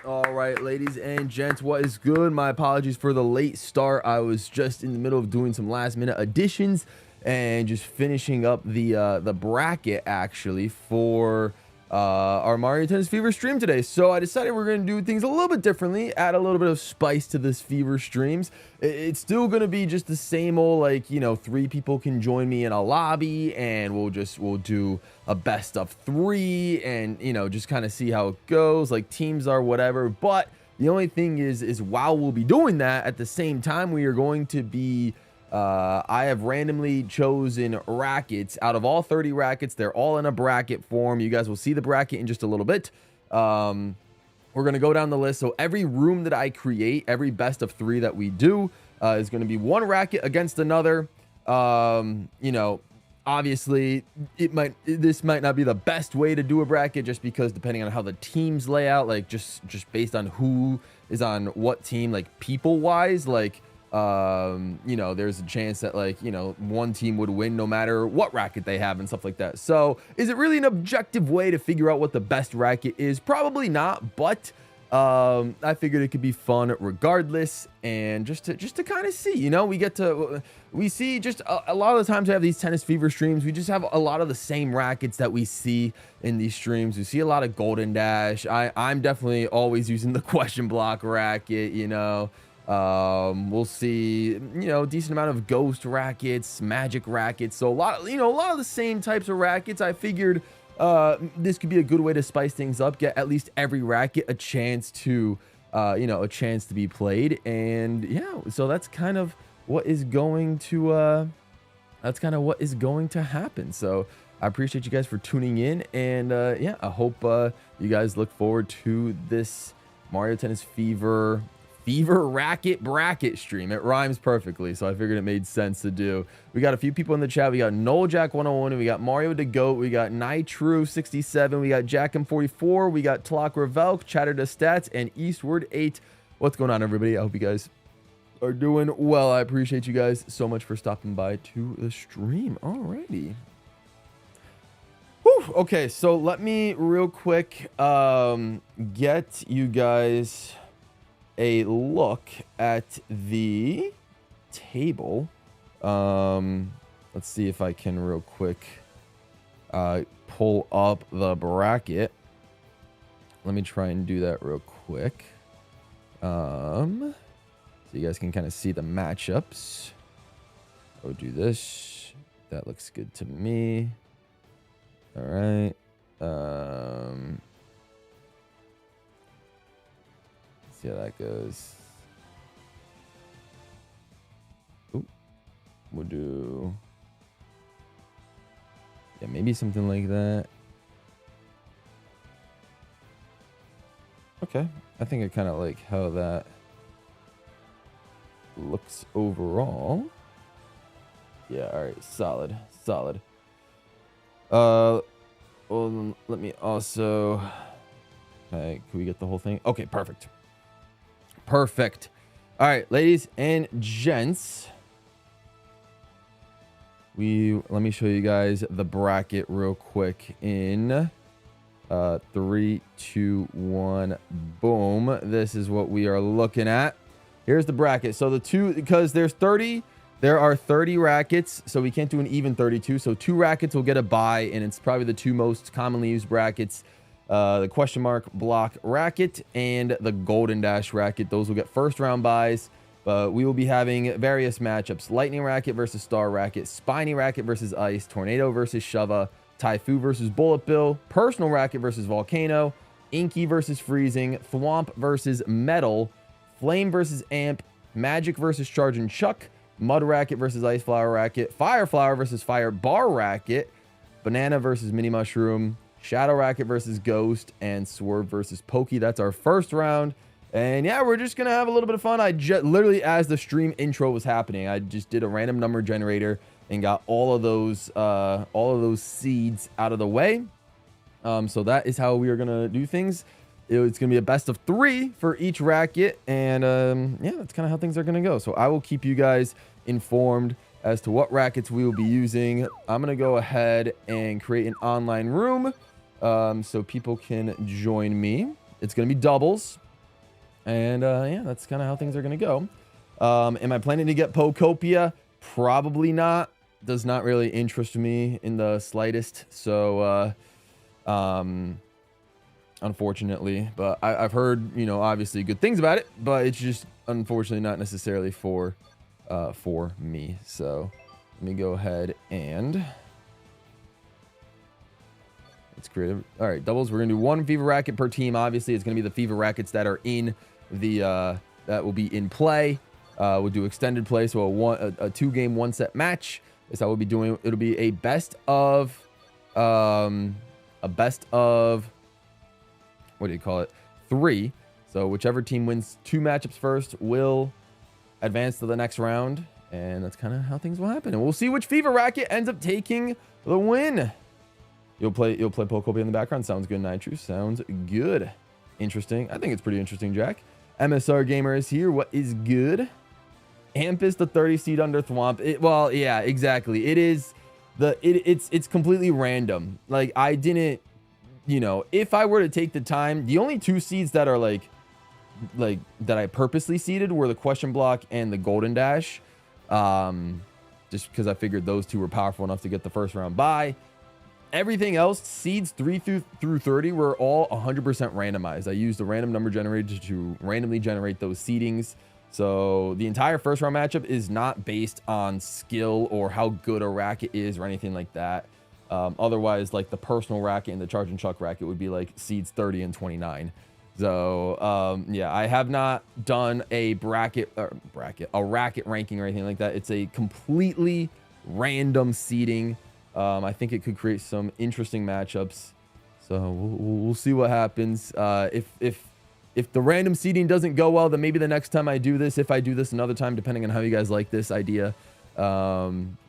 All right, ladies and gents, what is good? My apologies for the late start. I was just in the middle of doing some last minute additions and just finishing up the bracket actually for our Mario Tennis Fever stream today. So I decided we're going to do things a little bit differently, add a little bit of spice to this Fever streams. It's still going to be just the same old, like, you know, 3 people can join me in a lobby and we'll do a best of 3 and, you know, just kind of see how it goes, like teams are whatever. But the only thing is while we'll be doing that, at the same time, we are going to be I have randomly chosen rackets out of all 30 rackets. They're all in a bracket form. You guys will see the bracket in just a little bit. We're going to go down the list. So every room that I create, every best of 3 that we do is going to be one racket against another. You know, obviously this might not be the best way to do a bracket, just because depending on how the teams lay out, like just based on who is on what team, like people wise, like you know, there's a chance that, like, you know, one team would win no matter what racket they have and stuff like that. So is it really an objective way to figure out what the best racket is? Probably not, but I figured it could be fun regardless, and just to kind of see, you know, we see just a lot of the times we have these Tennis Fever streams, we just have a lot of the same rackets that we see in these streams. We see a lot of Golden Dash. I'm definitely always using the question block racket, you know. We'll see, you know, decent amount of ghost rackets, magic rackets. So a lot of the same types of rackets. I figured this could be a good way to spice things up, get at least every racket a chance to be played. And yeah, so that's kind of what is going to happen. So I appreciate you guys for tuning in, and yeah, I hope you guys look forward to this Mario Tennis Fever Racket bracket stream. It rhymes perfectly, so I figured it made sense to do. We got a few people in the chat. We got NoelJack101, and we got Mario the Goat, we got Nitru67, we got JackM44, we got Tlok Revelk, Chatter the Stats, and Eastward8. What's going on, everybody? I hope you guys are doing well. I appreciate you guys so much for stopping by to the stream. Alrighty. Whew. Okay, so let me real quick get you guys a look at the table. Let's see if I can real quick pull up the bracket. Let me try and do that real quick, so you guys can kind of see the matchups. I'll do this. That looks good to me. All right. See how that goes. Ooh, we'll do, yeah, maybe something like that. Okay, I think I kind of like how that looks overall. Yeah, all right, solid. Well, let me also, okay, can we get the whole thing? Okay, perfect. All right, ladies and gents, let me show you guys the bracket real quick in 3, 2, 1, boom. This is what we are looking at. Here's the bracket. So because there are 30 rackets, so we can't do an even 32. So 2 rackets will get a bye, and it's probably the 2 most commonly used brackets. The question mark block racket and the Golden Dash racket. Those will get first round buys. We will be having various matchups: Lightning Racket versus Star Racket, Spiny Racket versus Ice, Tornado versus Shova, Typhoon versus Bullet Bill, Personal Racket versus Volcano, Inky versus Freezing, Thwomp versus Metal, Flame versus Amp, Magic versus Charge and Chuck, Mud Racket versus Ice Flower Racket, Fire Flower versus Fire Bar Racket, Banana versus Mini Mushroom, Shadow Racket versus Ghost, and Swerve versus Pokey. That's our first round. And yeah, we're just going to have a little bit of fun. Literally, as the stream intro was happening, I just did a random number generator and got all of those seeds out of the way. So that is how we are going to do things. It's going to be a best of 3 for each racket. And yeah, that's kind of how things are going to go. So I will keep you guys informed as to what rackets we will be using. I'm going to go ahead and create an online room so people can join me. It's going to be doubles. And yeah, that's kind of how things are going to go. Am I planning to get Pokopia? Probably not. Does not really interest me in the slightest. So, unfortunately, but I've heard, you know, obviously good things about it, but it's just unfortunately not necessarily for me. So let me go ahead and let's create all right, doubles. We're gonna do 1 Fever Racket per team. Obviously it's gonna be the Fever Rackets that are in the that will be in play. We'll do extended play, so a 2-game 1-set match is how we'll be doing. It'll be a best of what do you call it, 3. So whichever team wins 2 matchups first will advance to the next round, and that's kind of how things will happen. And we'll see which Fever Racket ends up taking the win. You'll play Pokopia in the background. Sounds good, Nitro. Sounds good. Interesting. I think it's pretty interesting, Jack. MSR Gamer is here. What is good? Ampus, the 30 seed under Thwomp. Well, yeah, exactly. It is it's completely random. Like, I didn't, you know, if I were to take the time, the only 2 seeds that are like that I purposely seeded were the Question Block and the Golden Dash. Just because I figured those 2 were powerful enough to get the first round bye. Everything else, seeds 3 through 30, were all 100% randomized. I used a random number generator to randomly generate those seedings. So the entire first round matchup is not based on skill or how good a racket is or anything like that. Otherwise, like the personal racket and the charge and chuck racket would be like seeds 30 and 29. So yeah, I have not done a racket ranking or anything like that. It's a completely random seeding. I think it could create some interesting matchups. So we'll see what happens. If the random seeding doesn't go well, then maybe the next time I do this, if I do this another time, depending on how you guys like this idea,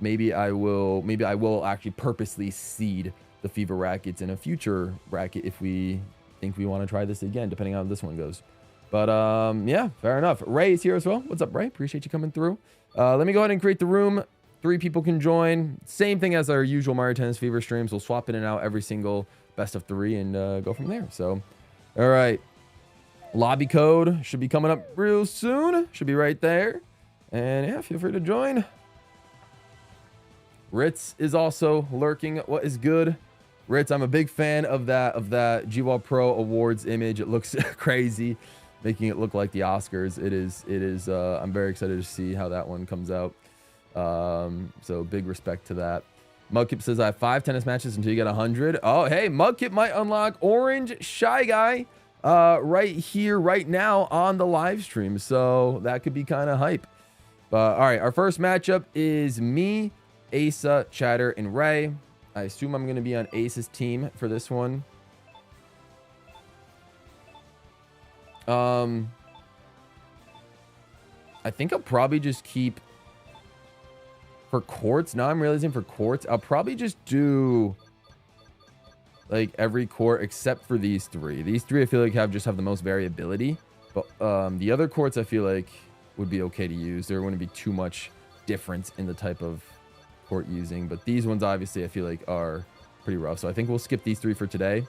maybe I will actually purposely seed the Fever Rackets in a future bracket if we think we want to try this again, depending on how this one goes. But yeah, fair enough. Ray is here as well. What's up, Ray? Appreciate you coming through. Let me go ahead and create the room. 3 people can join. Same thing as our usual Mario Tennis Fever streams. We'll swap in and out every single best of 3 and go from there. So, all right. Lobby code should be coming up real soon. Should be right there. And yeah, feel free to join. Ritz is also lurking. What is good? Ritz, I'm a big fan of that GWallPro Awards image. It looks crazy, making it look like the Oscars. It is. I'm very excited to see how that one comes out. So big respect to that. Mudkip says I have 5 tennis matches until you get 100. Oh, hey, Mudkip might unlock Orange Shy Guy right here, right now on the live stream. So that could be kind of hype. But all right, our first matchup is me, Asa, Chatter, and Ray. I assume I'm going to be on Ace's team for this one. I think I'll probably just keep for courts. Now I'm realizing for courts, I'll probably just do like every court except for these 3. These 3 I feel like have the most variability, but the other courts I feel like would be okay to use. There wouldn't be too much difference in the type of court using, but these ones obviously I feel like are pretty rough. So I think we'll skip these 3 for today.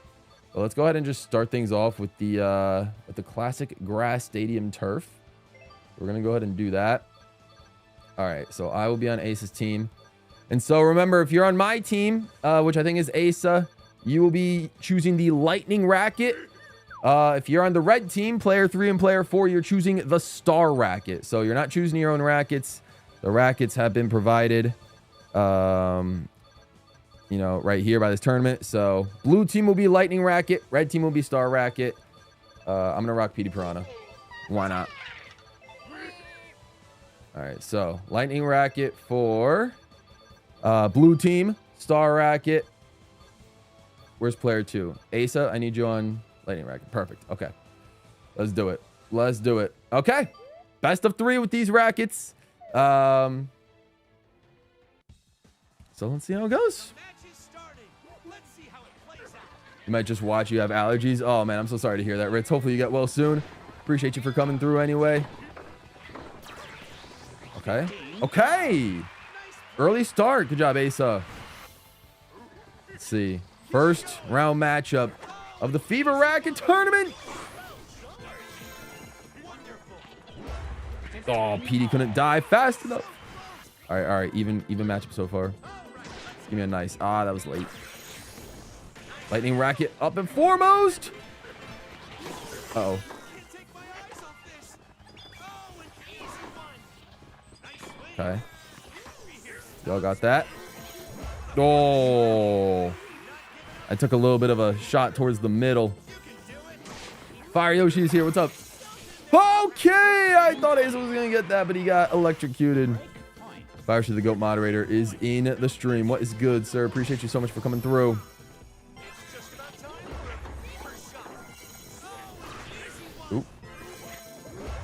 But let's go ahead and just start things off with the classic grass stadium turf. We're gonna go ahead and do that. All right, so I will be on Ace's team. And so remember, if you're on my team, which I think is Asa, you will be choosing the Lightning Racket. If you're on the red team, player 3 and player 4, you're choosing the Star Racket. So you're not choosing your own rackets. The rackets have been provided, you know, right here by this tournament. So blue team will be Lightning Racket. Red team will be Star Racket. I'm going to rock PD Piranha. Why not? All right, so Lightning Racket for blue team, Star Racket. Where's player 2? Asa, I need you on Lightning Racket. Perfect. Okay. Let's do it. Let's do it. Okay. Best of 3 with these rackets. So let's see how it goes. You might just watch. You have allergies. Oh, man, I'm so sorry to hear that, Ritz. Hopefully you get well soon. Appreciate you for coming through anyway. Okay. Okay. Early start. Good job, Asa. Let's see. First round matchup of the Fever Racket tournament. Oh, PD couldn't die fast enough. All right. Even matchup so far. Give me a nice. Ah, that was late. Lightning Racket up and foremost. Uh-oh. Okay. Y'all got that? Oh. I took a little bit of a shot towards the middle. Fire Yoshi's here. What's up? Okay. I thought Ace was going to get that, but he got electrocuted. Fire to the GOAT moderator is in the stream. What is good, sir? Appreciate you so much for coming through. Oop.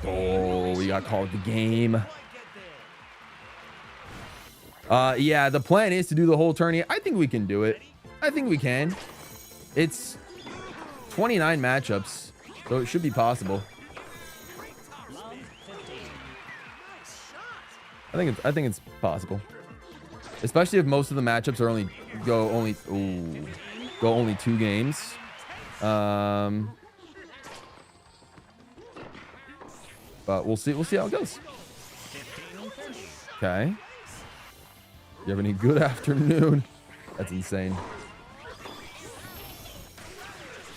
Oh, we got called the game. Yeah, the plan is to do the whole tourney. I think we can do it. I think we can. It's 29 matchups, so it should be possible. I think it's possible, especially if most of the matchups are go only 2 games. But we'll see how it goes. Okay. You have any good afternoon? That's insane.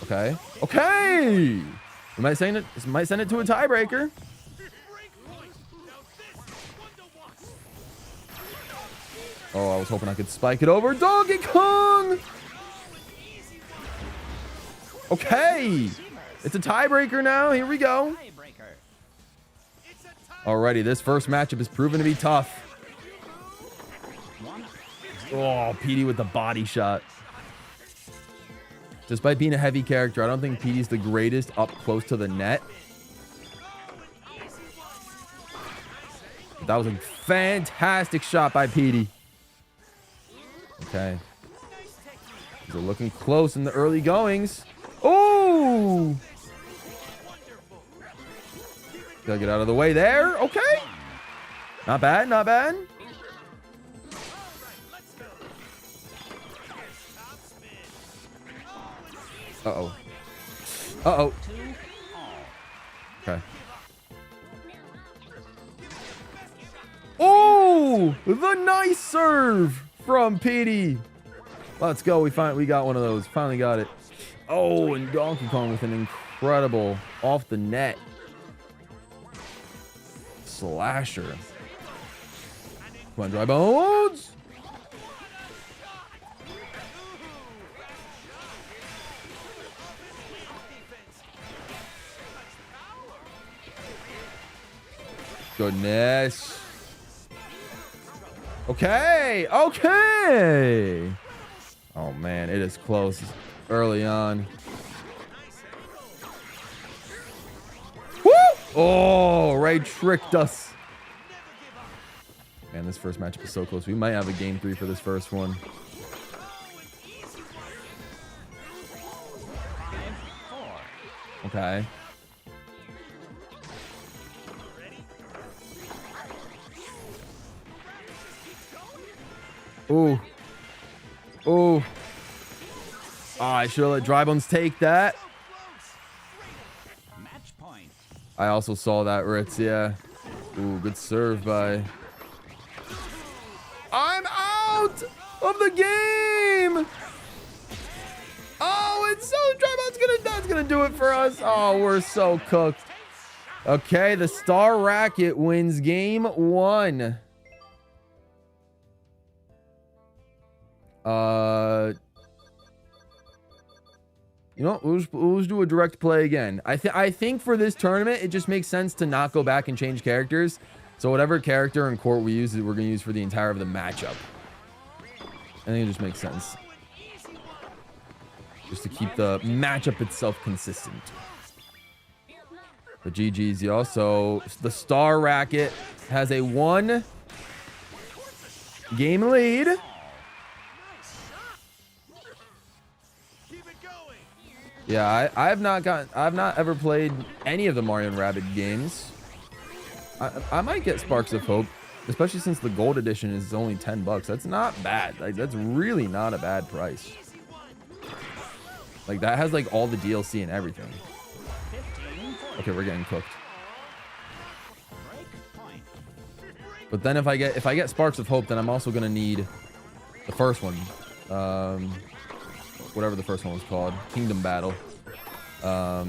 Okay. Okay. We might send it to a tiebreaker. Oh, I was hoping I could spike it over Donkey Kong. Okay. It's a tiebreaker now. Here we go. Alrighty, this first matchup is proven to be tough. Oh, PD with the body shot. Despite being a heavy character, I don't think PD's the greatest up close to the net. That was a fantastic shot by PD. Okay. They're looking close in the early goings. Oh! Gotta get out of the way there. Okay. Not bad, not bad. Uh-oh. Uh-oh. Okay. Oh! The nice serve from PD. Let's go. We got one of those. Finally got it. Oh, and Donkey Kong with an incredible off the net slasher. Come on, Dry Bones. Goodness. Okay. Okay. Oh, man. It is close early on. Woo! Oh, Ray tricked us. Man, this first matchup is so close. We might have a game 3 for this first one. Okay. Ooh. Ooh. Oh, I should have let Dry Bones take that. I also saw that, Ritz, yeah. Ooh, good serve by... I'm out of the game! Oh, it's so... Dry Bones that's gonna do it for us. Oh, we're so cooked. Okay, the Star Racket wins game 1. You know, we'll just do a direct play again. I think for this tournament, it just makes sense to not go back and change characters. So whatever character and court we use, we're going to use for the entire of the matchup. I think it just makes sense. Just to keep the matchup itself consistent. But GG's, y'all. So the Star Racket has a 1 game lead. Yeah, I've not ever played any of the Mario and Rabbids games. I might get Sparks of Hope, especially since the gold edition is only $10. That's not bad. Like, that's really not a bad price. Like, that has like all the DLC and everything. Okay, we're getting cooked. But then if I get Sparks of Hope, then I'm also gonna need the first one. Whatever the first one was called, Kingdom Battle. So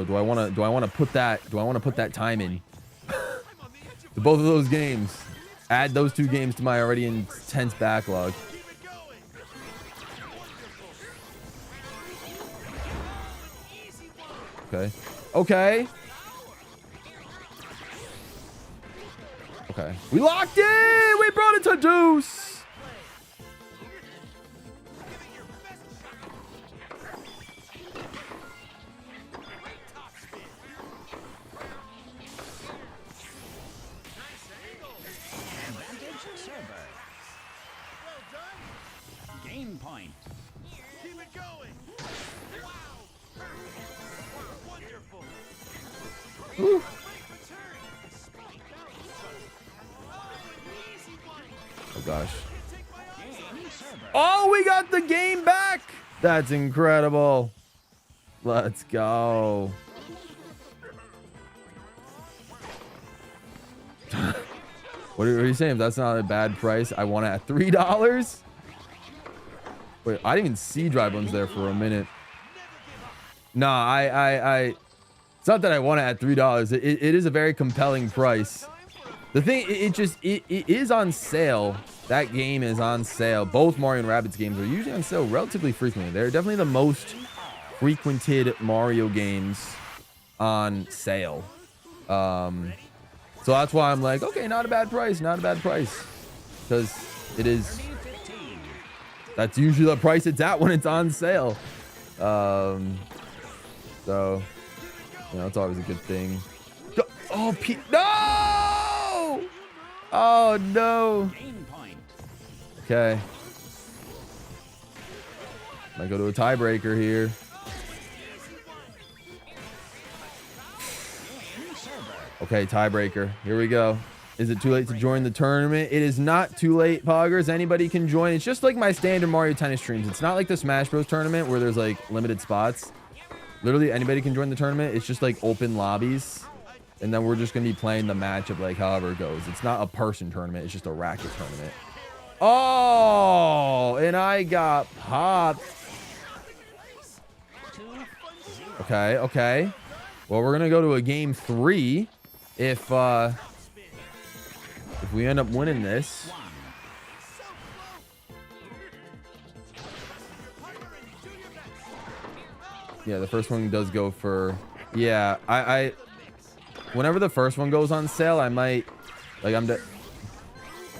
do I want to put that time in to both of those games? Add those 2 games to my already intense backlog. Okay. Okay. Okay. We locked in. We brought it to deuce. Game point. Keep it going. Wow. Wonderful. Ooh. Oh gosh. Oh, we got the game back. That's incredible. Let's go. What are you saying? If that's not a bad price, I want it at $3. Wait, I didn't even see dry bones there for a minute. Nah, it's not that I want it at $3. It is a very compelling price. The thing, it is on sale. That game is on sale. Both Mario and Rabbids games are usually on sale relatively frequently. They're definitely the most frequented Mario games on sale. So that's why I'm like, okay, not a bad price, not a bad price. Because it is, that's usually the price it's at when it's on sale. So, you know, it's always a good thing. Oh, no! Oh, no. Okay. Might go to a tiebreaker here. Okay, tiebreaker. Here we go. Is it too late to join the tournament? It is not too late, Poggers. Anybody can join. It's just like my standard Mario Tennis streams. It's not like the Smash Bros tournament where there's like limited spots. Literally anybody can join the tournament. It's just like open lobbies. And then we're just going to be playing the matchup like however it goes. It's not a person tournament. It's just a racket tournament. Oh, and I got popped. Okay, okay. Well, we're going to go to a game 3 if we end up winning this. Yeah, the first one does go for, yeah, I whenever the first one goes on sale, I might, like,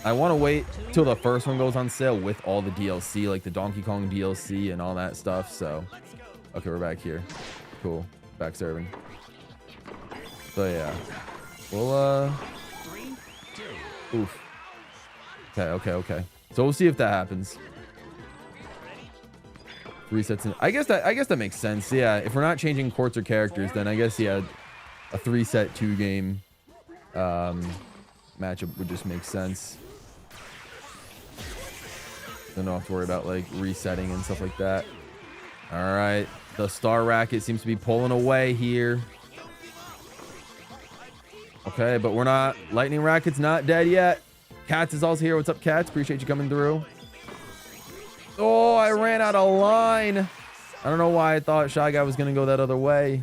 I want to wait till the first one goes on sale with all the DLC, like the Donkey Kong DLC and all that stuff. So, okay, we're back here. Cool. Back serving. So, yeah. We'll, oof. Okay, okay, okay. So we'll see if that happens. Resets in, I guess that makes sense. Yeah, if we're not changing courts or characters, then I guess, yeah, a 3-set 2-game matchup would just make sense. Then don't have to worry about like resetting and stuff like that. All right, the Star Racket seems to be pulling away here. Okay, but we're not, Lightning Racket's not dead yet. Cats is also here. What's up, Cats? Appreciate you coming through. Oh, I ran out of line. I don't know why I thought Shy Guy was going to go that other way.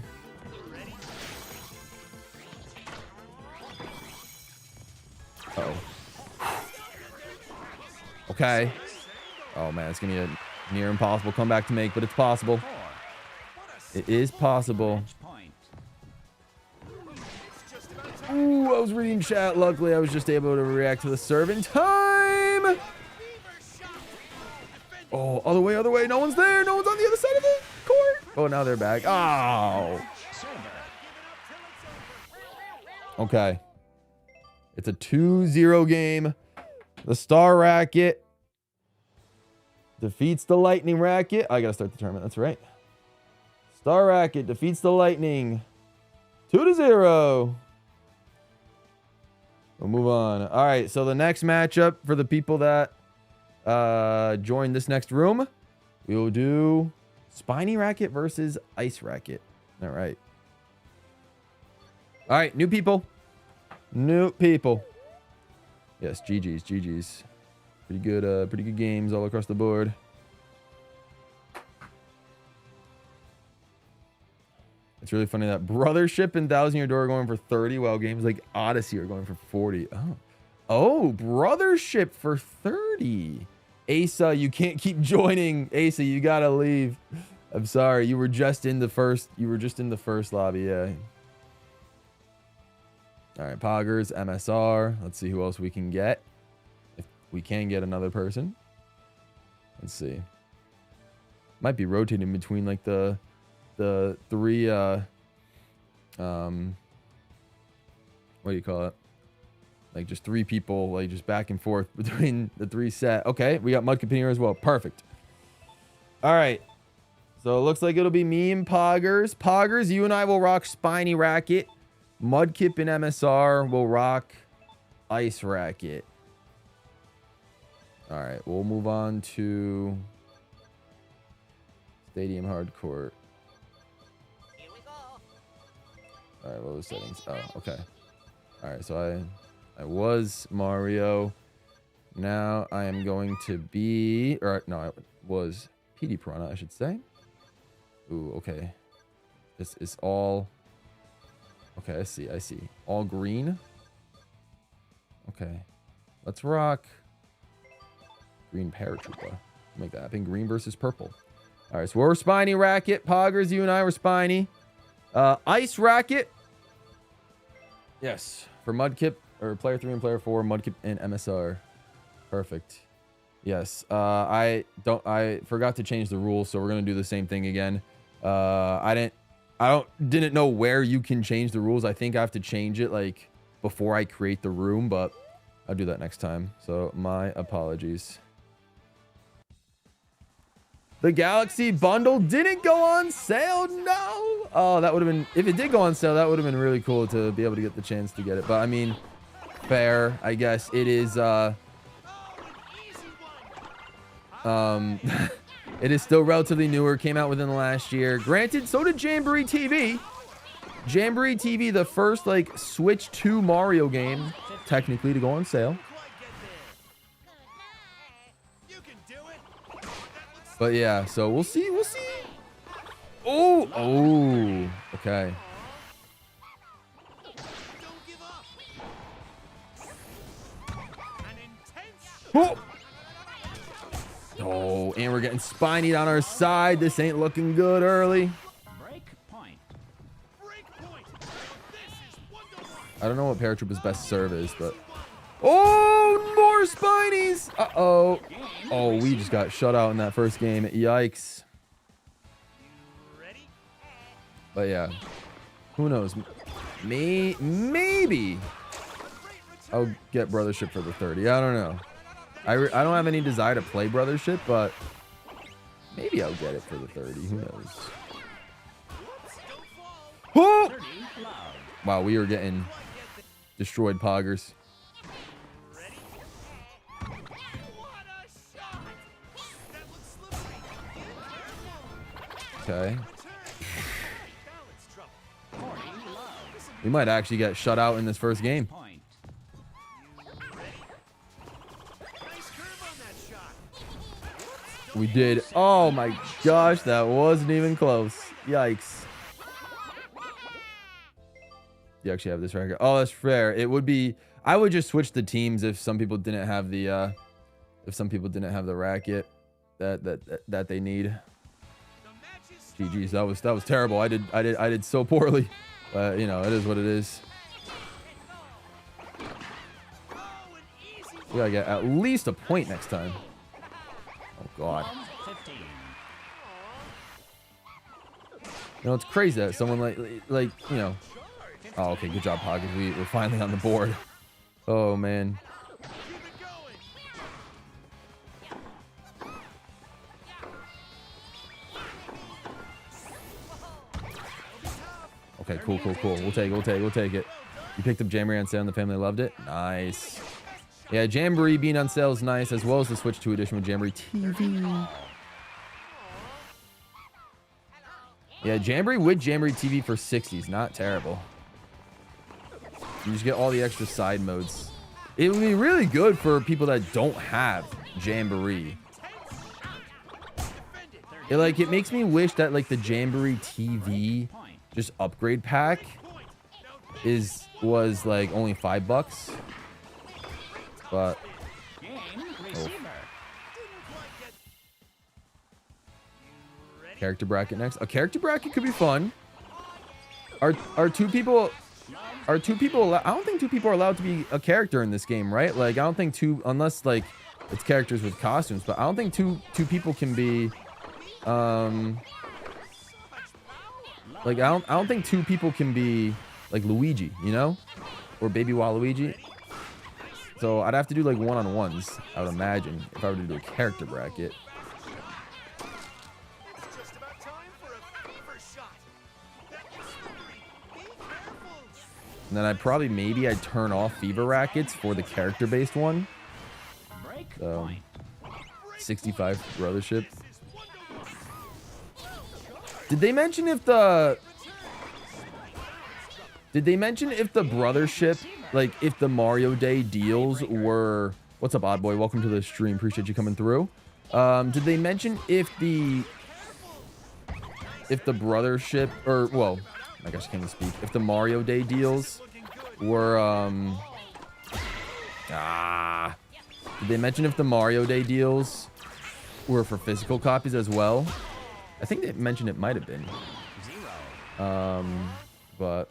Uh-oh. Okay. Oh, man, it's going to be a near impossible comeback to make, but it's possible. It is possible. Ooh, I was reading chat. Luckily, I was just able to react to the serve in time. Oh, other way, other way. No one's there. No one's on the other side of the court. Oh, now they're back. Oh. Okay. It's a 2-0 game. The Star Racket defeats the Lightning Racket. I got to start the tournament. That's right. Star Racket defeats the Lightning 2-0. We'll move on. All right. So the next matchup for the people that join this next room, we will do Spiny Racket versus Ice Racket. All right. All right, new people. New people. Yes, GG's, GG's. Pretty good games all across the board. It's really funny that Brothership and Thousand Year Door are going for 30, while games like Odyssey are going for 40. Oh, Brothership for 30. Asa, you can't keep joining. Asa, you gotta leave. I'm sorry. You were just in the first. You were just in the first lobby. Yeah. All right, Poggers, MSR. Let's see who else we can get. If we can get another person. Let's see. Might be rotating between like the three what do you call it? Like just three people, like just back and forth between the three set. Okay, we got Mudkip in here as well. Perfect. All right. So it looks like it'll be me and Poggers. Poggers, you and I will rock Spiny Racket. Mudkip and MSR will rock Ice Racket. All right, we'll move on to Stadium Hardcourt. All right, what was settings? Oh, okay. All right, so I was Mario. Now I am going to be, or no, I was PD Piranha, I should say. Ooh, okay. This is all. Okay, I see. All green. Okay, let's rock green paratrooper. Make that happen. Green versus purple. All right, so we're Spiny Racket. Poggers, you and I were Spiny. Ice Racket. Yes, for Mudkip, or player 3 and player 4, Mudkip and MSR. Perfect. Yes, I forgot to change the rules, so we're gonna do the same thing again. I didn't know where you can change the rules. I think I have to change it like before I create the room, but I'll do that next time. So my apologies. The Galaxy bundle didn't go on sale. No. Oh, that would have been, if it did go on sale, that would have been really cool to be able to get the chance to get it. But I mean, fair, I guess. It is it is still relatively newer, came out within the last year. Granted, so did Jamboree TV. Jamboree TV, the first like Switch 2 Mario game, technically, to go on sale. But yeah, so we'll see. Oh, okay. Oh, and we're getting Spinied on our side. This ain't looking good early. I don't know what Paratrooper's best serve is, but... Oh, more Spinies! Uh-oh. Oh, we just got shut out in that first game. Yikes. But yeah, who knows? Maybe I'll get Brothership for the 30. I don't know. I don't have any desire to play Brothership, but maybe I'll get it for the 30. Who knows? Oh! Wow, we are getting destroyed, Poggers. Okay. We might actually get shut out in this first game. We did. Oh my gosh, that wasn't even close. Yikes. You actually have this record. Oh, that's fair. It would be, I would just switch the teams if some people didn't have the racket that they need. GG's, that was terrible. I did so poorly. You know, it is what it is. We gotta get at least a point next time. Oh god. You know, it's crazy that someone like you know. Oh, okay, good job, Poggers. We're finally on the board. Oh man. Okay, cool. We'll take it. You picked up Jamboree on sale and the family loved it. Nice. Yeah, Jamboree being on sale is nice, as well as the Switch 2 edition with Jamboree TV. Yeah, Jamboree with Jamboree TV for 60s. Not terrible. You just get all the extra side modes. It would be really good for people that don't have Jamboree. It makes me wish that like the Jamboree TV just upgrade pack was like only $5, but oh. Character bracket next. A character bracket could be fun. Are two people I don't think two people are allowed to be a character in this game, right? Like I don't think two, unless like it's characters with costumes, but I don't think two people can be like I don't think two people can be like Luigi, you know, or Baby Waluigi. So I'd have to do like one-on-ones, I would imagine, if I were to do a character bracket. And then I'd turn off Fever Rackets for the character-based one. 65 brothership. Did they mention if the brothership, like if the Mario Day deals were, what's up, Odd Boy? Welcome to the stream. Appreciate you coming through. Did they mention if the brothership, or well, I guess I can't even speak, if the Mario Day deals were did they mention if the Mario Day deals were for physical copies as well? I think they mentioned it might have been. But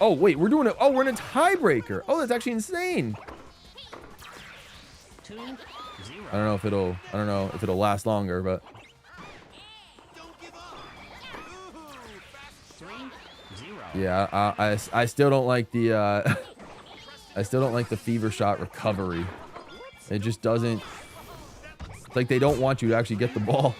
oh wait, we're doing it. Oh, we're in a tiebreaker. Oh, that's actually insane. I don't know if it'll last longer, but yeah, I still don't like the I still don't like the fever shot recovery. It just doesn't, like they don't want you to actually get the ball.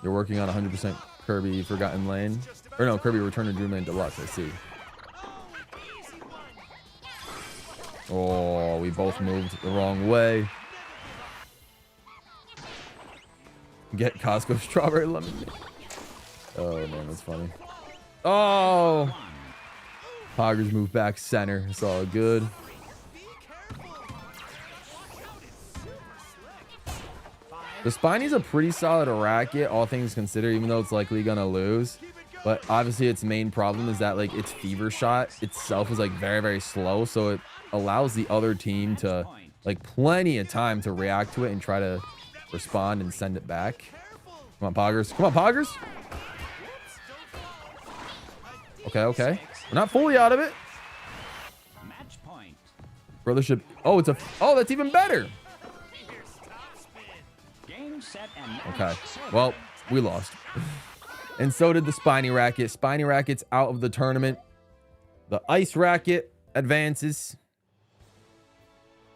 You're working on 100% Kirby Forgotten Lane, or no, Kirby Return to Dreamland Deluxe. I see. Oh, we both moved the wrong way. Get Costco strawberry lemonade. Oh man, that's funny. Oh, Poggers moved back center. It's all good. The Spiney's a pretty solid racket, all things considered, even though it's likely gonna lose. But obviously its main problem is that like its fever shot itself is like very, very slow. So it allows the other team to like plenty of time to react to it and try to respond and send it back. Come on, Poggers. Come on, Poggers. Okay. We're not fully out of it. Brothership. Oh, that's even better. Okay. Well, we lost. And so did the Spiny Racket. Spiny Racket's out of the tournament. The Ice Racket advances.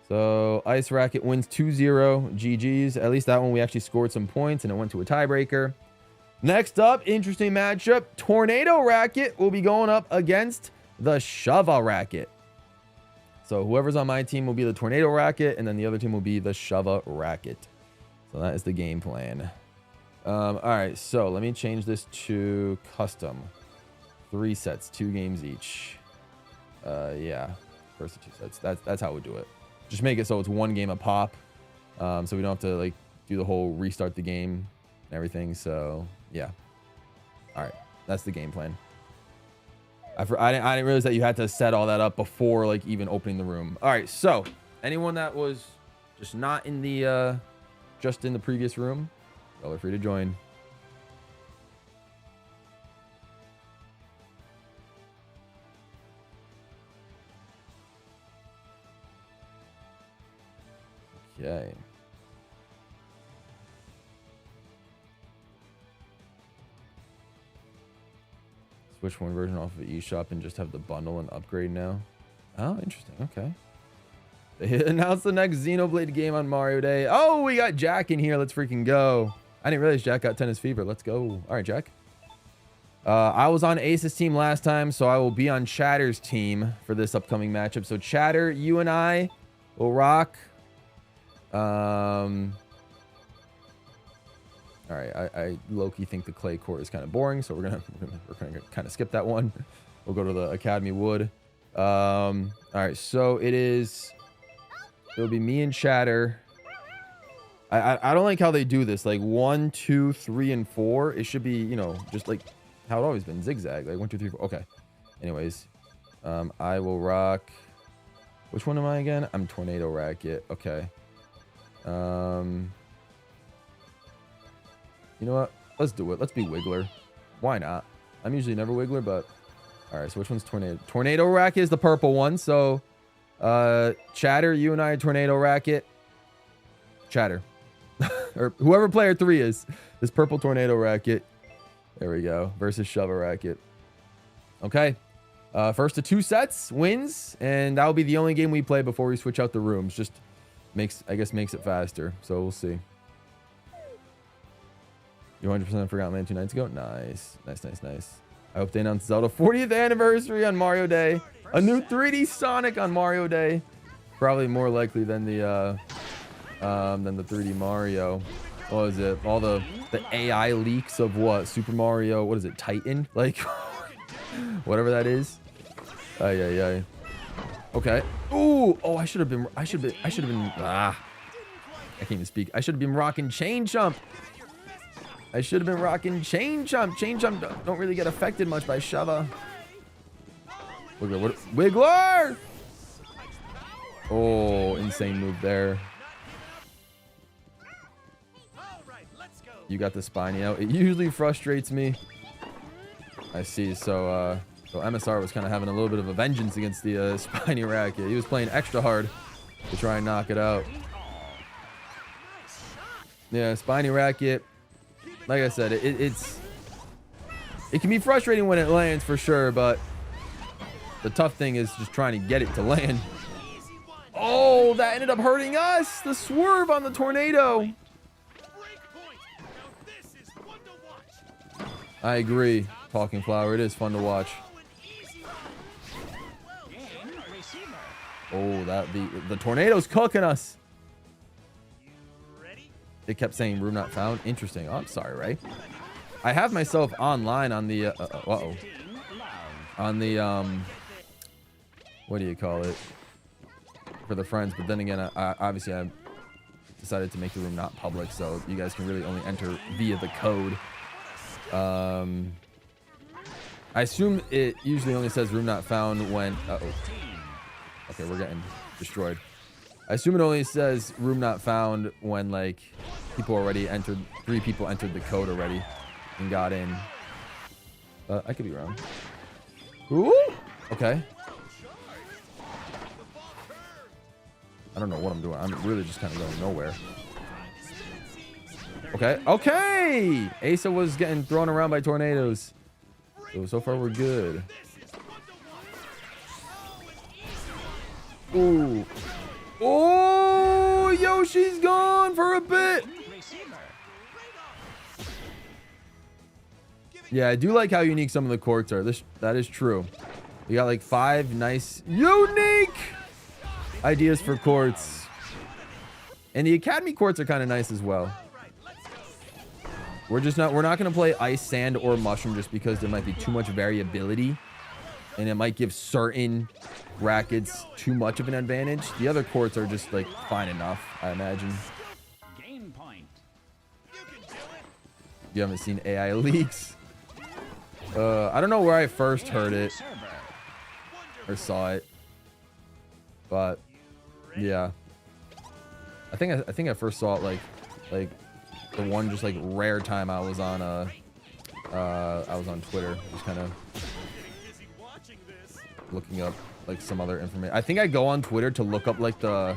So Ice Racket wins 2-0. GG's. At least that one we actually scored some points and it went to a tiebreaker. Next up, interesting matchup. Tornado Racket will be going up against the Shova Racket. So whoever's on my team will be the Tornado Racket, and then the other team will be the Shova Racket. So that is the game plan. All right, so let me change this to custom. 3 sets, 2 games each. Yeah, first of 2 sets. That's how we do it. Just make it so it's 1 game a pop, so we don't have to like do the whole restart the game and everything. So yeah. All right, that's the game plan. I didn't realize that you had to set all that up before like even opening the room. All right, so anyone that was just not in the just in the previous room, y'all are free to join. Okay. Switch one version off of eShop and just have the bundle and upgrade now. Oh, interesting. Okay. They announced the next Xenoblade game on Mario Day. Oh, we got Jack in here. Let's freaking go. I didn't realize Jack got tennis fever. Let's go. All right, Jack. I was on Ace's team last time, so I will be on Chatter's team for this upcoming matchup. So Chatter, you and I will rock. I All right, I low-key think the clay court is kind of boring, so we're gonna kind of skip that one. We'll go to the Academy Wood. All right, so it'll be me and Chatter. I don't like how they do this. Like 1, 2, 3, and 4. It should be, you know, just like how it always been, zigzag. Like 1, 2, 3, 4. Okay. Anyways, I will rock. Which one am I again? I'm Tornado Racket. Okay. You know what? Let's do it. Let's be Wiggler. Why not? I'm usually never Wiggler, but all right. So which one's Tornado? Tornado Racket is the purple one. So, Chatter, you and I are Tornado Racket. Chatter, or whoever player 3 is. This purple Tornado Racket. There we go. Versus Shovel Racket. Okay. First to 2 sets wins, and that will be the only game we play before we switch out the rooms. Just makes it faster. So we'll see. You 100% forgot Land 2 nights ago? Nice. Nice. I hope they announce Zelda 40th anniversary on Mario Day. A new 3D Sonic on Mario Day. Probably more likely than the 3D Mario. What was it? All the AI leaks of what? Super Mario, what is it? Titan? Like whatever that is. Ay. Okay. Ooh, oh, I should have been I can't even speak. I should have been rocking Chain Jump. Chain Jump. Chain Jump don't really get affected much by Shava. Wiggler! Oh, insane move there. You got the spiny out. It usually frustrates me. I see. So MSR was kind of having a little bit of a vengeance against the spiny racket. He was playing extra hard to try and knock it out. Yeah, spiny racket. Like I said, it can be frustrating when it lands for sure, but the tough thing is just trying to get it to land. Oh, that ended up hurting us. The swerve on the tornado. I agree, Talking Flower. It is fun to watch. Oh, the tornado's cooking us. It kept saying room not found. Interesting. Oh, I'm sorry, Ray. I have myself online on the on the what do you call it, for the friends, but then again, I obviously I decided to make the room not public, so you guys can really only enter via the code. I assume it usually only says room not found when okay, we're getting destroyed. I assume it only says room not found when like people already entered, 3 people entered the code already and got in. I could be wrong. Ooh, okay. I don't know what I'm doing. I'm really just kind of going nowhere. Okay. Asa was getting thrown around by tornadoes. So far we're good. Ooh. Oh, Yoshi's gone for a bit. Yeah, I do like how unique some of the courts are. That is true. You got like 5 nice unique ideas for courts. And the Academy courts are kind of nice as well. We're not going to play ice, sand, or mushroom just because there might be too much variability. And it might give certain rackets too much of an advantage. The other courts are just like fine enough, I imagine. Game point. You haven't seen AI leaks. I don't know where I first heard it or saw it, but yeah, I think I first saw it like the one just like rare time I was on Twitter, just kind of looking up like some other information. I think I go on Twitter to look up like to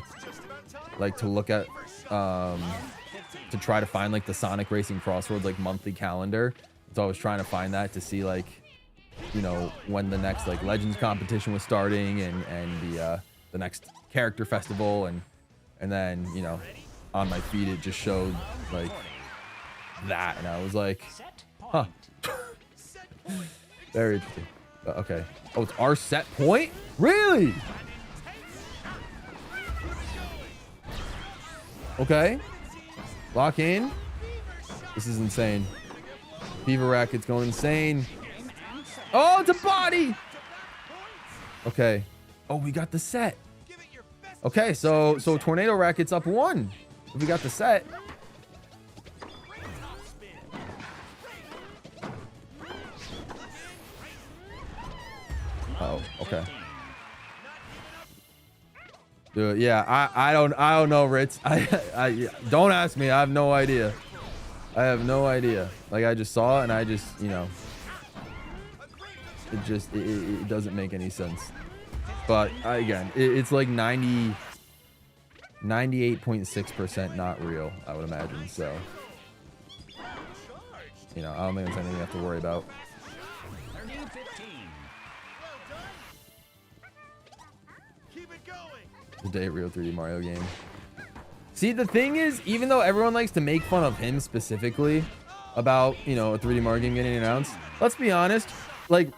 try to find like the Sonic Racing Crossroads like monthly calendar. So I was trying to find that to see like, you know, when the next like Legends competition was starting and the next character festival, and then, you know, on my feed it just showed like that, and I was like, huh. Very interesting. Okay. Oh, it's our set point? Really? Okay. Lock in. This is insane. Fever Racket's going insane. Oh, it's a body. Okay. Oh, we got the set. Okay, so Tornado Racket's up 1. We got the set. Oh, okay. Dude, yeah, I don't know, Ritz. I don't ask me. I have no idea. I have no idea. Like, I just saw it and I just, you know, it doesn't make any sense. But again, it's like 98.6% not real, I would imagine. So, you know, I don't think it's anything you have to worry about. The day real 3D Mario game. See, the thing is, even though everyone likes to make fun of him specifically about, you know, a 3D Mario game getting announced, let's be honest, like,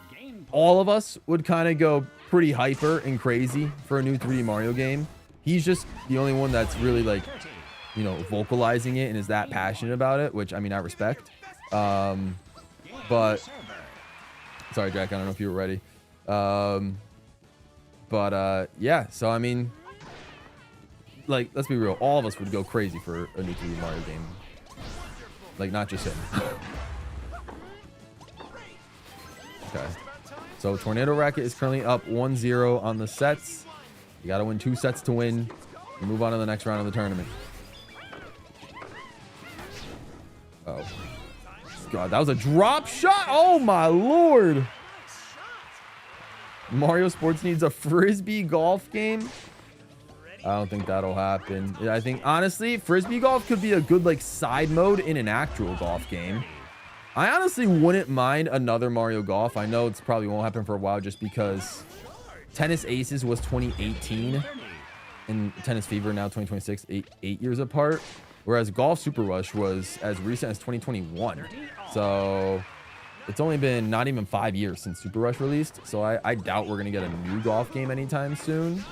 all of us would kind of go pretty hyper and crazy for a new 3D Mario game. He's just the only one that's really, like, you know, vocalizing it and is that passionate about it, which, I mean, I respect. But sorry, Jack, I don't know if you were ready. Yeah, so I mean, like, let's be real, all of us would go crazy for a new 3D Mario game. Like, not just him. Okay. So Tornado Racket is currently up 1-0 on the sets. You got to win 2 sets to win. You move on to the next round of the tournament. Oh. God, that was a drop shot. Oh, my Lord. Mario Sports needs a Frisbee golf game. I don't think that'll happen. I think, honestly, Frisbee golf could be a good, like, side mode in an actual golf game. I honestly wouldn't mind another Mario Golf. I know it's probably won't happen for a while just because Tennis Aces was 2018 and Tennis Fever now 2026, eight years apart. Whereas Golf Super Rush was as recent as 2021. So it's only been not even 5 years since Super Rush released. So I doubt we're going to get a new golf game anytime soon.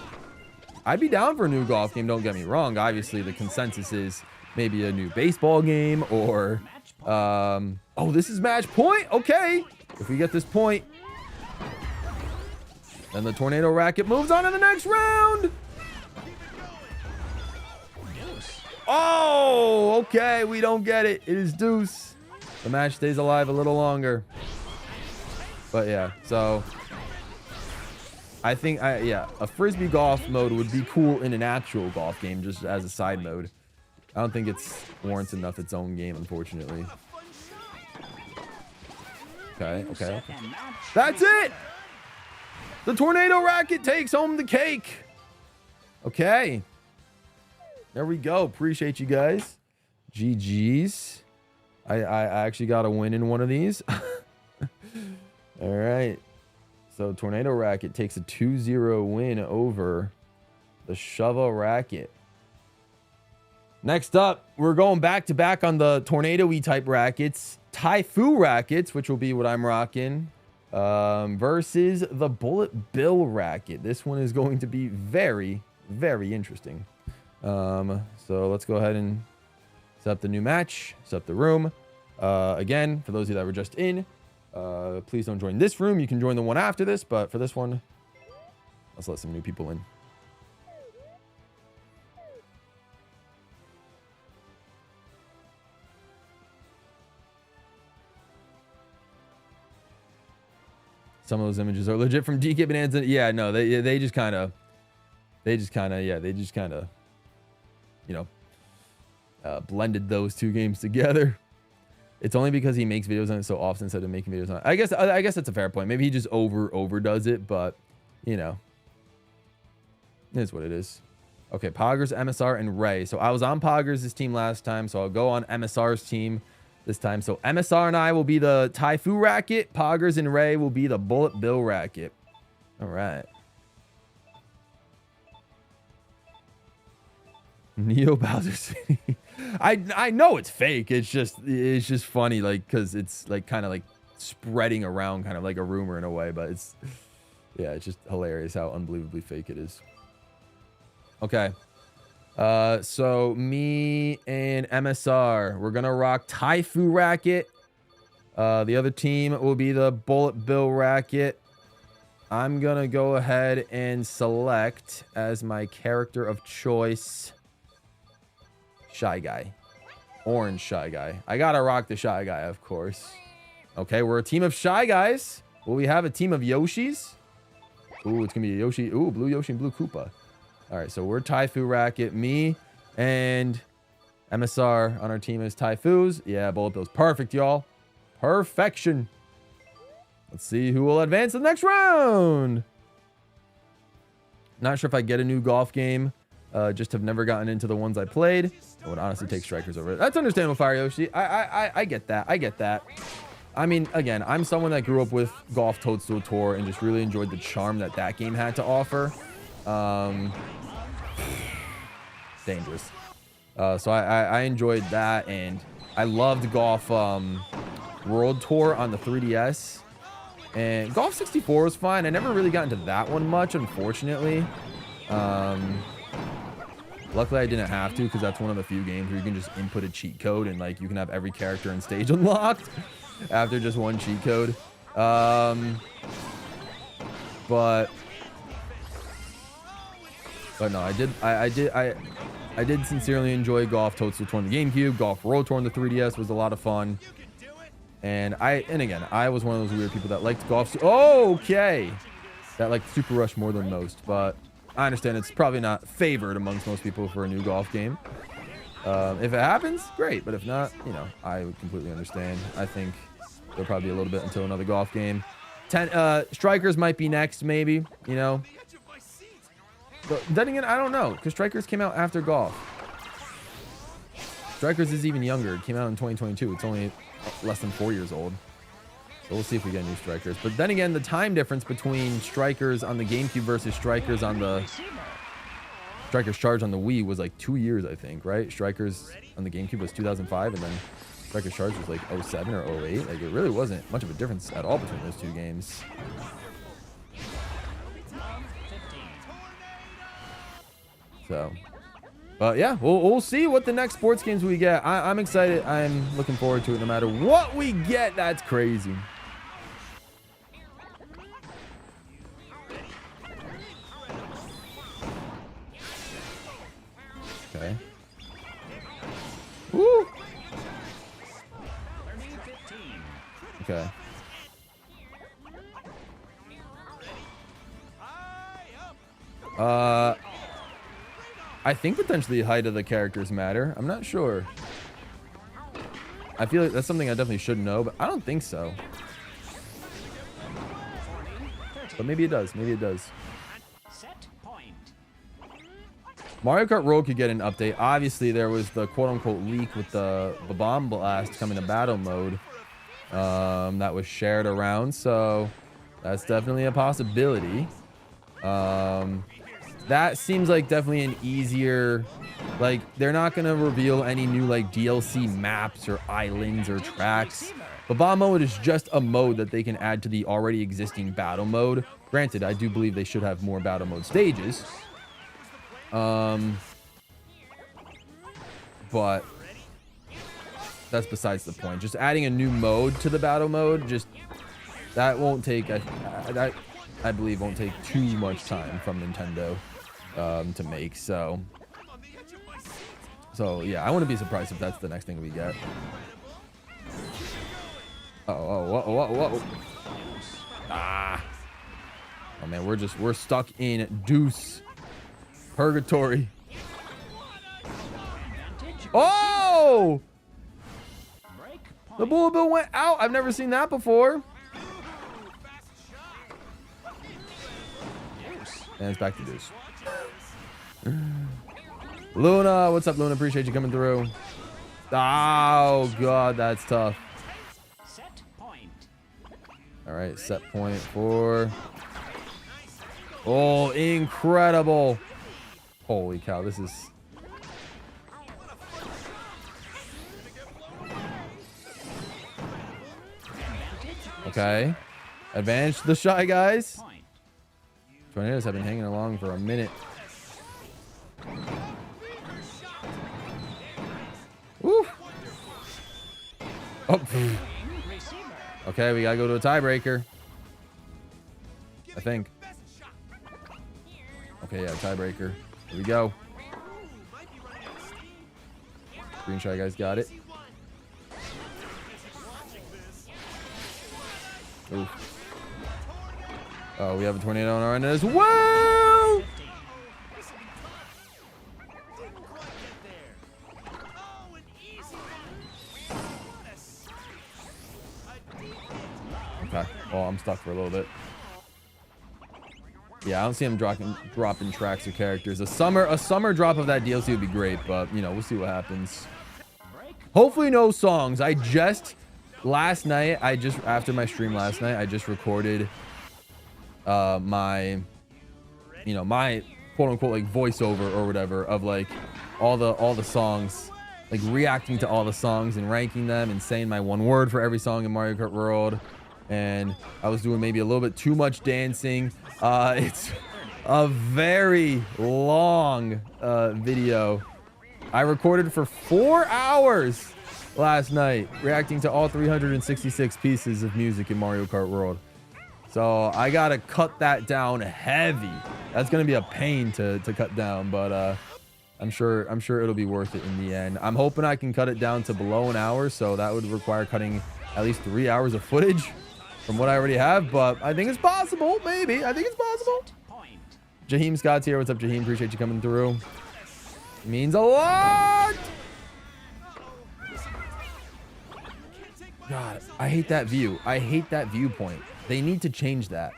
I'd be down for a new golf game, don't get me wrong. Obviously, the consensus is maybe a new baseball game or... oh, this is match point. Okay. If we get this point, then the Tornado Racket moves on to the next round. Oh, okay. We don't get it. It is deuce. The match stays alive a little longer. But yeah, so... I think, yeah, a Frisbee golf mode would be cool in an actual golf game, just as a side mode. I don't think it's warrants enough its own game, unfortunately. Okay, okay. That's it! The Tornado Racket takes home the cake. Okay. There we go. Appreciate you guys. GG's. I actually got a win in one of these. All right. So Tornado Racket takes a 2-0 win over the Shovel Racket. Next up, we're going back to back on the Tornado-y type rackets. Typhoon Rackets, which will be what I'm rocking, versus the Bullet Bill Racket. This one is going to be very, very interesting. So let's go ahead and set up the new match, set up the room. Again, for those of you that were just in, please don't join this room. You can join the one after this, but for this one, let's let some new people in. Some of those images are legit from DK Bonanza. Yeah, no, they just kind of, you know, blended those two games together. It's only because he makes videos on it so often instead of making videos on it. I guess that's a fair point. Maybe he just overdoes it, but you know, it is what it is. Okay, Poggers, MSR, and Ray. So I was on Poggers' team last time, so I'll go on MSR's team this time. So MSR and I will be the Typhoon Racket. Poggers and Ray will be the Bullet Bill Racket. All right. Neo Bowser City. I know it's fake. It's just funny, like, because it's like kind of like spreading around, kind of like a rumor in a way. But it's, yeah, it's just hilarious how unbelievably fake it is. Okay, So me and MSR, we're gonna rock Fever Racket. The other team will be the Bullet Bill Racket. I'm gonna go ahead and select as my character of choice Shy Guy. Orange Shy Guy. I gotta rock the Shy Guy, of course. Okay, we're a team of Shy Guys. Will we have a team of Yoshis? Ooh, it's gonna be a Yoshi. Ooh, blue Yoshi and blue Koopa. All right, so we're Fever Racket. Me and MSR on our team is Typhoos. Yeah, Bullet Bills. Perfect, y'all. Perfection. Let's see who will advance to the next round. Not sure if I get a new golf game. Just have never gotten into the ones I played. I would honestly take strikers over it. That's understandable, Fire Yoshi. I get that. I get that. I mean, again, I'm someone that grew up with Golf Toadstool Tour and just really enjoyed the charm that that game had to offer. Dangerous. So I enjoyed that, and I loved Golf World Tour on the 3DS. And Golf 64 was fine. I never really got into that one much, unfortunately. Luckily, I didn't have to, because that's one of the few games where you can just input a cheat code and like you can have every character and stage unlocked after just one cheat code. But no, I did sincerely enjoy Golf Toadstool Tour on the GameCube. Golf World Tour on the 3DS was a lot of fun. And again, I was one of those weird people that liked golf. Okay. That liked Super Rush more than most, but I understand it's probably not favored amongst most people for a new golf game. If it happens, great. But if not, you know, I would completely understand. I think there'll probably be a little bit until another golf game. Strikers might be next, maybe, you know. But then again, I don't know, because Strikers came out after golf. Strikers is even younger. It came out in 2022. It's only less than 4 years old. So we'll see if we get new Strikers. But then again, the time difference between Strikers on the GameCube versus Strikers on the Strikers Charge on the Wii was like 2 years, I think, right? Strikers on the GameCube was 2005, and then Strikers Charge was like 07 or 08. Like, it really wasn't much of a difference at all between those two games. So, but yeah, we'll see what the next sports games we get. I'm excited. I'm looking forward to it no matter what we get. That's crazy. Okay. Woo! Okay. I think potentially height of the characters matter. I'm not sure. I feel like that's something I definitely should know, but I don't think so. But maybe it does. Maybe it does. Mario Kart Road could get an update. Obviously, there was the quote-unquote leak with the bomb blast coming to battle mode that was shared around. So that's definitely a possibility. That seems like definitely an easier, like, they're not going to reveal any new, like, DLC maps or islands or tracks. But bomb mode is just a mode that they can add to the already existing battle mode. Granted, I do believe they should have more battle mode stages. But that's besides the point. Just adding a new mode to the battle mode, just, that won't take, I believe won't take too much time from Nintendo to make. So yeah, I wouldn't be surprised if that's the next thing we get. Whoa. Ah. Oh man, we're stuck in Deuce Purgatory. Oh! The Bullet Bill went out. I've never seen that before. And it's back to Deuce. Luna, what's up, Luna? Appreciate you coming through. Oh, God, that's tough. All right, set point for... Oh, incredible. Holy cow, this is... Okay. Advantage to the Shy Guys. Tornadoes have been hanging along for a minute. Oh, okay, we gotta go to a tiebreaker. I think. Okay, yeah, tiebreaker. Here we go. Screenshot, guys, got it. Oof. Oh, we have a tornado on our end as well. Okay. Oh, I'm stuck for a little bit. Yeah, I don't see him dropping tracks or characters. A summer drop of that DLC would be great, but you know, we'll see what happens. Hopefully no songs. Last night, after my stream last night, I just recorded my quote unquote like voiceover or whatever of like all the songs, like reacting to all the songs and ranking them and saying my one word for every song in Mario Kart World. And I was doing maybe a little bit too much dancing. It's a very long video. I recorded for 4 hours last night, reacting to all 366 pieces of music in Mario Kart World. So I gotta cut that down heavy. That's gonna be a pain to cut down, but I'm sure it'll be worth it in the end. I'm hoping I can cut it down to below an hour, so that would require cutting at least 3 hours of footage from what I already have, but I think it's possible. Maybe. I think it's possible. Jaheim Scott's here. What's up, Jaheim? Appreciate you coming through. It means a lot. God, I hate that view. I hate that viewpoint. They need to change that.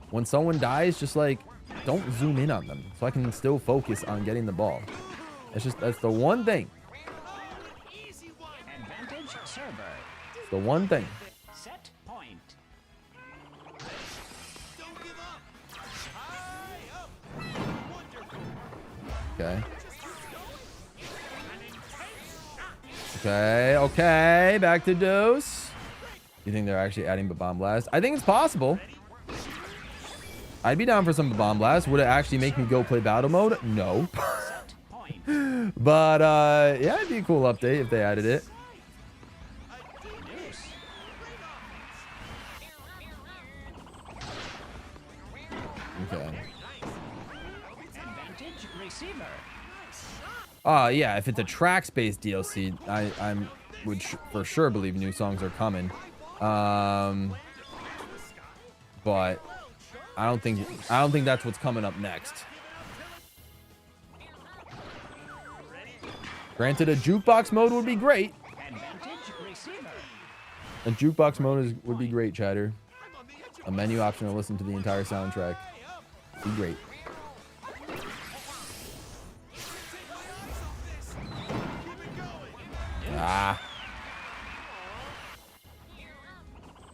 When someone dies, just like don't zoom in on them so I can still focus on getting the ball. That's the one thing. It's the one thing. Set point. Okay. Okay. Back to dose. You think they're actually adding Bomb Blast? I think it's possible. I'd be down for some Bomb Blast. Would it actually make me go play battle mode? No. But yeah, it'd be a cool update if they added it. Okay. Yeah, if it's a tracks-based DLC, I would for sure believe new songs are coming. But I don't think that's what's coming up next. Granted, a jukebox mode would be great. A jukebox mode would be great, chatter. A menu option to listen to the entire soundtrack. Be great. Ah.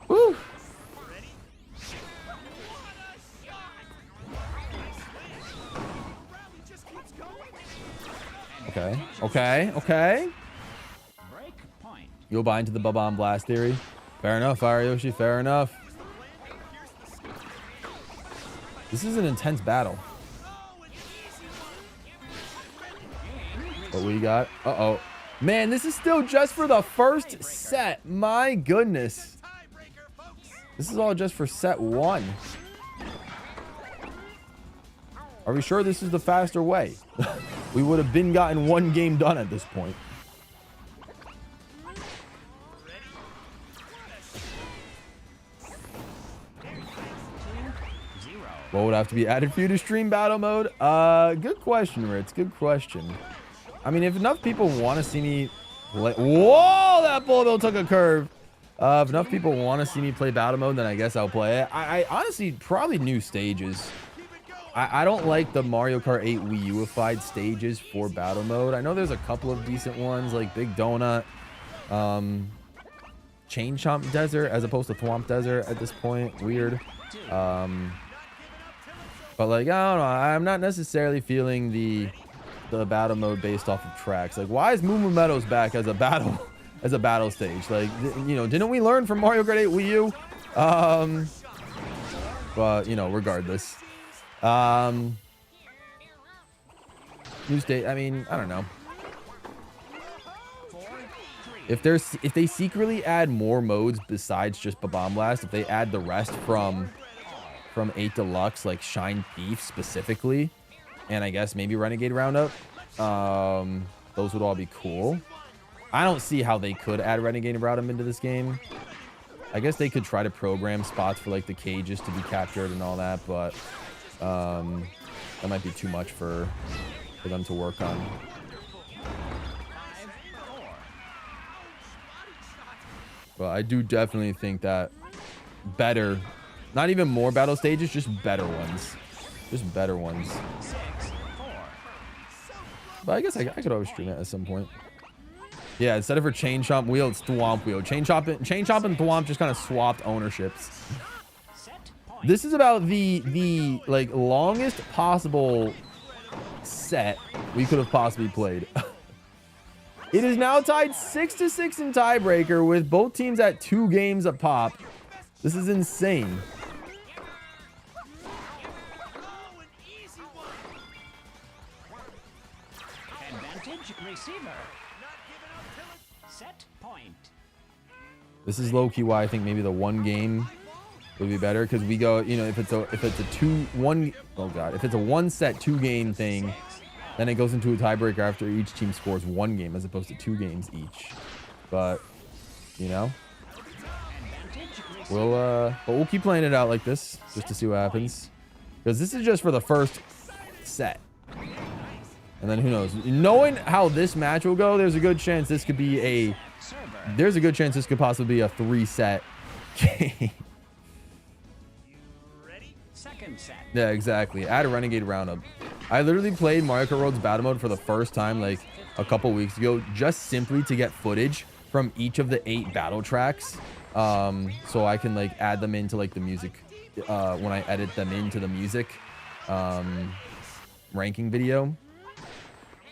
Woo. Okay. You'll buy into the Bomb Blast theory. Fair enough, Fire Yoshi. Fair enough. This is an intense battle. What we got? Uh-oh. Man, this is still just for the first set. My goodness. This is all just for set 1. Are we sure this is the faster way? We would have been gotten 1 game done at this point. What would have to be added for you to stream battle mode? Good question, Ritz. Good question. I mean, if enough people want to see me play... Whoa, that bullet bill took a curve. If enough people want to see me play battle mode, then I guess I'll play it. I honestly, probably new stages. I don't like the Mario Kart 8 Wii U-ified stages for battle mode. I know there's a couple of decent ones, like Big Donut, Chain Chomp Desert, as opposed to Thwomp Desert at this point. Weird. But like, I don't know. I'm not necessarily feeling the battle mode based off of tracks. Like, why is Moo Moo Meadows back as a battle stage? Like, you know, didn't we learn from Mario Kart 8 Wii U? But you know, regardless, new state. I mean, I don't know. If they secretly add more modes besides just Bomb Blast, if they add the rest from 8 Deluxe, like Shine Thief specifically, and I guess maybe Renegade Roundup, those would all be cool. I don't see how they could add Renegade Roundup into this game. I guess they could try to program spots for like the cages to be captured and all that, but that might be too much for them to work on. But I do definitely think that better, not even more battle stages, just better ones. Just better ones. But I guess I could always stream it at some point. Yeah, instead of for Chain Chomp Wheel, it's Thwomp Wheel. Chain Chomp and Thwomp just kind of swapped ownerships. This is about the like longest possible set we could have possibly played. It is now tied 6-6 in tiebreaker with both teams at 2 games a pop. This is insane. Advantage receiver. Set point. This is low-key why I think maybe the 1 game would be better, because we go, you know, if it's a 1 set 2 game thing, then it goes into a tiebreaker after each team scores 1 game as opposed to 2 games each. But you know, we'll keep playing it out like this just to see what happens, because this is just for the first set, and then who knows, knowing how this match will go, there's a good chance this could be possibly be a 3-set game. Second set. Yeah, exactly. Add a Renegade Roundup. I literally played Mario Kart World's battle mode for the first time like a couple weeks ago, just simply to get footage from each of the 8 battle tracks, so I can like add them into like the music when I edit them into the music ranking video.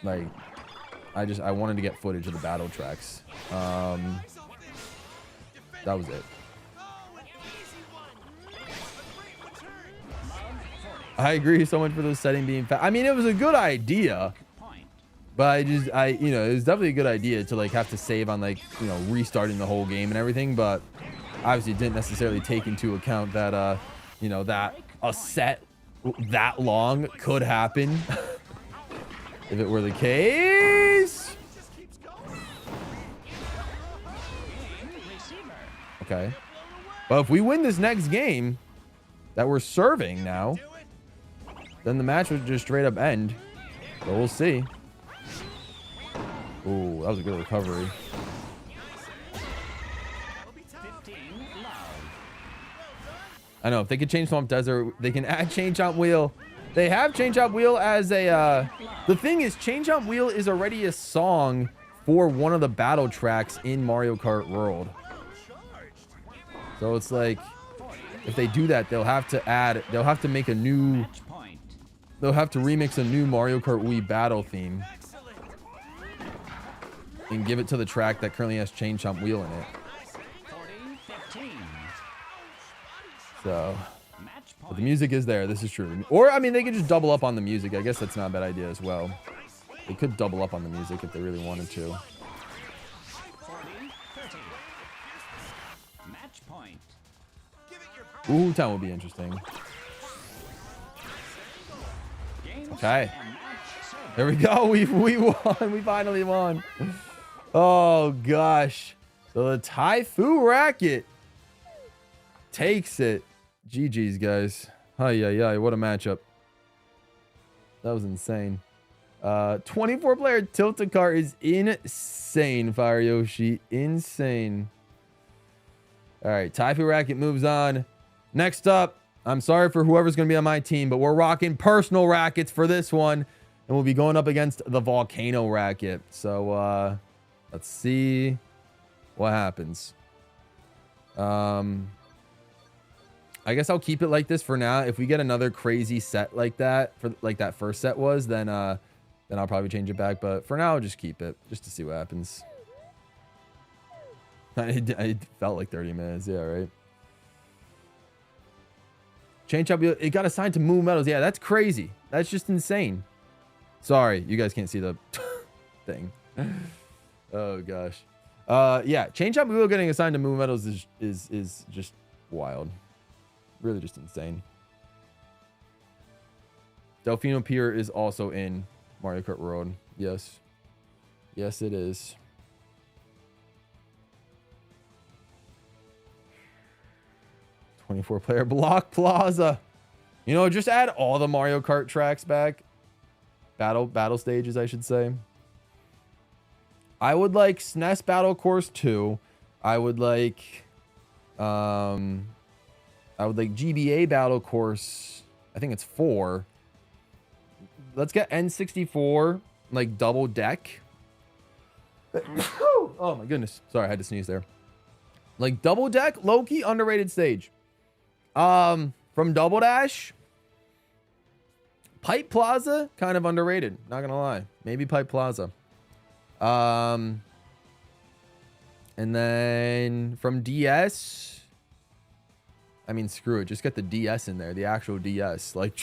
Like I wanted to get footage of the battle tracks. That was it. I agree so much for the setting being I mean, it was a good idea, but you know, it was definitely a good idea to like have to save on like, you know, restarting the whole game and everything, but obviously didn't necessarily take into account that you know, that a set that long could happen. If it were the case. Okay. But if we win this next game that we're serving now, then the match would just straight up end. But we'll see. Ooh, that was a good recovery. I know, if they could change Swamp Desert, they can add Chain Chomp Wheel. They have Chain Chomp Wheel as a... the thing is, Chain Chomp Wheel is already a song for one of the battle tracks in Mario Kart World. So it's like, if they do that, they'll have to make a new... They'll have to remix a new Mario Kart Wii battle theme and give it to the track that currently has Chain Chomp Wheel in it. So, but the music is there. This is true. Or, I mean, they could just double up on the music. I guess that's not a bad idea as well. They could double up on the music if they really wanted to. Match point. Ooh, time will be interesting. Okay. There we go. We won. We finally won. Oh, gosh. So the Fever Racket takes it. GG's, guys. Hi, what a matchup. That was insane. 24-player Tilt-A-Car is insane, Fire Yoshi. Insane. All right, Fever Racket moves on. Next up, I'm sorry for whoever's going to be on my team, but we're rocking personal rackets for this one. And we'll be going up against the Volcano Racket. So, let's see what happens. I guess I'll keep it like this for now. If we get another crazy set like that, for like that first set was, then I'll probably change it back. But for now, I'll just keep it, just to see what happens. It felt like 30 minutes. Yeah, right. Chain Chomp, it got assigned to Moon Metals. Yeah, that's crazy. That's just insane. Sorry, you guys can't see the thing. Oh, gosh. Yeah, Chain Chomp Wheel getting assigned to Moon Metals is just wild. Really just insane. Delfino Pier is also in Mario Kart World. Yes. Yes, it is. '24-player Block Plaza. You know, just add all the Mario Kart tracks back. Battle stages, I should say. I would like SNES Battle Course 2. I would like GBA Battle Course. I think it's 4. Let's get N64 like double deck. Oh my goodness. Sorry, I had to sneeze there. Like double deck, low-key underrated stage. From Double Dash, Pipe Plaza, kind of underrated. Not gonna lie. Maybe Pipe Plaza. And then from DS, I mean, screw it. Just get the DS in there. The actual DS. Like,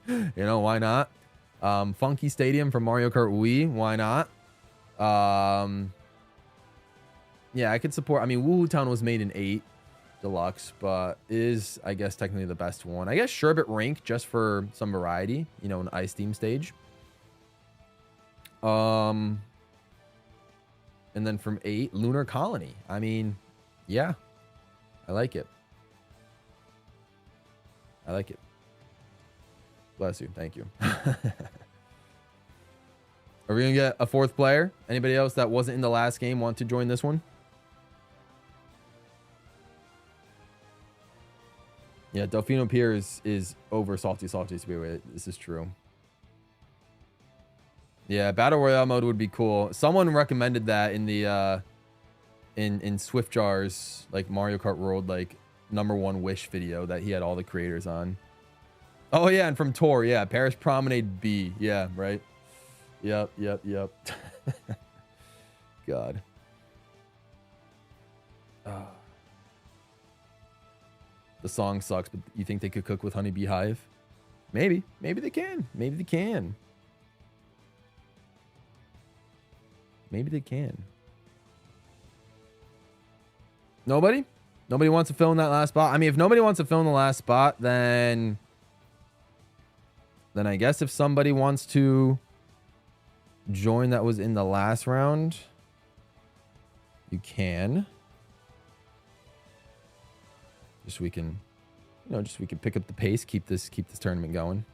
you know, why not? Funky Stadium from Mario Kart Wii. Why not? Yeah, I could support. I mean, Woohoo Town was made in 8 Deluxe, but is, I guess, technically the best one. I guess Sherbet Rink, just for some variety. You know, an Ice Theme stage. And then from 8, Lunar Colony. I mean, yeah. I like it. I like it. Bless you. Thank you. Are we going to get a 4th player? Anybody else that wasn't in the last game want to join this one? Yeah, Delfino Pier is over Salty Speedway. This is true. Yeah, Battle Royale mode would be cool. Someone recommended that in the in Swiftjar's like Mario Kart World like #1 wish video that he had all the creators on. Oh yeah, and from Tor, yeah, Paris Promenade B. Yeah, right. Yep. God. The song sucks, but you think they could cook with Honeybee Hive? Maybe they can. Maybe they can. Nobody wants to fill in that last spot. I mean, if nobody wants to fill in the last spot, then I guess if somebody wants to join that was in the last round, you can. Just so we can, you know, just so we can pick up the pace, keep this tournament going.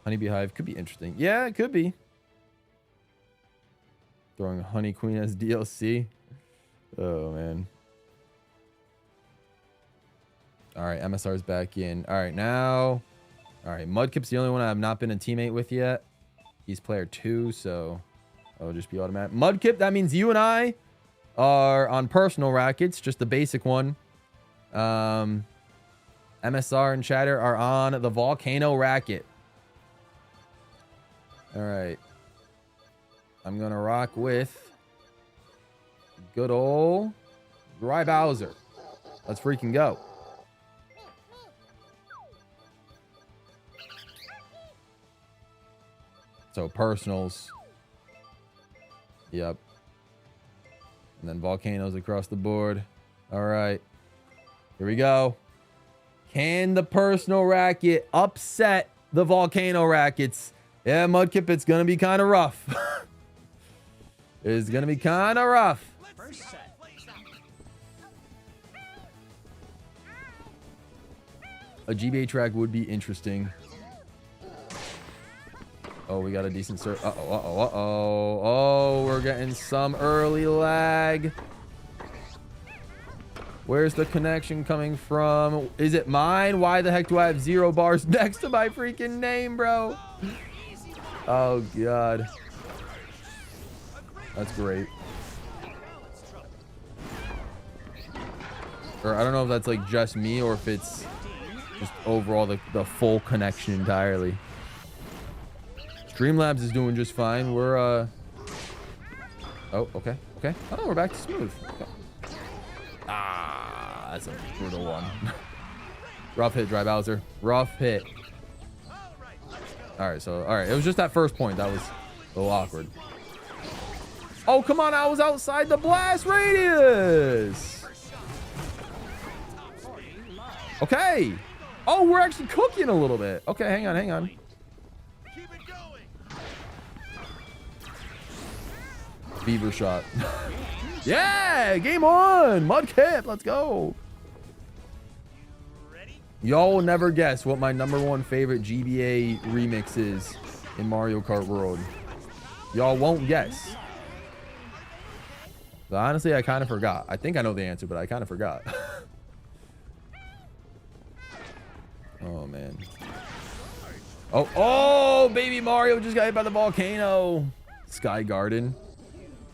Honeybee Hive could be interesting. Yeah, it could be. Throwing Honey Queen as DLC. Oh man. All right, MSR's back in. All right, now. All right, Mudkip's the only one I have not been a teammate with yet. He's player 2, so it'll just be automatic. Mudkip, that means you and I are on personal rackets, just the basic one. MSR and Chatter are on the Volcano racket. All right. I'm going to rock with good old Dry Bowser. Let's freaking go. So personals. Yep. And then volcanoes across the board. All right. Here we go. Can the personal racket upset the volcano rackets? Yeah, Mudkip, it's going to be kind of rough. It's going to be kind of rough. First set. A GBA track would be interesting. Oh, we got a decent start. Oh, we're getting some early lag. Where's the connection coming from? Is it mine? Why the heck do I have 0 bars next to my freaking name, bro? Oh, God. That's great. Or I don't know if that's like just me or if it's just overall the full connection entirely. Streamlabs is doing just fine. We're oh, okay. Oh, we're back to smooth. Okay. Ah, that's a brutal one. Rough hit, Dry Bowser. Rough hit. All right, so all right, it was just that first point that was a little awkward. Oh, come on, I was outside the blast radius. Okay. Oh, we're actually cooking a little bit. Okay, hang on, hang on. Fever shot. Yeah, game on. Mudkip, let's go. Y'all will never guess what my #1 favorite GBA remix is in Mario Kart World. Y'all won't guess. But honestly, I kind of forgot. I think I know the answer, but I kind of forgot. Oh, man. Oh, oh, baby Mario just got hit by the volcano. Sky Garden.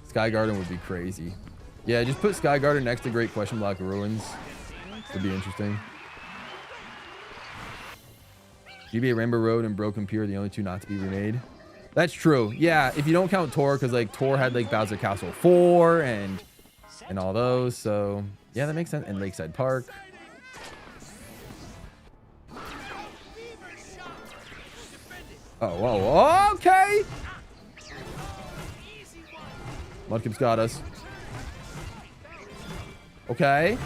Sky Garden would be crazy. Yeah, just put Sky Garden next to Great Question Block Ruins. Would be interesting. GBA Rainbow Road and Broken Pier are the only two not to be remade. That's true. Yeah, if you don't count Tor, because like Tor had like Bowser Castle 4 and all those. So yeah, that makes sense. And Lakeside Park. Oh, whoa, okay. Mudkip's got us. Okay.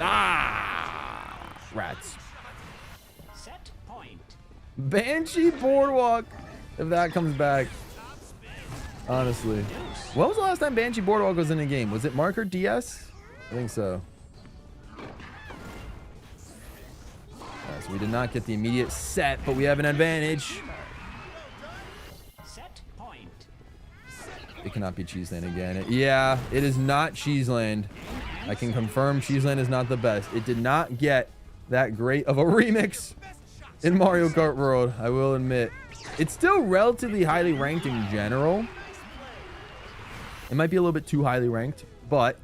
Ah, rats. Set point. Banshee Boardwalk, if that comes back. Honestly, when was the last time Banshee Boardwalk was in a game? Was it Marker DS? I think so. Alright, so we did not get the immediate set, but we have an advantage. Set point. It cannot be Cheeseland again. Yeah, it is not Cheeseland. I can confirm Cheeseland is not the best. It did not get that great of a remix in Mario Kart World, I will admit. It's still relatively highly ranked in general. It might be a little bit too highly ranked, but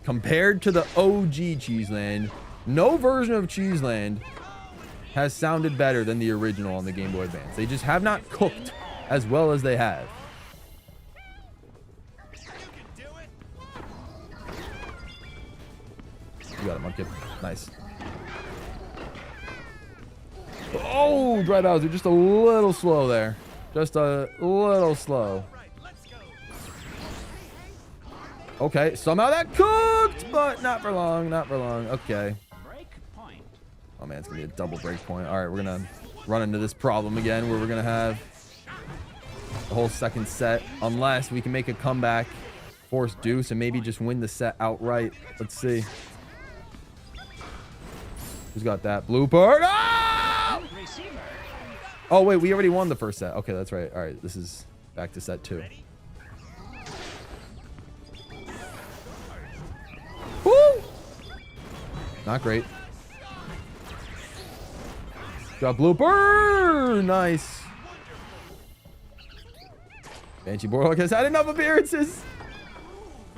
compared to the OG Cheeseland, no version of Cheeseland has sounded better than the original on the Game Boy Advance. They just have not cooked as well as they have. You got it, Mudkip. Nice. Oh, Dry Bowser, just a little slow there. Just a little slow. Okay, somehow that cooked, but not for long, not for long. Okay. Break point. Oh man, it's gonna be a double break point. All right, we're gonna run into this problem again where we're gonna have the whole second set unless we can make a comeback, force deuce, and maybe just win the set outright. Let's see. Who's got that blooper? Ah! Oh wait, we already won the first set. Okay, that's right. All right, this is back to set 2. Woo! Not great. Got blooper. Nice. Banshee Boardwalk has had enough appearances.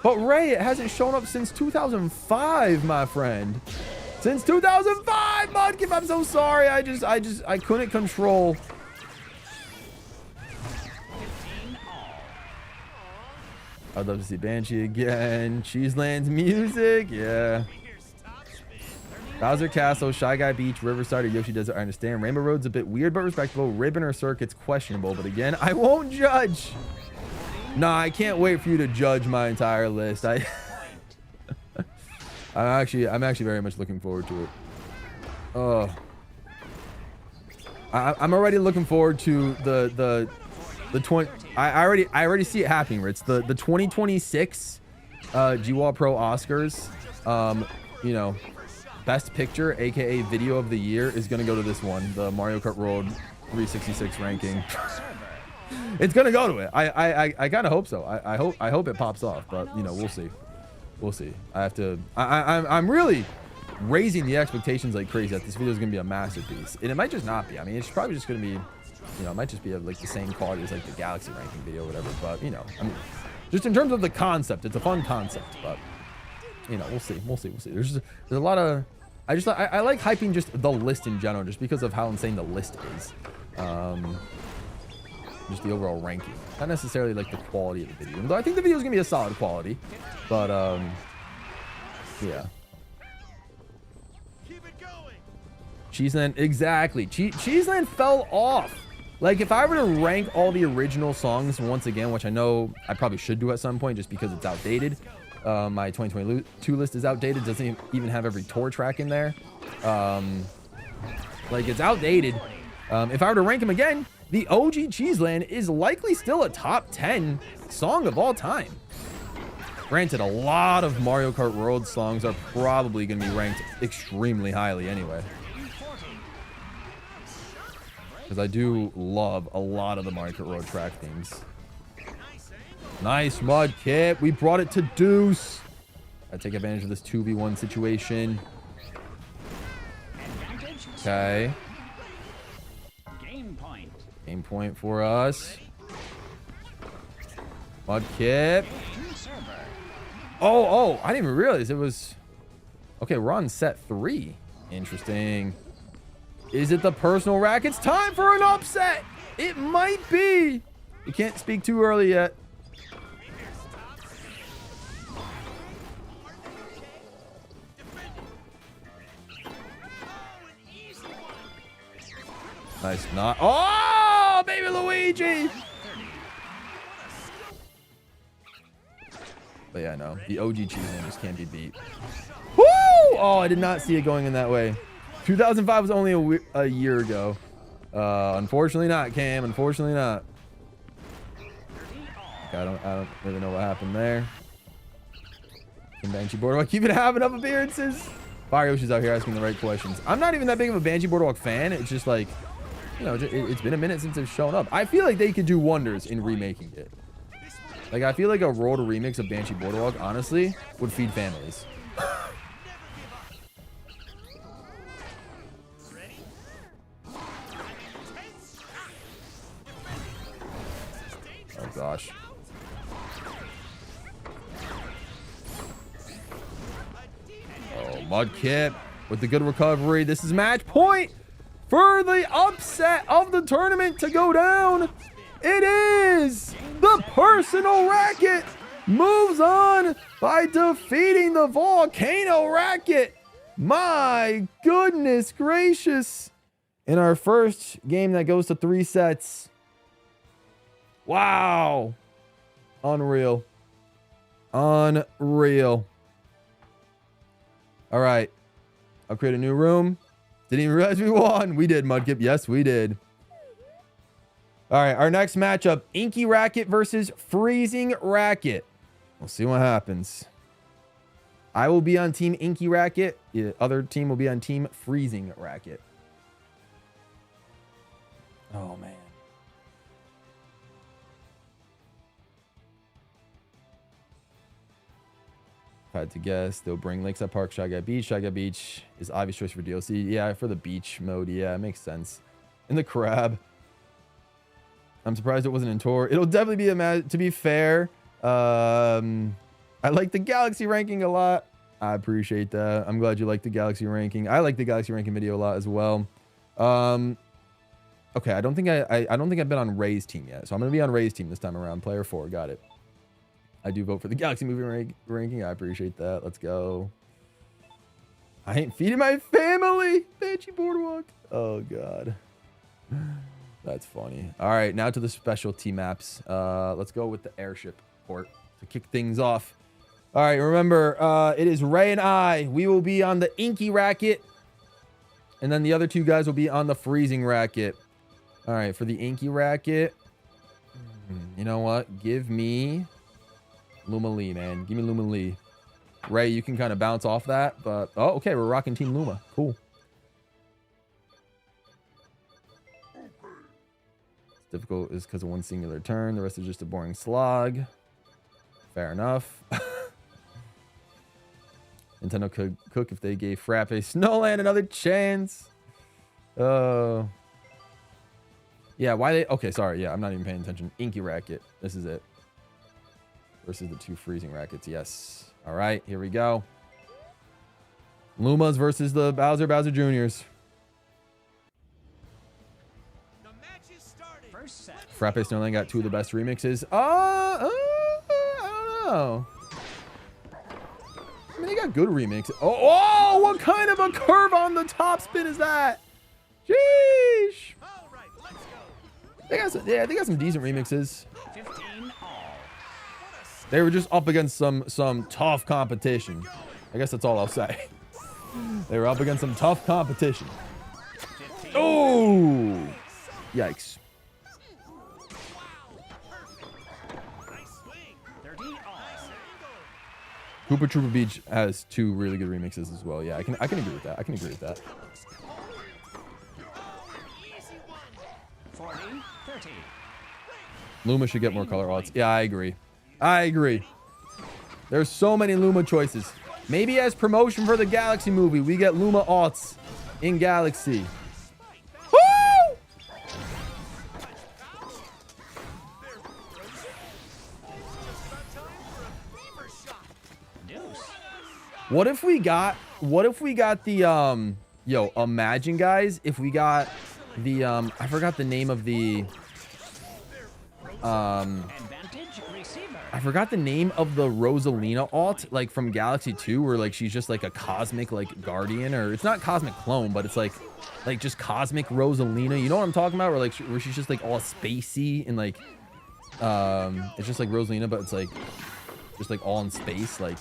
But Ray, it hasn't shown up since 2005, my friend. Since 2005, Mudkip, I'm so sorry. I couldn't control. I'd love to see Banshee again. Cheeseland's music, yeah. Bowser Castle, Shy Guy Beach, Riverside, or Yoshi Desert, I understand. Rainbow Road's a bit weird but respectable. Ribbon or Circuit's questionable, but again, I won't judge. Nah, I can't wait for you to judge my entire list. I'm actually very much looking forward to it. Oh, I'm already looking forward to the 20. I already see it happening. It's the 2026 GWallPro Oscars. You know, best picture, aka video of the year, is gonna go to this one, the Mario Kart World 366 ranking. It's gonna go to it. I kind of hope so. I hope it pops off, but you know, we'll see. We'll see. I'm really raising the expectations like crazy that this video is gonna be a masterpiece, and it might just not be. I mean, it's probably just gonna be, you know, it might just be like the same quality as like the Galaxy ranking video or whatever. But you know, I mean, just in terms of the concept, it's a fun concept. But you know, we'll see. There's a lot of. I like hyping just the list in general, just because of how insane the list is. Just the overall ranking, not necessarily like the quality of the video. Though I think the video is gonna be a solid quality, but yeah. Cheeseland, exactly. Cheeseland fell off. Like, if I were to rank all the original songs once again, which I know I probably should do at some point just because it's outdated. My 2022 list is outdated. Doesn't even have every tour track in there. Like, it's outdated. If I were to rank them again, the OG Cheeseland is likely still a top 10 song of all time. Granted, a lot of Mario Kart World songs are probably going to be ranked extremely highly anyway. Because I do love a lot of the Mario Kart Road track themes. Nice mud kit. We brought it to deuce. I take advantage of this 2v1 situation. Okay. Game point for us. Mud kit. Oh, I didn't even realize it was... Okay, we're on set 3. Interesting. Is it the personal rackets? Time for an upset! It might be! You can't speak too early yet. Nice not. Oh, baby Luigi! But yeah, no. The OG Cheeseland just can't be beat. Woo! Oh, I did not see it going in that way. 2005 was only a year ago. Unfortunately not, Cam. Unfortunately not. Okay, I don't really know what happened there. Banshee Boardwalk keeping having enough appearances. Fire Yoshi's out here asking the right questions. I'm not even that big of a Banshee Boardwalk fan. It's just like, you know, it's been a minute since it's shown up. I feel like they could do wonders in remaking it. Like, I feel like a World remix of Banshee Boardwalk, honestly, would feed families. Oh, gosh. Oh, Mudkip with the good recovery. This is match point for the upset of the tournament to go down. It is the personal racket moves on by defeating the volcano racket. My goodness gracious. In our first game that goes to 3 sets. Wow. Unreal. Unreal. All right. I'll create a new room. Didn't even realize we won. We did, Mudkip. Yes, we did. All right. Our next matchup, Inky Racket versus Freezing Racket. We'll see what happens. I will be on Team Inky Racket. The other team will be on Team Freezing Racket. Oh, man. If I had to guess, they'll bring Lakeside Park, Shy Guy Beach. Shy Guy Beach is obvious choice for DLC. Yeah, for the beach mode. Yeah, it makes sense. And the crab. I'm surprised it wasn't in tour. It'll definitely be a match. To be fair, I like the Galaxy ranking a lot. I appreciate that. I'm glad you like the Galaxy ranking. I like the Galaxy ranking video a lot as well. Okay, I don't think I've been on Ray's team yet, so I'm gonna be on Ray's team this time around. Player 4, got it. I do vote for the Galaxy movie ranking. I appreciate that. Let's go. I ain't feeding my family. Banshee Boardwalk. Oh god, that's funny. All right, now to the specialty maps. Let's go with the airship port to kick things off. All right, remember, it is Ray and I. We will be on the Inky Racket, and then the other 2 guys will be on the Freezing Racket. All right, for the Inky Racket, you know what? Give me Luma Lee, man. Give me Luma Lee. Ray, you can kind of bounce off that, but... Oh, okay, we're rocking Team Luma. Cool. It's difficult is because of one singular turn. The rest is just a boring slog. Fair enough. Nintendo could cook if they gave Frappe Snowland another chance. Oh... Yeah, why they... Okay, sorry. Yeah, I'm not even paying attention. Inky Racket. This is it. Versus the 2 Freezing Rackets. Yes. All right, here we go. Lumas versus the Bowser Juniors. The match is started. First set. Frappe Snowland got 2 of the best remixes. I don't know. I mean, they got good remixes. Oh, what kind of a curve on the top spin is that? Sheesh. All right, let's go. They got some decent remixes. 15 all. They were just up against some tough competition. I guess that's all I'll say. They were up against some tough competition. 15. Oh! Yikes. Nice swing. 30 all. Koopa Troopa Beach has 2 really good remixes as well. Yeah, I can agree with that. I can agree with that. 40, 30. Luma should get more color alts. Yeah, I agree. I agree. There's so many Luma choices. Maybe as promotion for the Galaxy movie, we get Luma alts in Galaxy. Woo! Deuce. What if we got the yo, imagine guys, if we got the I forgot the name of the Advantage receiver. I forgot the name of the Rosalina alt, like from Galaxy 2, where like she's just like a cosmic like guardian, or it's not cosmic clone, but it's like just cosmic Rosalina. You know what I'm talking about? Where she's just like all spacey and like it's just like Rosalina, but it's like just like all in space. Like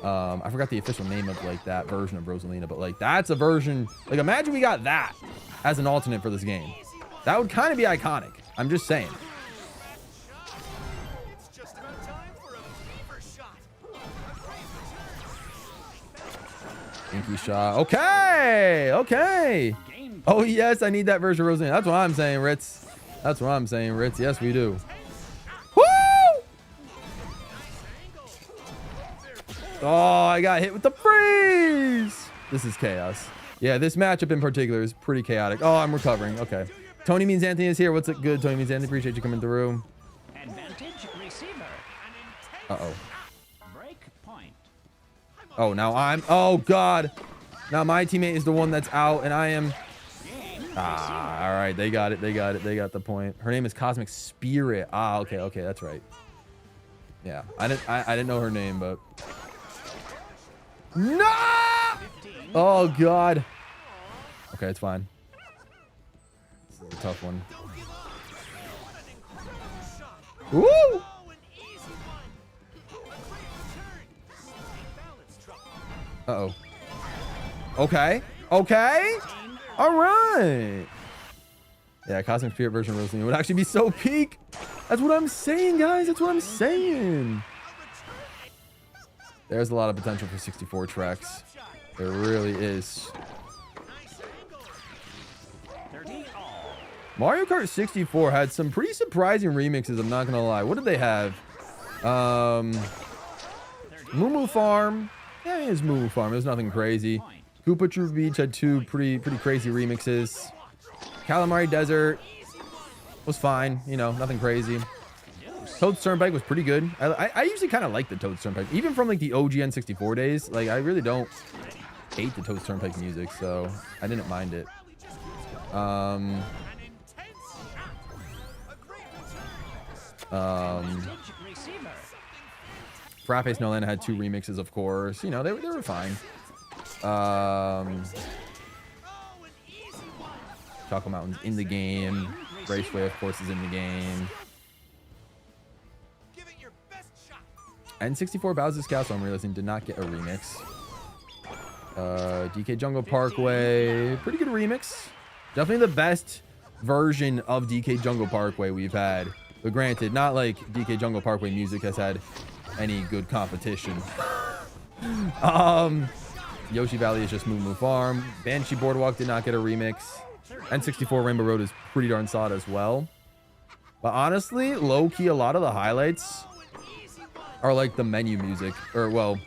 I forgot the official name of like that version of Rosalina, but like that's a version. Like imagine we got that as an alternate for this game. That would kind of be iconic. I'm just saying. Inky shot. Okay. Okay. Oh, yes. I need that version of Rosalina. That's what I'm saying, Ritz. That's what I'm saying, Ritz. Yes, we do. Woo! Oh, I got hit with the freeze. This is chaos. Yeah, this matchup in particular is pretty chaotic. Oh, I'm recovering. Okay. Tony Means Anthony is here. What's it good? Tony Means Anthony. Appreciate you coming through. Advantage receiver. Uh-oh. Break point. Oh, now I'm... Oh, God. Now my teammate is the one that's out, and I am... Ah, all right. They got it. They got it. They got the point. Her name is Cosmic Spirit. Ah, okay. Okay, that's right. Yeah. I didn't know her name, but... No! Oh, God. Okay, it's fine. This is a tough one. Woo! Uh-oh. Okay. Okay. All right. Yeah, Cosmic Spirit version of Rosalina would actually be so peak. That's what I'm saying, guys. That's what I'm saying. There's a lot of potential for 64 tracks. There really is. Mario Kart 64 had some pretty surprising remixes, I'm not gonna lie. What did they have? Moo Moo Farm. Yeah, it was Moo Moo Farm. It was nothing crazy. Koopa Troopa Beach had 2 pretty crazy remixes. Calamari Desert was fine, you know, nothing crazy. Toad's Turnpike was pretty good. I usually kind of like the Toad's Turnpike, even from like the OG N64 days. Like I really don't hate the Toad's Turnpike music, so I didn't mind it. Frappe Snowland had 2 remixes, of course. You know, they were fine. Chocolate Mountain's in the game. Raceway, of course, is in the game. N64 Bowser's Castle, I'm realizing, did not get a remix. DK Jungle Parkway, pretty good remix. Definitely the best version of DK Jungle Parkway we've had. But granted, not like DK Jungle Parkway music has had any good competition. Yoshi Valley is just Moo Moo Farm. Banshee Boardwalk did not get a remix. N64 Rainbow Road is pretty darn solid as well. But honestly, low-key, a lot of the highlights are like the menu music. Or, well,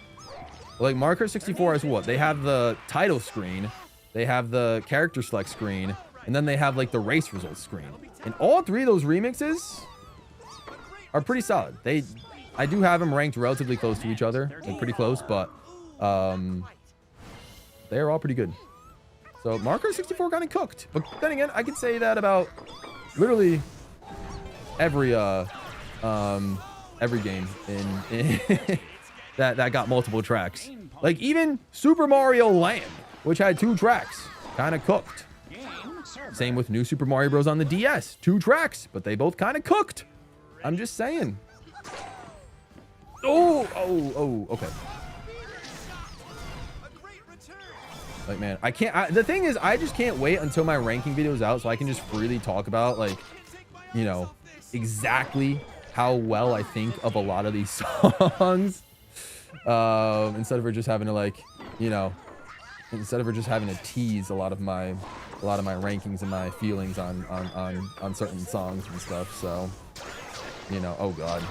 like Mario Kart 64 has what? They have the title screen. They have the character select screen. And then they have like the race results screen. And all 3 of those remixes are pretty solid. I do have them ranked relatively close to each other. Like pretty close, but they are all pretty good. So Mario Kart 64 kind of cooked. But then again, I could say that about literally every game in that got multiple tracks. Like even Super Mario Land, which had 2 tracks, kind of cooked. Server. Same with New Super Mario Bros. On the DS. 2 tracks, but they both kind of cooked. I'm just saying. Oh, okay. Like, man, I can't. The thing is, I just can't wait until my ranking video is out so I can just freely talk about, like, you know, exactly how well I think of a lot of these songs. Instead of just having to, like, you know, instead of just having to tease a lot of my rankings and my feelings on certain songs and stuff. So, you know, oh god.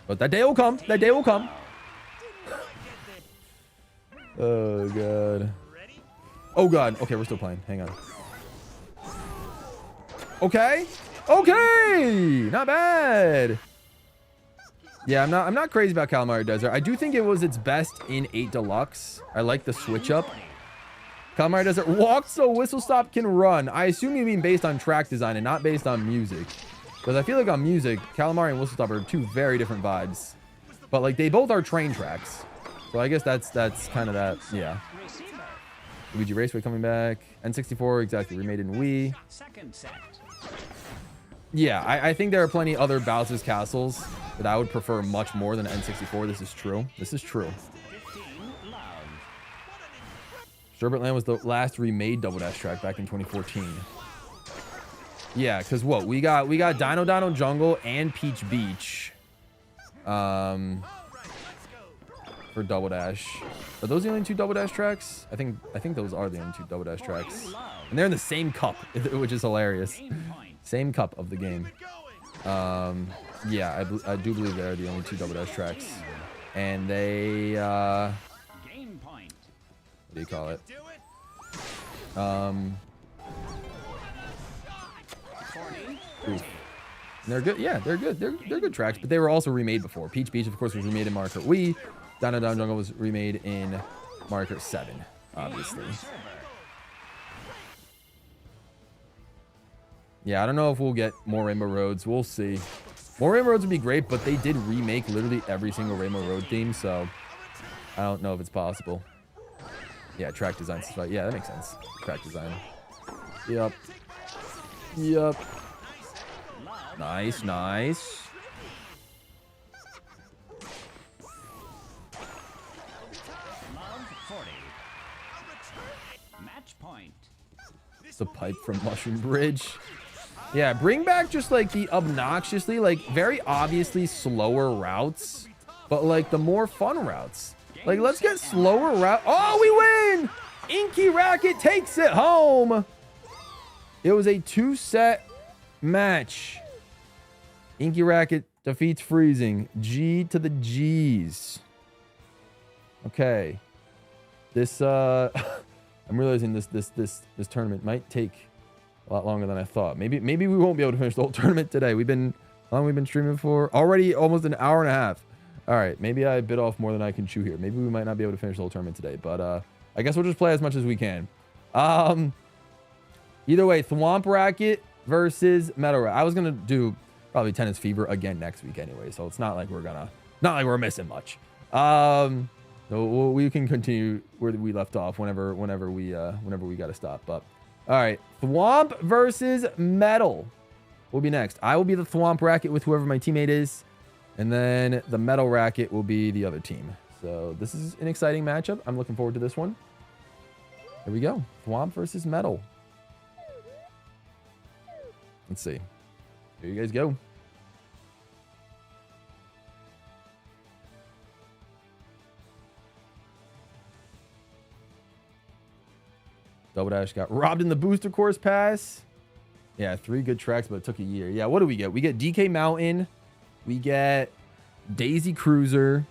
But that day will come. That day will come. Oh god. Oh god. Okay, we're still playing. Hang on. Okay. Okay. Not bad. Yeah, I'm not crazy about Calamari Desert. I do think it was its best in 8 Deluxe. I like the switch up. Calamari Desert walked so Whistle Stop can run. I assume you mean based on track design and not based on music. Because I feel like on music, Calamari and Whistle Stop are 2 very different vibes. But like they both are train tracks. So I guess that's kind of that, yeah. Luigi Raceway coming back. N64, exactly, remade in Wii. Second set. Yeah, I think there are plenty other Bowser's Castles that I would prefer much more than N64. This is true. This is true. 15 love. Sherbet Land was the last remade Double Dash track back in 2014. Yeah, because what? We got Dino Dino Jungle and Peach Beach. For Double Dash. Are those the only 2 Double Dash tracks? I think those are the only 2 Double Dash tracks. And they're in the same cup, which is hilarious. Same cup of the game. Yeah, I do believe they're the only 2 Double Dash tracks. And they Game point. what do you call it? 40. Oof. And they're good. Yeah, they're good. They're good tracks, but they were also remade before. Peach Beach, of course, was remade in Mario Kart Wii. Dino Dino Jungle was remade in Mario Kart 7, obviously. Yeah, I don't know if we'll get more Rainbow Roads. We'll see. More Rainbow Roads would be great, but they did remake literally every single Rainbow Road theme, so I don't know if it's possible. Yeah, track design. Yeah, that makes sense. Track design. Yep. Yep. Nice, nice. Love 40. Match point. It's a pipe from Mushroom Bridge. Yeah, bring back just like the obnoxiously, like very obviously slower routes, but like the more fun routes. Like, let's get slower route. Oh, we win! Inky Racket takes it home. It was a 2-set match. Inky Racket defeats Freezing. G to the G's. Okay. This I'm realizing this tournament might take a lot longer than I thought. Maybe we won't be able to finish the whole tournament today. How long we've been streaming for? Already almost an hour and a half. All right, maybe I bit off more than I can chew here. Maybe we might not be able to finish the whole tournament today, but I guess we'll just play as much as we can. Either way, Thwomp Racket versus Metal Racket. I was gonna do probably Tennis Fever again next week anyway, so it's not like we're missing much. So we can continue where we left off whenever we got to stop. But all right, Thwomp versus Metal will be next. I will be the Thwomp Racket with whoever my teammate is, and then the Metal Racket will be the other team. So this is an exciting matchup. I'm looking forward to this one. Here we go. Thwomp versus Metal. Let's see. Here you guys go. Double Dash got robbed in the booster course pass. Yeah, 3 good tracks, but it took a year. Yeah, what do we get? We get DK Mountain. We get Daisy Cruiser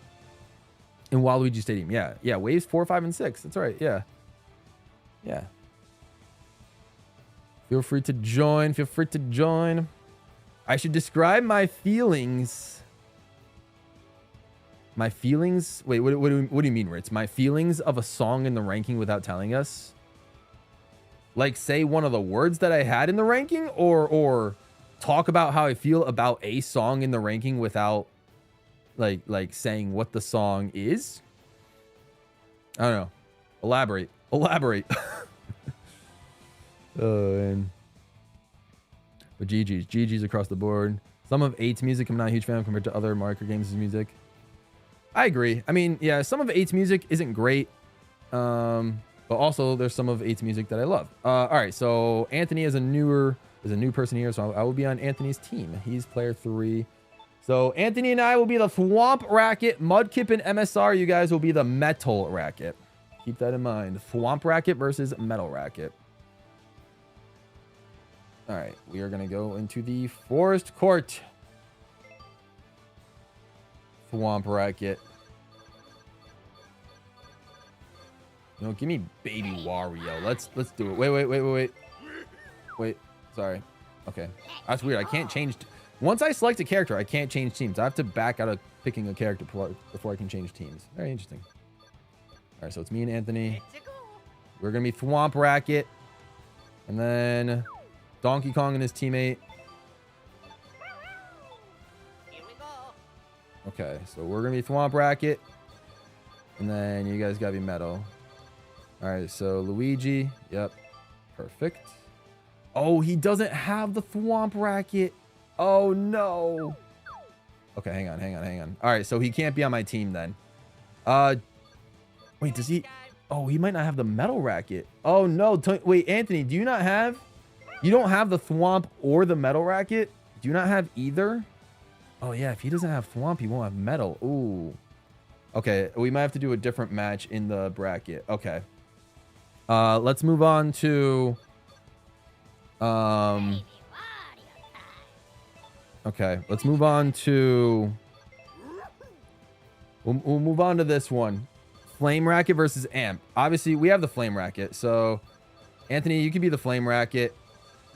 and Waluigi Stadium. Yeah, waves 4, 5, and 6. That's right. Yeah. Feel free to join. I should describe my feelings. My feelings? Wait, what do you mean, Ritz? My feelings of a song in the ranking without telling us? Like, say one of the words that I had in the ranking, or talk about how I feel about a song in the ranking without like saying what the song is? I don't know. Elaborate. Oh, and but GG's across the board. Some of 8's music I'm not a huge fan of compared to other Mario Kart games' music. I agree. I mean, yeah, some of 8's music isn't great. But also there's some of 8's music that I love. All right, so Anthony is a new person here, so I will be on Anthony's team. He's player 3. So Anthony and I will be the Thwomp Racket. Mudkip and MSR, you guys will be the Metal Racket. Keep that in mind. Thwomp Racket versus Metal Racket. All right, we are going to go into the Forest Court. Thwomp Racket. You know, give me Baby Wario. Let's do it. Wait. Sorry. Okay. That's weird. I can't change. Once I select a character, I can't change teams. I have to back out of picking a character before I can change teams. Very interesting. All right, so it's me and Anthony. We're going to be Thwomp Racket. And then Donkey Kong and his teammate. Okay, so we're going to be Thwomp Racket. And then you guys got to be Metal. All right, so Luigi. Yep. Perfect. Oh, he doesn't have the Thwomp Racket. Oh, no. Okay, hang on. All right, so he can't be on my team then. Wait, does he? Oh, he might not have the Metal Racket. Oh, no. Wait, Anthony, do you not have? You don't have the Thwomp or the Metal Racket? Do you not have either? Oh, yeah, if he doesn't have Thwomp, he won't have Metal. Ooh. Okay, we might have to do a different match in the bracket. Okay. Let's move on to... Okay, let's move on to... We'll move on to this one. Flame Racket versus Amp. Obviously, we have the Flame Racket, so... Anthony, you can be the Flame Racket.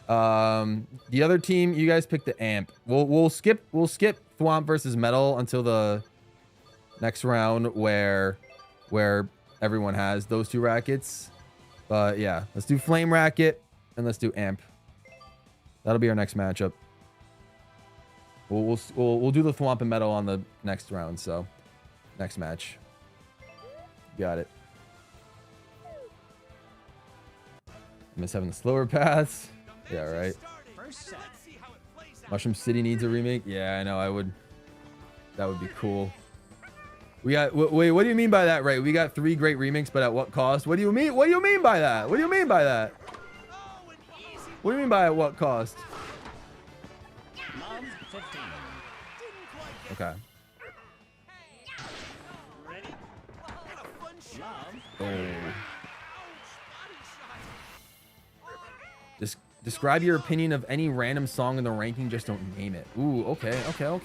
The other team, you guys pick the Amp. We'll skip Thwomp versus Metal until the next round where everyone has those 2 rackets. But yeah, let's do Flame Racket and let's do Amp. That'll be our next matchup. We'll do the Thwomp and Metal on the next round. So next match. Got it. Miss having the slower paths. Yeah, right. Mushroom City needs a remake. Yeah, I know. That would be cool. We got. Wait, what do you mean by that? Right, we got 3 great remakes, but at what cost? What do you mean? What do you mean by that? What do you mean by that? What do you mean by at what cost? Okay. Oh. Describe your opinion of any random song in the ranking. Just don't name it. Ooh, okay. I can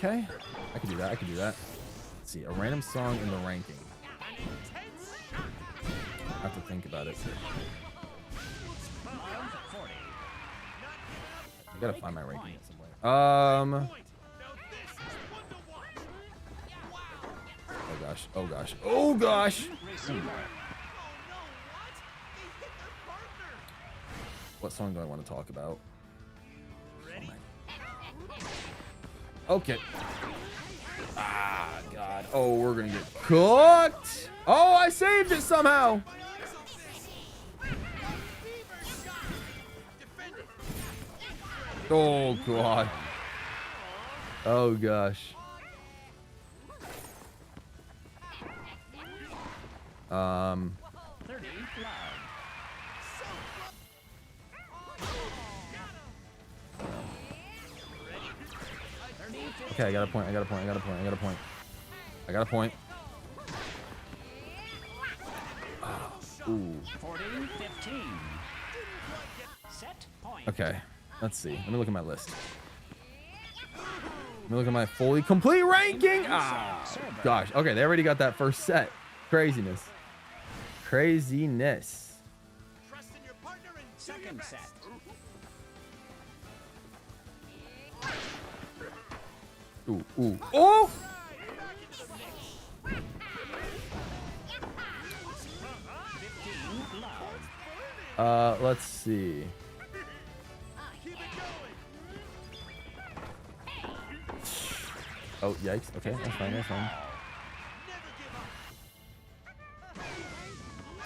do that. Let's see, a random song in the ranking. I have to think about it. I gotta find my ranking somewhere. Oh gosh. What song do I want to talk about? Okay. Ah, God. Oh, we're gonna get cooked. Oh, I saved it somehow. Oh, God. Oh, gosh. Okay, I got a point. I got a point. Ooh. 40-15. Set point. Okay, let's see. Let me look at my list. Let me look at my fully complete ranking. Ah, gosh. Okay, they already got that first set. Craziness. Second set. Ooh. Oh! Let's see. Oh, yikes. Okay, that's fine.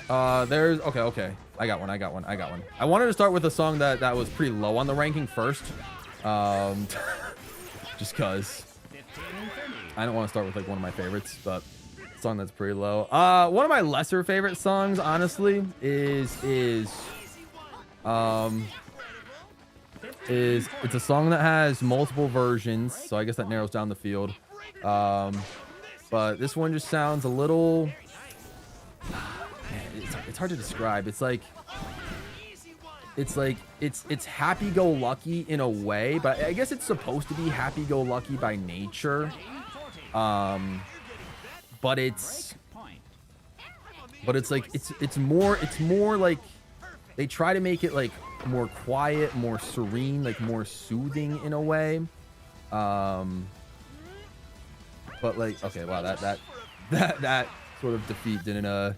There's okay. I got one. I wanted to start with a song that was pretty low on the ranking first. Just cause I don't want to start with like one of my favorites, but a song that's pretty low. One of my lesser favorite songs, honestly, is it's a song that has multiple versions, so I guess that narrows down the field. But this one just sounds a little. It's hard to describe. It's happy-go-lucky in a way, but I guess it's supposed to be happy-go-lucky by nature. But it's like it's more like they try to make it like more quiet, more serene, like more soothing in a way. But like, okay, wow, that sort of defeat didn't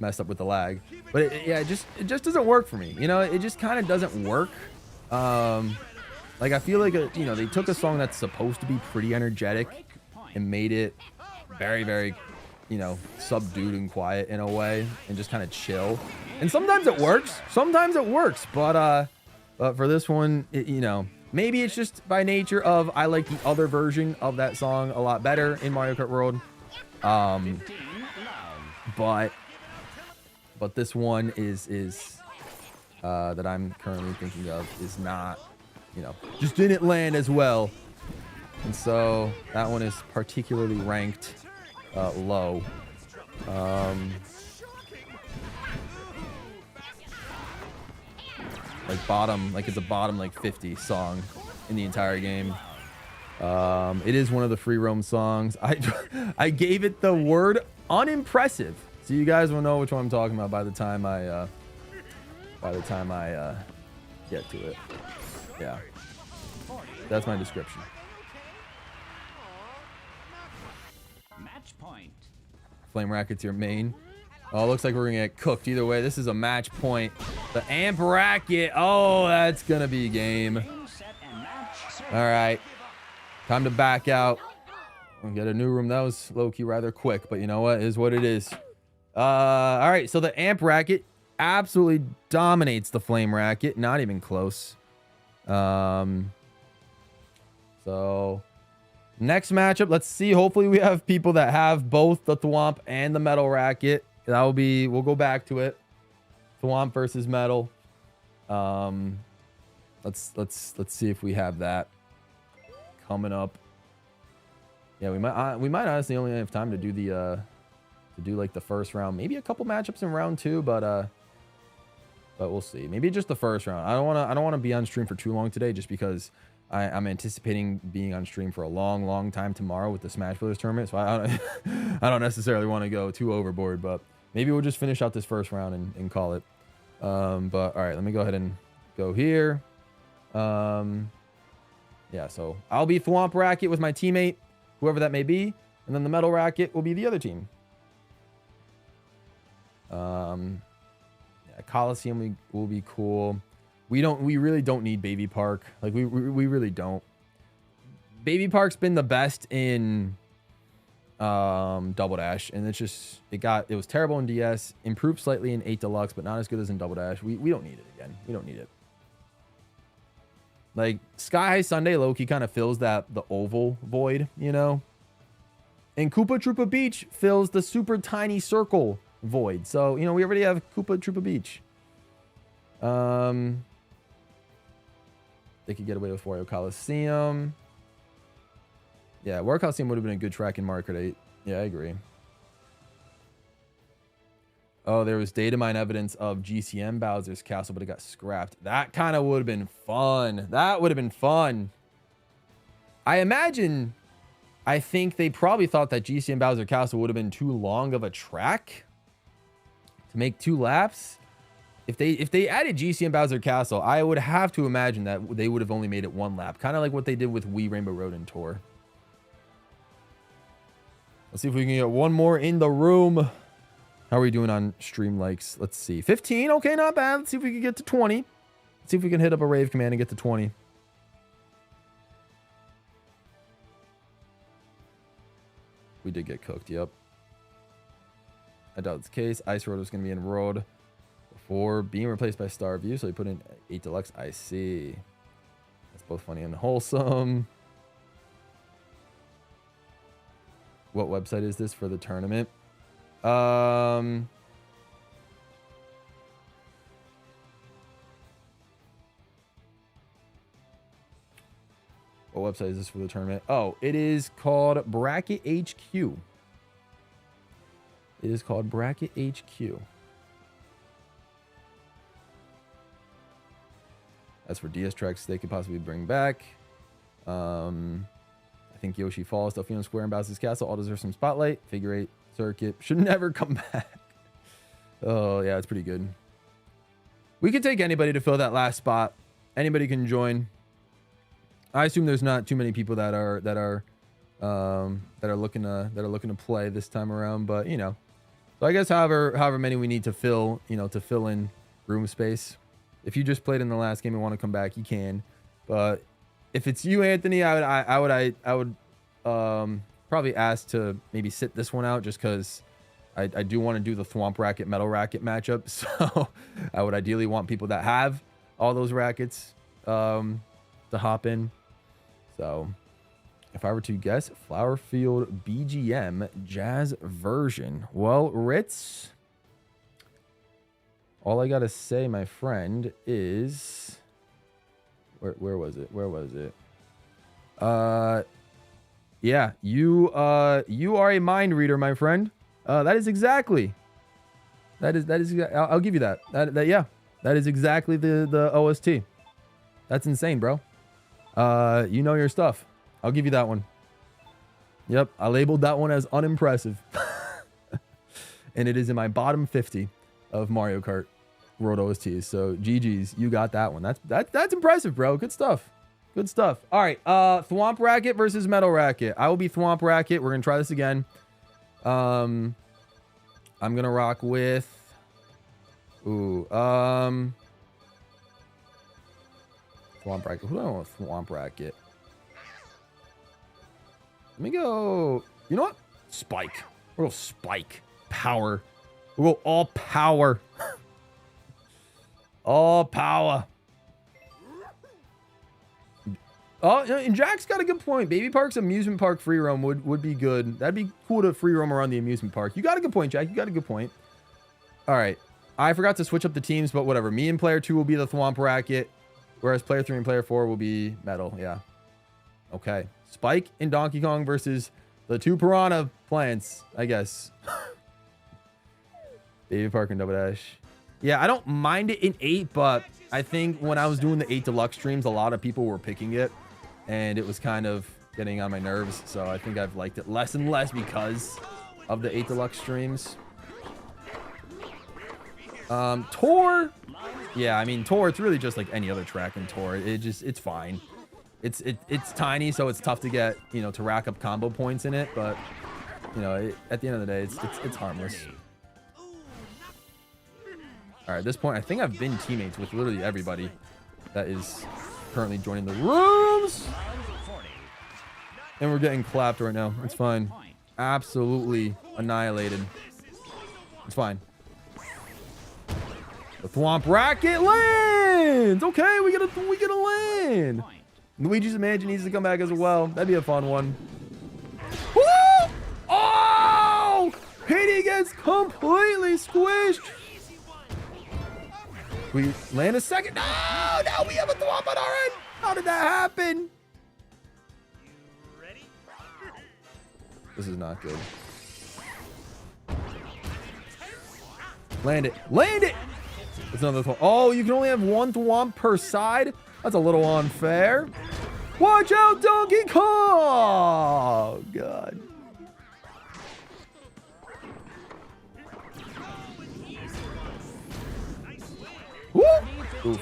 mess up with the lag, but it just doesn't work for me. You know, it just kind of doesn't work. Like I feel like you know, they took a song that's supposed to be pretty energetic and made it very, very, you know, subdued and quiet in a way, and just kind of chill. And sometimes it works, but for this one, you know, maybe it's just by nature of I like the other version of that song a lot better in Mario Kart World. But this one is that I'm currently thinking of is not, you know, just didn't land as well. And so that one is particularly ranked low. Like bottom, like it's a bottom like 50 song in the entire game. It is one of the free roam songs. I gave it the word unimpressive. So you guys will know which one I'm talking about by the time I get to it. Yeah, that's my description. Match point. Flame Racket's your main. Oh, looks like we're gonna get cooked either way. This is a match point. The Amp Racket. Oh, that's gonna be game. All right, time to back out and get a new room. That was low-key rather quick, but you know what? It is what it is. All right, so the Amp Racket absolutely dominates the Flame Racket. Not even close. So next matchup, let's see. Hopefully we have people that have both the Thwomp and the Metal Racket. That will be, we'll go back to it. Thwomp versus Metal. Let's see if we have that coming up. Yeah, we might honestly only have time to do the like the first round, maybe a couple matchups in round 2, but we'll see. Maybe just the first round. I don't want to be on stream for too long today, just because I'm anticipating being on stream for a long time tomorrow with the Smash Brothers tournament. So I don't necessarily want to go too overboard, but maybe we'll just finish out this first round and call it. But all right, let me go ahead and go here. Yeah, so I'll be Thwomp Racket with my teammate, whoever that may be, and then the Metal Racket will be the other team. Yeah, Coliseum will be cool. We really don't need Baby Park. Like we really don't. Baby Park's been the best in Double Dash, and it was terrible in DS, improved slightly in 8 Deluxe, but not as good as in Double Dash. We don't need it again. We don't need it. Like Sky High Sunday low-key kind of fills the oval void, you know? And Koopa Troopa Beach fills the super tiny circle void. So, you know, we already have Koopa Troopa Beach. They could get away with Wario Coliseum. Yeah, Wario Coliseum would have been a good track in Mario Kart 8. Yeah, I agree. Oh, there was data mine evidence of GCM Bowser's Castle, but it got scrapped. That kind of would have been fun. That would have been fun. I think they probably thought that GCM Bowser Castle would have been too long of a track to make 2 laps. If they added GCM Bowser Castle, I would have to imagine that they would have only made it 1 lap. Kind of like what they did with Wii Rainbow Road and Tour. Let's see if we can get one more in the room. How are we doing on stream likes? Let's see. 15. Okay, not bad. Let's see if we can get to 20. Let's see if we can hit up a rave command and get to 20. We did get cooked. Yep. I doubt it's the case. Ice Road is going to be enrolled before being replaced by Starview. So he put in 8 Deluxe. I see. That's both funny and wholesome. What website is this for the tournament? What website is this for the tournament? Oh, it is called Bracket HQ. It is called Bracket HQ. That's for DS tracks they could possibly bring back. I think Yoshi Falls, Delphino Square, and Bowser's Castle all deserve some spotlight. Figure 8 circuit should never come back. Oh, yeah, it's pretty good. We could take anybody to fill that last spot. Anybody can join. I assume there's not too many people that are looking to play this time around, but you know. So I guess however many we need to fill, you know, to fill in room space. If you just played in the last game and want to come back, you can. But if it's you, Anthony, I would probably ask to maybe sit this one out just because I do want to do the Thwomp Racket Metal Racket matchup. So I would ideally want people that have all those rackets to hop in. So if I were to guess, Flowerfield BGM Jazz version. Well, Ritz, all I gotta say, my friend, is where was it? Where was it? Yeah, you are a mind reader, my friend. That is exactly. I'll give you that. Yeah, that is exactly the OST. That's insane, bro. You know your stuff. I'll give you that one. Yep, I labeled that one as unimpressive. And it is in my bottom 50 of Mario Kart World OSTs. So GG's, you got that one. That's impressive, bro. Good stuff. Good stuff. All right, Thwomp Racket versus Metal Racket. I will be Thwomp Racket. We're gonna try this again. I'm gonna rock with Thwomp Racket. Who do I want with Thwomp Racket? Let me go. You know what? Spike. We'll go Spike. Power. We'll go all power. All power. Oh, and Jack's got a good point. Baby Park's amusement park free roam would be good. That'd be cool to free roam around the amusement park. You got a good point, Jack. You got a good point. All right. I forgot to switch up the teams, but whatever. Me and player 2 will be the Thwomp Racket, whereas player 3 and player 4 will be Metal. Yeah. Okay. Spike and Donkey Kong versus the 2 Piranha plants, I guess. Baby Park and Double Dash. Yeah, I don't mind it in 8, but I think when I was doing the 8 Deluxe streams, a lot of people were picking it, and it was kind of getting on my nerves. So I think I've liked it less and less because of the 8 Deluxe streams. Tour. Yeah, I mean, Tour, it's really just like any other track in Tour. It's fine. It's tiny, so it's tough to get, you know, to rack up combo points in it, but you know, at the end of the day, it's harmless. All right, at this point, I think I've been teammates with literally everybody that is currently joining the rooms. And we're getting clapped right now. It's fine. Absolutely annihilated. It's fine. The Thwomp Racket lands. Okay, we get a land. Luigi's Mansion needs to come back as well. That'd be a fun one. Woo! Oh! Petey gets completely squished. We land a second. No, we have a Thwomp on our end. How did that happen? This is not good. Land it. Land it. It's another Thwomp. Oh, you can only have one Thwomp per side? That's a little unfair. Watch out, Donkey Kong! Oh, God. Woo! Oof.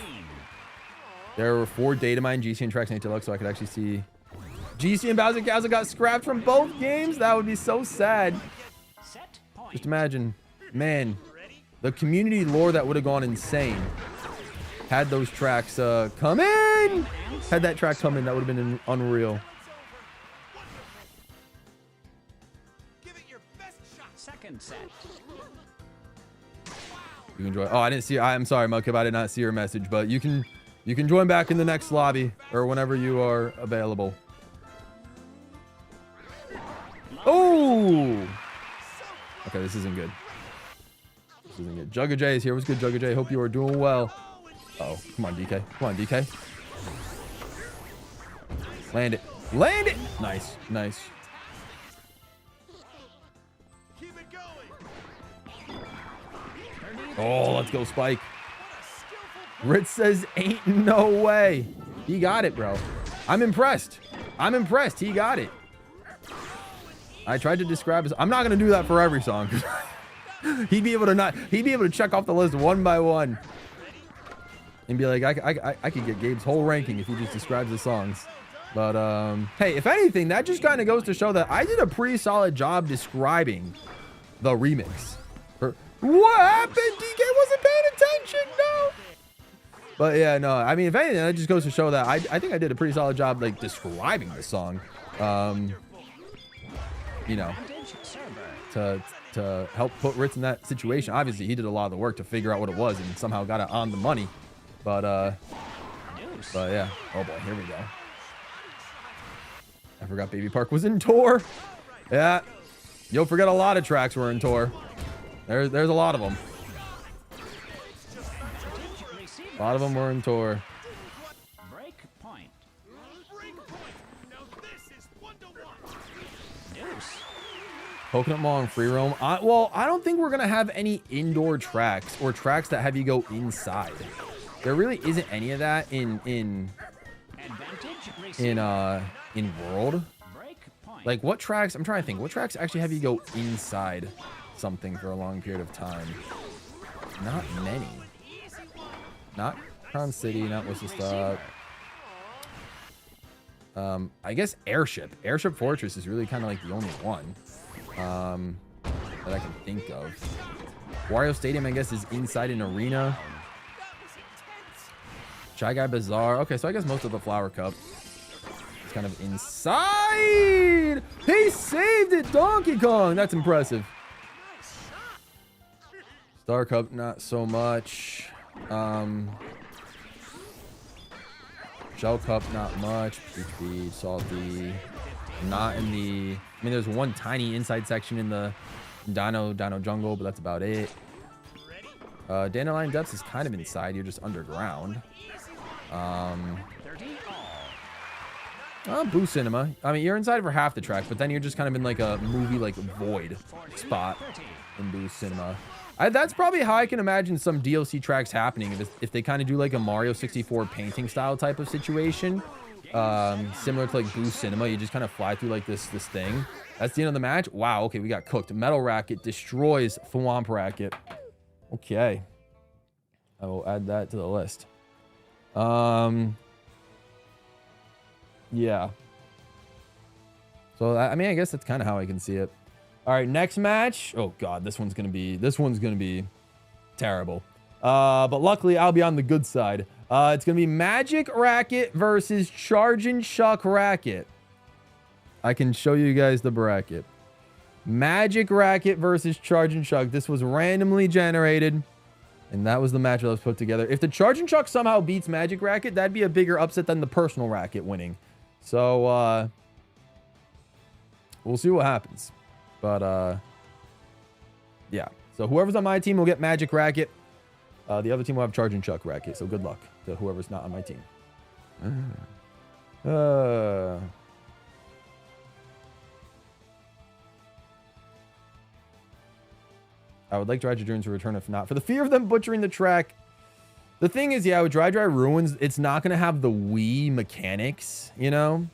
There were 4 data mine GC and tracks and 8 Deluxe, so I could actually see GC and Bowser Castle got scrapped from both games. That would be so sad. Just imagine, man, the community lore that would have gone insane had those tracks come in. Had that track come in, that would have been unreal. Give it your best shot. Second set. You can join. Oh, I didn't see. I'm sorry, Mudkip. I did not see your message, but you can join back in the next lobby or whenever you are available. Oh. Okay, this isn't good. This isn't good. Jugga J is here. What's good, Jugga J? Hope you are doing well. Uh oh, come on, DK. Come on, DK. Land it. Land it. Nice, nice. Oh, let's go, Spike. Ritz says, ain't no way. He got it, bro. I'm impressed. I'm impressed. He got it. I tried to describe his... I'm not going to do that for every song. He'd be able to check off the list one by one. And be like, I could get Gabe's whole ranking if he just describes the songs. But, hey, if anything, that just kind of goes to show that I did a pretty solid job describing the remix. What happened? DK wasn't paying attention. No. But yeah, no. I mean, if anything, that just goes to show that I think I did a pretty solid job, like, describing the song. You know, to help put Ritz in that situation. Obviously, he did a lot of the work to figure out what it was and somehow got it on the money. But yeah. Oh boy, here we go. I forgot Baby Park was in tour. Yeah. You'll forget a lot of tracks were in tour. There's a lot of them. A lot of them were in tour. Break point. Coconut Mall and Free Roam. Well, I don't think we're going to have any indoor tracks or tracks that have you go inside. There really isn't any of that in World. Like what tracks? I'm trying to think. What tracks actually have you go inside something for a long period of time? Not many. Not Crown City, not Whistle Stop. I guess Airship. Airship Fortress is really kind of like the only one that I can think of. Wario Stadium, I guess, is inside an arena. Shy Guy Bazaar. Okay, so I guess most of the Flower Cup is kind of inside. He saved it, Donkey Kong. That's impressive. Star Cup, not so much. Shell Cup, not much. Peach Beach, Salty. Not in the... I mean, there's one tiny inside section in the Dino Jungle, but that's about it. Dandelion Depths is kind of inside. You're just underground. Boo Cinema. I mean, you're inside for half the track, but then you're just kind of in like a movie like void spot in Boo Cinema. That's probably how I can imagine some DLC tracks happening if they kind of do like a Mario 64 painting style type of situation. Similar to like Boo Cinema. You just kind of fly through like this thing. That's the end of the match. Wow. Okay, we got cooked. Metal Racket destroys Thwomp Racket. Okay. I will add that to the list. Yeah. So I mean, I guess that's kind of how I can see it. All right, next match. Oh god, this one's gonna be terrible. But luckily I'll be on the good side. It's gonna be Magic Racket versus Chargin' Chuck Racket. I can show you guys the bracket. Magic Racket versus Chargin' Chuck. This was randomly generated, and that was the match that was put together. If the Chargin' Chuck somehow beats Magic Racket, that'd be a bigger upset than the Personal Racket winning. So we'll see what happens. But yeah. So whoever's on my team will get Magic Racket. The other team will have Chargin' Chuck Racket. So good luck to whoever's not on my team. I would like Dry Dry Ruins to return if not for the fear of them butchering the track. The thing is, yeah, with Dry Dry Ruins, it's not going to have the Wii mechanics, you know?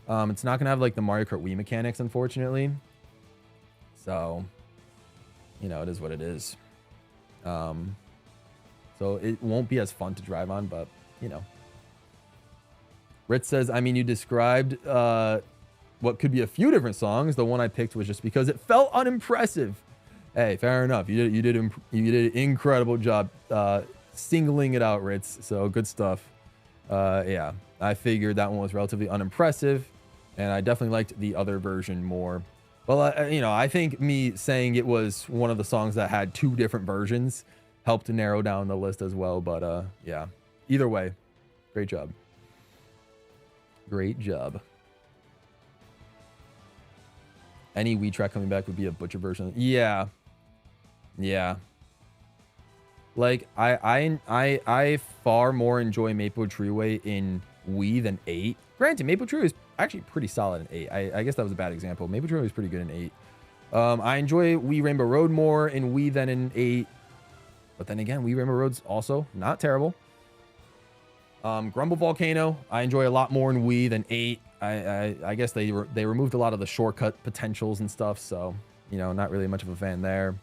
It's not going to have like the Mario Kart Wii mechanics, unfortunately. So, you know, it is what it is. So it won't be as fun to drive on, but, you know. Ritz says, I mean, you described what could be a few different songs. The one I picked was just because it felt unimpressive. Hey, fair enough. You did an incredible job singling it out, Ritz. So good stuff. Yeah, I figured that one was relatively unimpressive, and I definitely liked the other version more. Well, you know, I think me saying it was one of the songs that had two different versions helped to narrow down the list as well. But yeah, either way, great job. Great job. Any Wii track coming back would be a butcher version. Yeah. Yeah. Like I far more enjoy Maple Treeway in Wii than 8. Granted, Maple Treeway is actually pretty solid in 8. I guess that was a bad example. Maple Treeway was pretty good in 8. I enjoy Wii Rainbow Road more in Wii than in 8. But then again, Wii Rainbow Road's also not terrible. Grumble Volcano, I enjoy a lot more in Wii than 8. I guess they removed a lot of the shortcut potentials and stuff, so, you know, not really much of a fan there.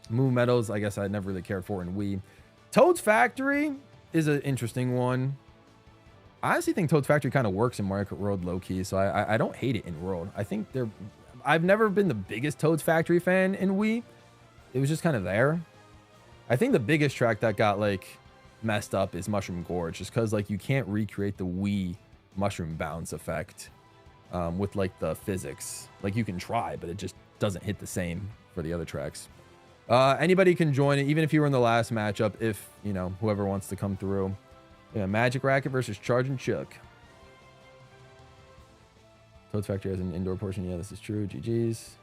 Moon Meadows, I guess I never really cared for in Wii. Toad's Factory is an interesting one. I honestly think Toad's Factory kind of works in Mario Kart World low-key, so I don't hate it in World. I think I've never been the biggest Toad's Factory fan in Wii. It was just kind of there. I think the biggest track that got, like, messed up is Mushroom Gorge, just because, like, you can't recreate the Wii mushroom bounce effect with, like, the physics. Like, you can try, but it just doesn't hit the same for the other tracks. Anybody can join it, even if you were in the last matchup, if, you know, whoever wants to come through. Yeah, Magic Racket versus Charge and Chuck. Toad's Factory has an indoor portion. Yeah, this is true. GG's.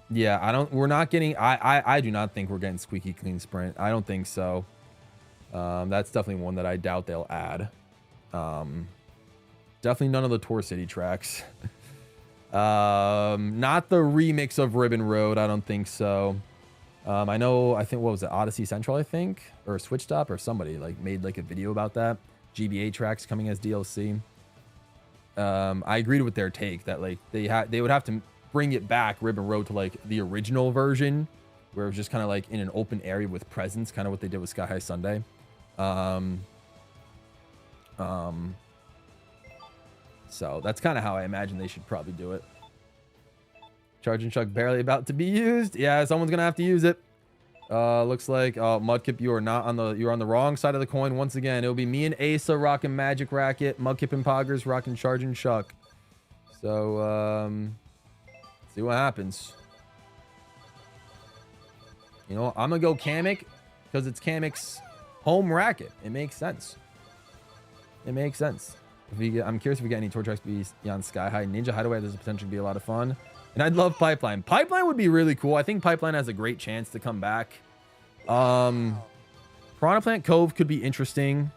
Yeah, we're not getting, I do not think we're getting Squeaky Clean Sprint. I don't think so. That's definitely one that I doubt they'll add. Definitely none of the Tour City tracks. Not the remix of Ribbon Road. I don't think so. I think, what was it? Odyssey Central, I think, or Switch Stop, or somebody like made like a video about that. GBA tracks coming as DLC. I agreed with their take that like they would have to bring it back, Ribbon Road, to like the original version, where it was just kind of like in an open area with presents, kind of what they did with Sky High Sunday. So that's kind of how I imagine they should probably do it. Charge and Chuck barely about to be used. Yeah, someone's gonna have to use it. Looks like Mudkip, you're on the wrong side of the coin once again. It'll be me and Asa rocking Magic Racket, Mudkip and Poggers rocking Charge and Chuck. So see what happens. You know, I'm gonna go Kamek because it's Kamek's home racket. It makes sense. It makes sense. I'm curious if we get any tour tracks beyond Sky High. Ninja Hideaway, there's a potential to be a lot of fun. And I'd love Pipeline. Pipeline would be really cool. I think Pipeline has a great chance to come back. Piranha Plant Cove could be interesting.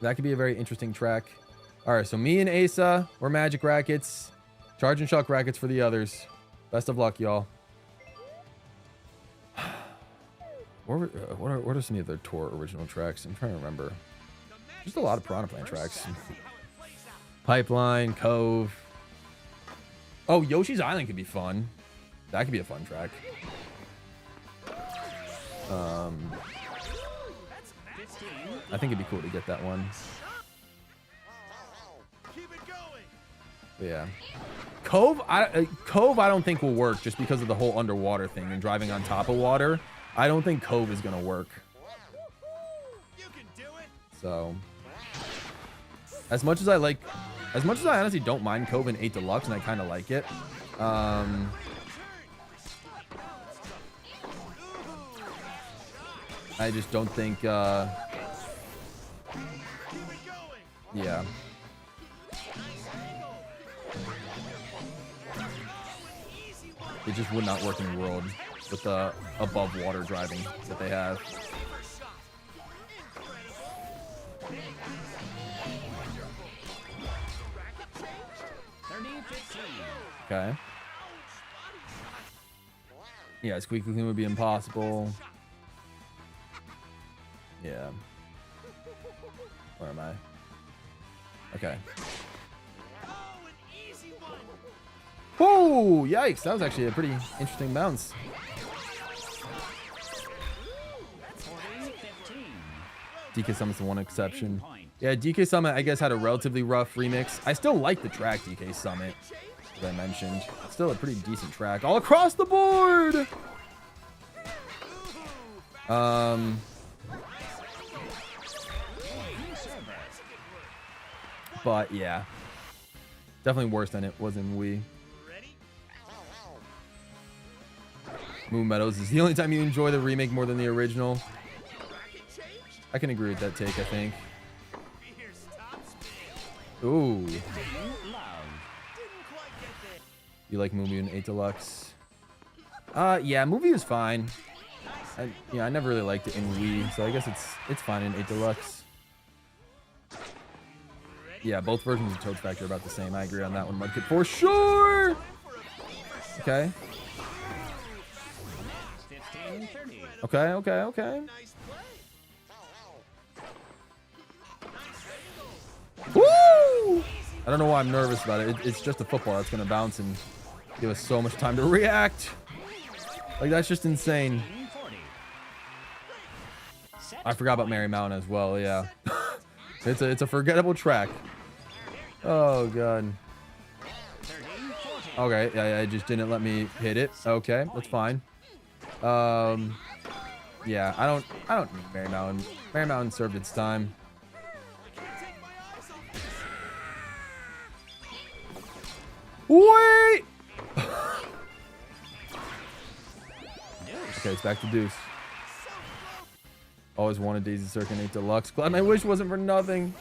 That could be a very interesting track. All right, so me and Asa, we're Magic Rackets. Charge and Chuck Rackets for the others. Best of luck, y'all. What are some of their tour original tracks? I'm trying to remember. Just a lot of Piranha Plant tracks. Pipeline, Cove. Oh, Yoshi's Island could be fun. That could be a fun track. I think it'd be cool to get that one. But yeah. Cove, I don't think will work just because of the whole underwater thing and driving on top of water. I don't think Cove is going to work. So, as much as I honestly don't mind Cove in 8 Deluxe, and I kind of like it. I just don't think, yeah. It just would not work in the world with the above water driving that they have. Okay. Yeah, Squeaky Clean would be impossible. Yeah. Where am I? Okay. Oh, yikes. That was actually a pretty interesting bounce. DK Summit's the one exception. Yeah, DK Summit, I guess, had a relatively rough remix. I still like the track DK Summit, as I mentioned. It's still a pretty decent track. All across the board! But, yeah. Definitely worse than it was in Wii. Moon Meadows is the only time you enjoy the remake more than the original. I can agree with that take, I think. Ooh. You like movie in 8 Deluxe? Yeah, movie is fine. I never really liked it in Wii, so I guess it's fine in 8 Deluxe. Yeah, both versions of Toad Factor are about the same. I agree on that one, Mudkip, for sure. Okay. Okay. Woo! I don't know why I'm nervous about it. It's just a football that's gonna bounce and give us so much time to react. Like, that's just insane. I forgot about Mary Mountain as well. Yeah, it's a forgettable track. Oh god. Okay, yeah, it just didn't let me hit it. Okay, that's fine. Yeah, I don't need Mary Mountain. Mary Mountain served its time. Wait! Okay, it's back to Deuce. Always wanted Daisy Circuit 8 Deluxe. Glad my wish wasn't for nothing.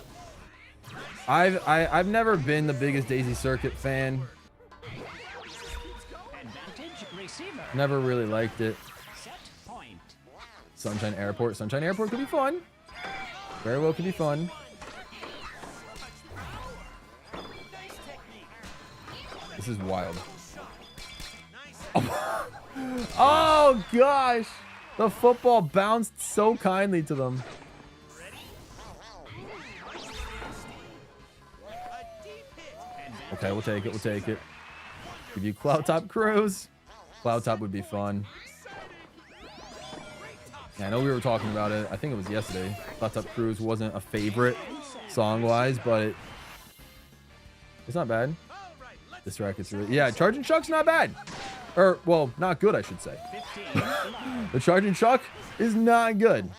I've never been the biggest Daisy Circuit fan. Never really liked it. Sunshine Airport. Sunshine Airport could be fun. Very well could be fun. This is wild. Oh gosh. The football bounced so kindly to them. Okay, we'll take it. We'll take it. Give you Cloud Top Cruise. Cloud Top would be fun. Yeah, I know we were talking about it. I think it was yesterday. Cloud Top Cruise wasn't a favorite song-wise, but it's not bad. This racket's really... Yeah, Charging Chuck's not bad. Or, well, not good, I should say. The Charging Chuck is not good.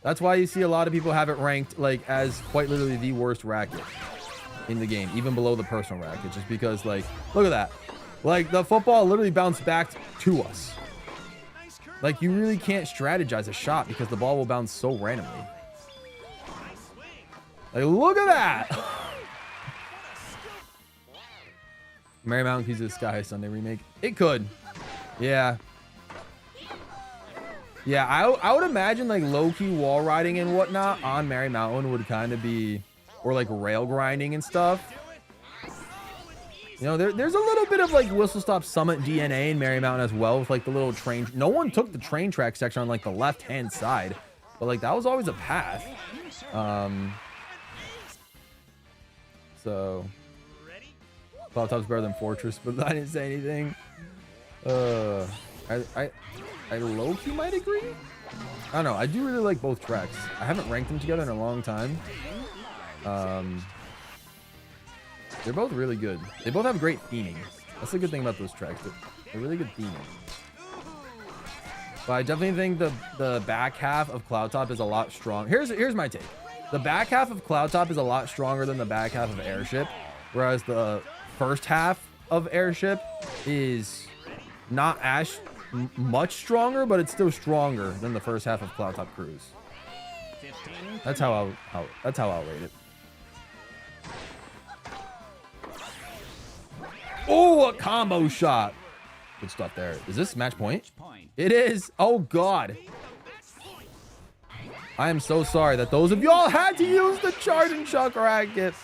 That's why you see a lot of people have it ranked, like, as quite literally the worst racket in the game, even below the personal racket, just because, like, look at that. Like, the football literally bounced back to us. Like, you really can't strategize a shot because the ball will bounce so randomly. Like, look at that. Mary Mountain Keys of the Sky Sunday remake. It could. Yeah. Yeah, I would imagine, like, low-key wall riding and whatnot on Mary Mountain would kind of be... Or, like, rail grinding and stuff. You know, there's a little bit of, like, Whistle Stop Summit DNA in Mary Mountain as well, with, like, the little train... No one took the train track section on, like, the left-hand side. But, like, that was always a path. So... Cloud Top's better than Fortress, but I didn't say anything. I low-key might agree. I don't know. I do really like both tracks. I haven't ranked them together in a long time. They're both really good. They both have great theming. That's the good thing about those tracks. They're really good theming. But I definitely think the back half of Cloud Top is a lot strong. Here's my take. The back half of Cloud Top is a lot stronger than the back half of Airship, whereas the first half of Airship is not as much stronger, but it's still stronger than the first half of Cloud Top Cruise. That's how I'll rate it. Oh, a combo shot. Good stuff there. Is this match point? It is. Oh god. I am so sorry that those of y'all had to use the Charging Chuck racket.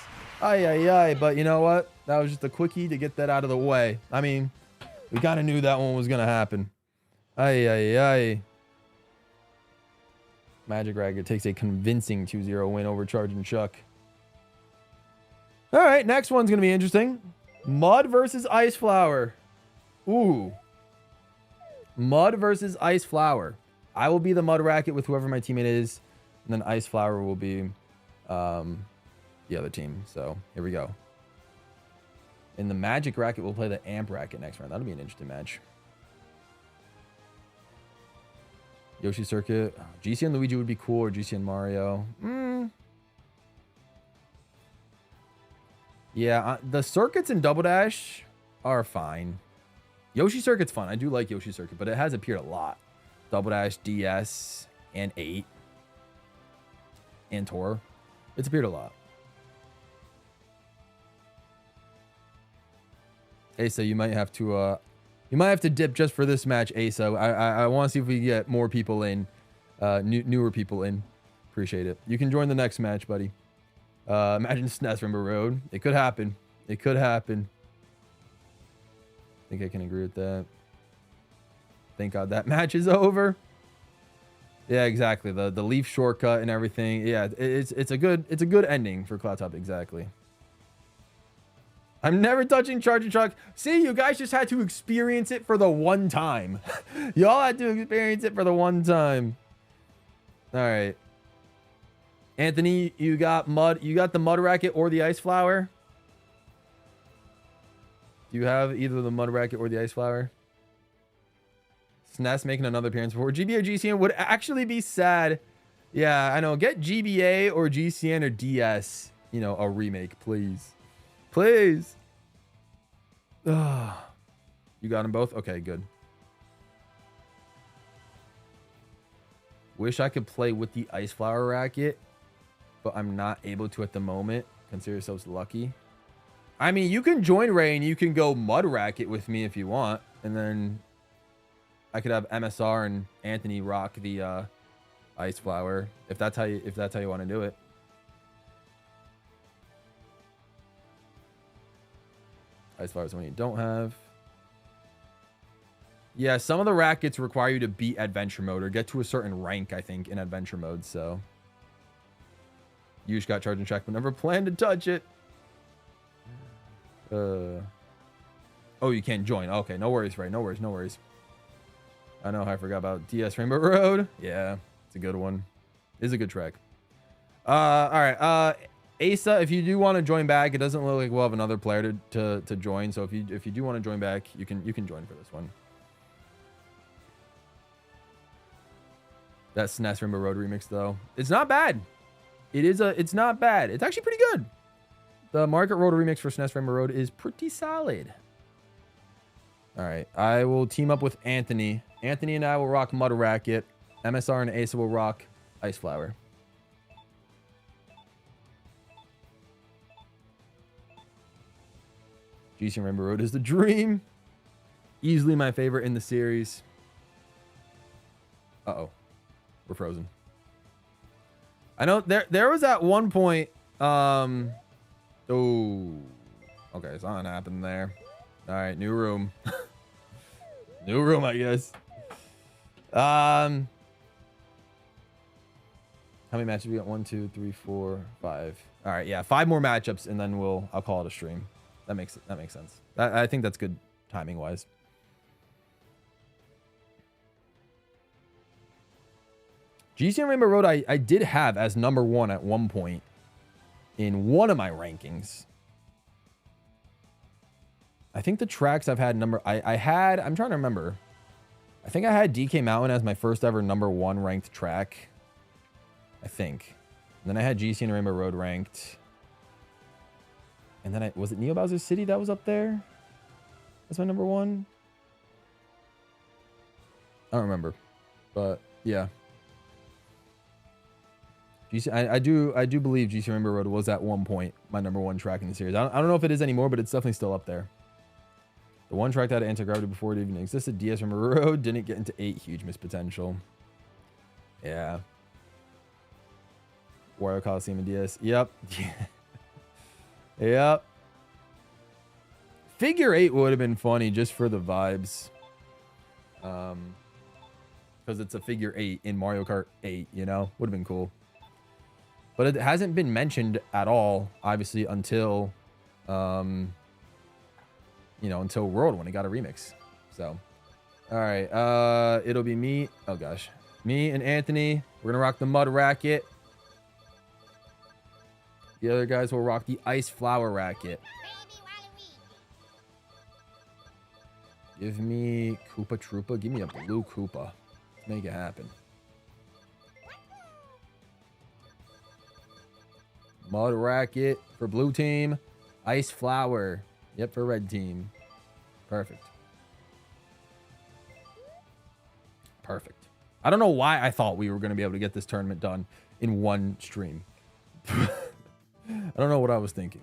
Ay. But you know what? That was just a quickie to get that out of the way. I mean, we kind of knew that one was going to happen. Ay. Magic Racket takes a convincing 2-0 win over Charging Chuck. All right, next one's going to be interesting. Mud versus Ice Flower. Ooh. Mud versus Ice Flower. I will be the Mud Racket with whoever my teammate is. And then Ice Flower will be the other team. So here we go. In the Magic Racket, we'll play the Amp Racket next round. That'll be an interesting match. Yoshi Circuit. GC and Luigi would be cool, or GC and Mario. Yeah, the circuits in Double Dash are fine. Yoshi Circuit's fun. I do like Yoshi Circuit, but it has appeared a lot. Double Dash, DS, and 8. And Tour. It's appeared a lot. Asa, you might have to dip just for this match, Asa. I want to see if we get more people in, newer people in. Appreciate it. You can join the next match, buddy. Imagine SNES Rainbow Road. It could happen. It could happen. I think I can agree with that. Thank God that match is over. Yeah, exactly. The leaf shortcut and everything. Yeah, it's a good ending for Cloud Top. Exactly. I'm never touching Charger Truck. See, you guys just had to experience it for the one time. Y'all had to experience it for the one time. All right. Anthony, you got the mud racket or the ice flower? Do you have either the mud racket or the ice flower? SNES making another appearance before GBA or GCN would actually be sad. Yeah, I know. Get GBA or GCN or DS, you know, a remake, please. Please. Ugh. You got them both? Okay, good. Wish I could play with the ice flower racket, but I'm not able to at the moment. Consider yourselves lucky. I mean, you can join Ray and you can go mud racket with me if you want, and then I could have MSR and Anthony rock the ice flower if that's how you want to do it. Ice flower is one you don't have. Yeah, some of the rackets require you to beat adventure mode or get to a certain rank, I think, in adventure mode. So you just got charge and check, but never planned to touch it. Oh, you can't join. Okay, no worries, right? No worries, no worries. I know I forgot about DS Rainbow Road. Yeah, it's a good one. It's a good track. All right. Asa, if you do want to join back, it doesn't look like we'll have another player to join. So if you do want to join back, you can join for this one. That SNES Rainbow Road remix though, it's not bad. It's not bad. It's actually pretty good. The Market Road remix for SNES Rainbow Road is pretty solid. All right, I will team up with Anthony. Anthony and I will rock Mud Racket. MSR and Asa will rock Ice Flower. GC Rainbow Road is the dream. Easily my favorite in the series. Uh-oh. We're frozen. I know there was at one point. Oh. Okay, something happened there. All right, new room. New room, I guess. How many matches we got? 1, 2, 3, 4, 5. All right, yeah, 5 more matchups, and then I'll call it a stream. That makes sense. I think that's good timing wise. GCN Rainbow Road I did have as number 1 at one point in one of my rankings. I think the tracks I've had I'm trying to remember. I think I had DK Mountain as my first ever number 1 ranked track. I think. And then I had GCN Rainbow Road ranked. And then was it Neo Bowser City that was up there? That's my number 1. I don't remember. But yeah. I do believe GC Rainbow Road was at one point my number 1 track in the series. I don't know if it is anymore, but it's definitely still up there. The one track that had anti-gravity before it even existed, DS Rainbow Road, didn't get into 8. Huge missed potential. Yeah. Wario Coliseum and DS. Yep. Yep. Figure 8 would have been funny just for the vibes. Because it's a figure 8 in Mario Kart 8, you know? Would have been cool. But it hasn't been mentioned at all, obviously, until, until World when it got a remix. So, all right. It'll be me. Oh, gosh. Me and Anthony. We're going to rock the Mud Racket. The other guys will rock the Ice Flower Racket. Give me Koopa Troopa. Give me a blue Koopa. Let's make it happen. Mud Racket for blue team. Ice Flower. Yep, for red team. Perfect. I don't know why I thought we were going to be able to get this tournament done in one stream. I don't know what I was thinking.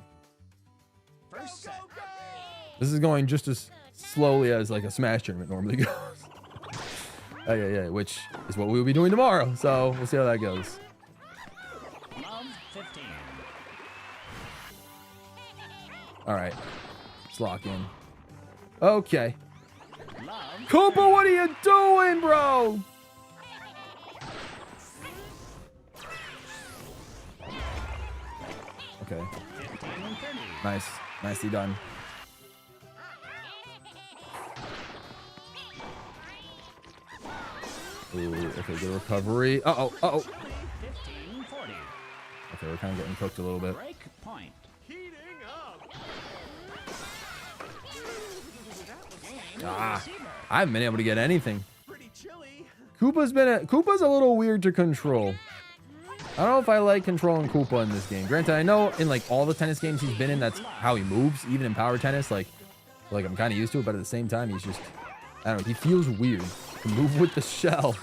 First set. This is going just as slowly as like a Smash tournament normally goes. Yeah, which is what we'll be doing tomorrow. So we'll see how that goes. Love 15. All right, let's lock in. Okay. Love Koopa, what are you doing, bro? Okay. 15 and 30. Nice. Nicely done. Ooh, okay, good recovery. Uh-oh. 15 40. Okay, we're kind of getting cooked a little bit. Break point. I haven't been able to get anything. Koopa's a little weird to control. I don't know if I like controlling Koopa in this game. Granted, I know in like all the tennis games he's been in, that's how he moves. Even in power tennis, like I'm kind of used to it, but at the same time, he's just, I don't know, he feels weird to move with the shell.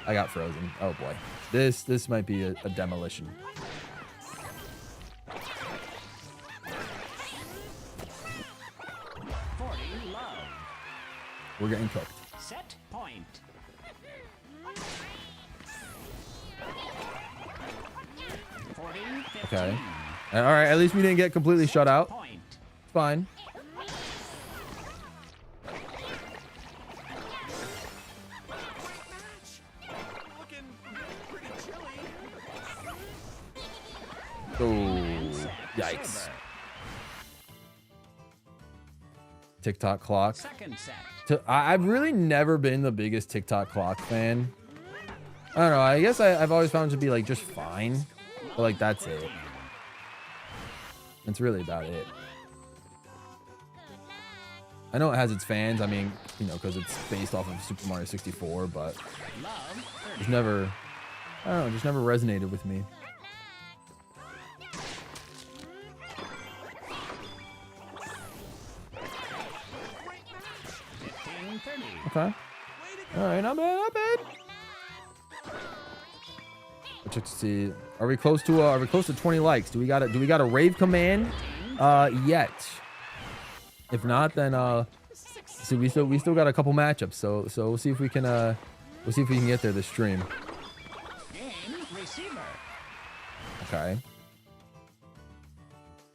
I got frozen. Oh boy, this might be a demolition. We're getting cooked. Set point. Okay. All right. At least we didn't get completely shut out. It's fine. Oh, yikes. TikTok clock. Second set. I've really never been the biggest TikTok clock fan. I don't know. I guess I've always found it to be like just fine. But like that's it. That's really about it. I know it has its fans. I mean, you know, because it's based off of Super Mario 64, but it's never, I don't know, just never resonated with me. Okay. All right, not bad, not bad. Let's check to see. Are we close to 20 likes? Do we got a rave command yet? If not, then so we still got a couple matchups. So we'll see if we can get there this stream. Okay.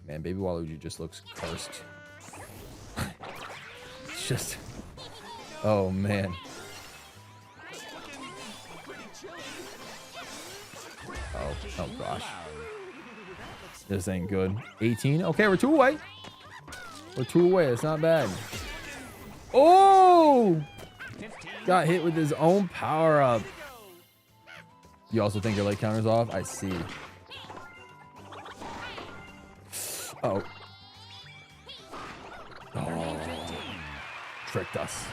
Man, Baby Waluigi just looks cursed. It's just, oh man. Oh gosh. This ain't good. 18. Okay, we're 2 away. We're 2 away. It's not bad. Oh! Got hit with his own power up. You also think your light counter's off? I see. Oh. Oh. Tricked us.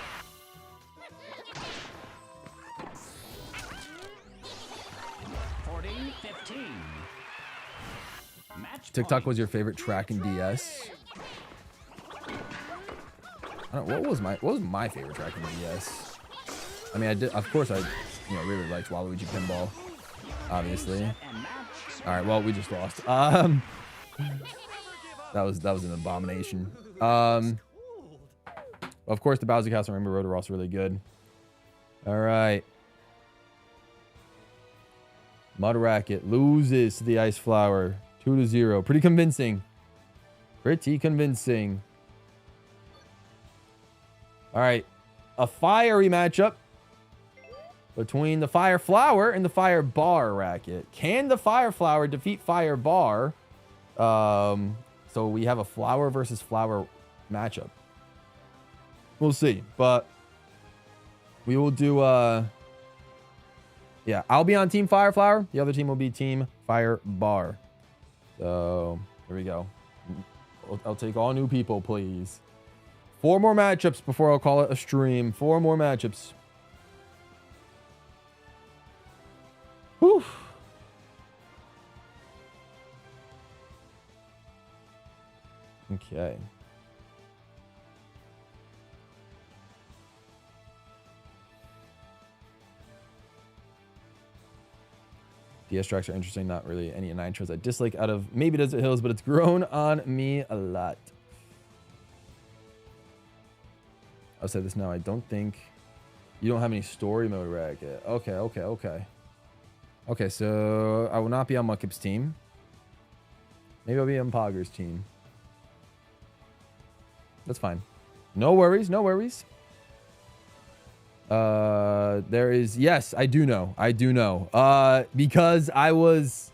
TikTok was your favorite track in DS? I don't, what was my favorite track in DS? I mean, of course I really liked Waluigi Pinball, obviously. All right, well, we just lost. That was an abomination. Of course, the Bowser Castle and Rainbow Road are also really good. All right. Mud Racket loses to the Ice Flower. 2-0. Pretty convincing. Pretty convincing. All right. A fiery matchup between the Fire Flower and the Fire Bar Racket. Can the Fire Flower defeat Fire Bar? So we have a flower versus flower matchup. We'll see. But we will do... yeah, I'll be on Team Fire Flower. The other team will be Team Fire Bar. So, here we go. I'll take all new people, please. 4 more matchups before I'll call it a stream. 4 more matchups. Whew. Okay. DS tracks are interesting, not really any nitros I dislike out of maybe Desert Hills, but it's grown on me a lot. I'll say this now. I don't think you don't have any story mode racket. Okay, so I will not be on Mudkip's team. Maybe I'll be on Pogger's team. That's fine. No worries, no worries. There is, yes, I do know. Because I was,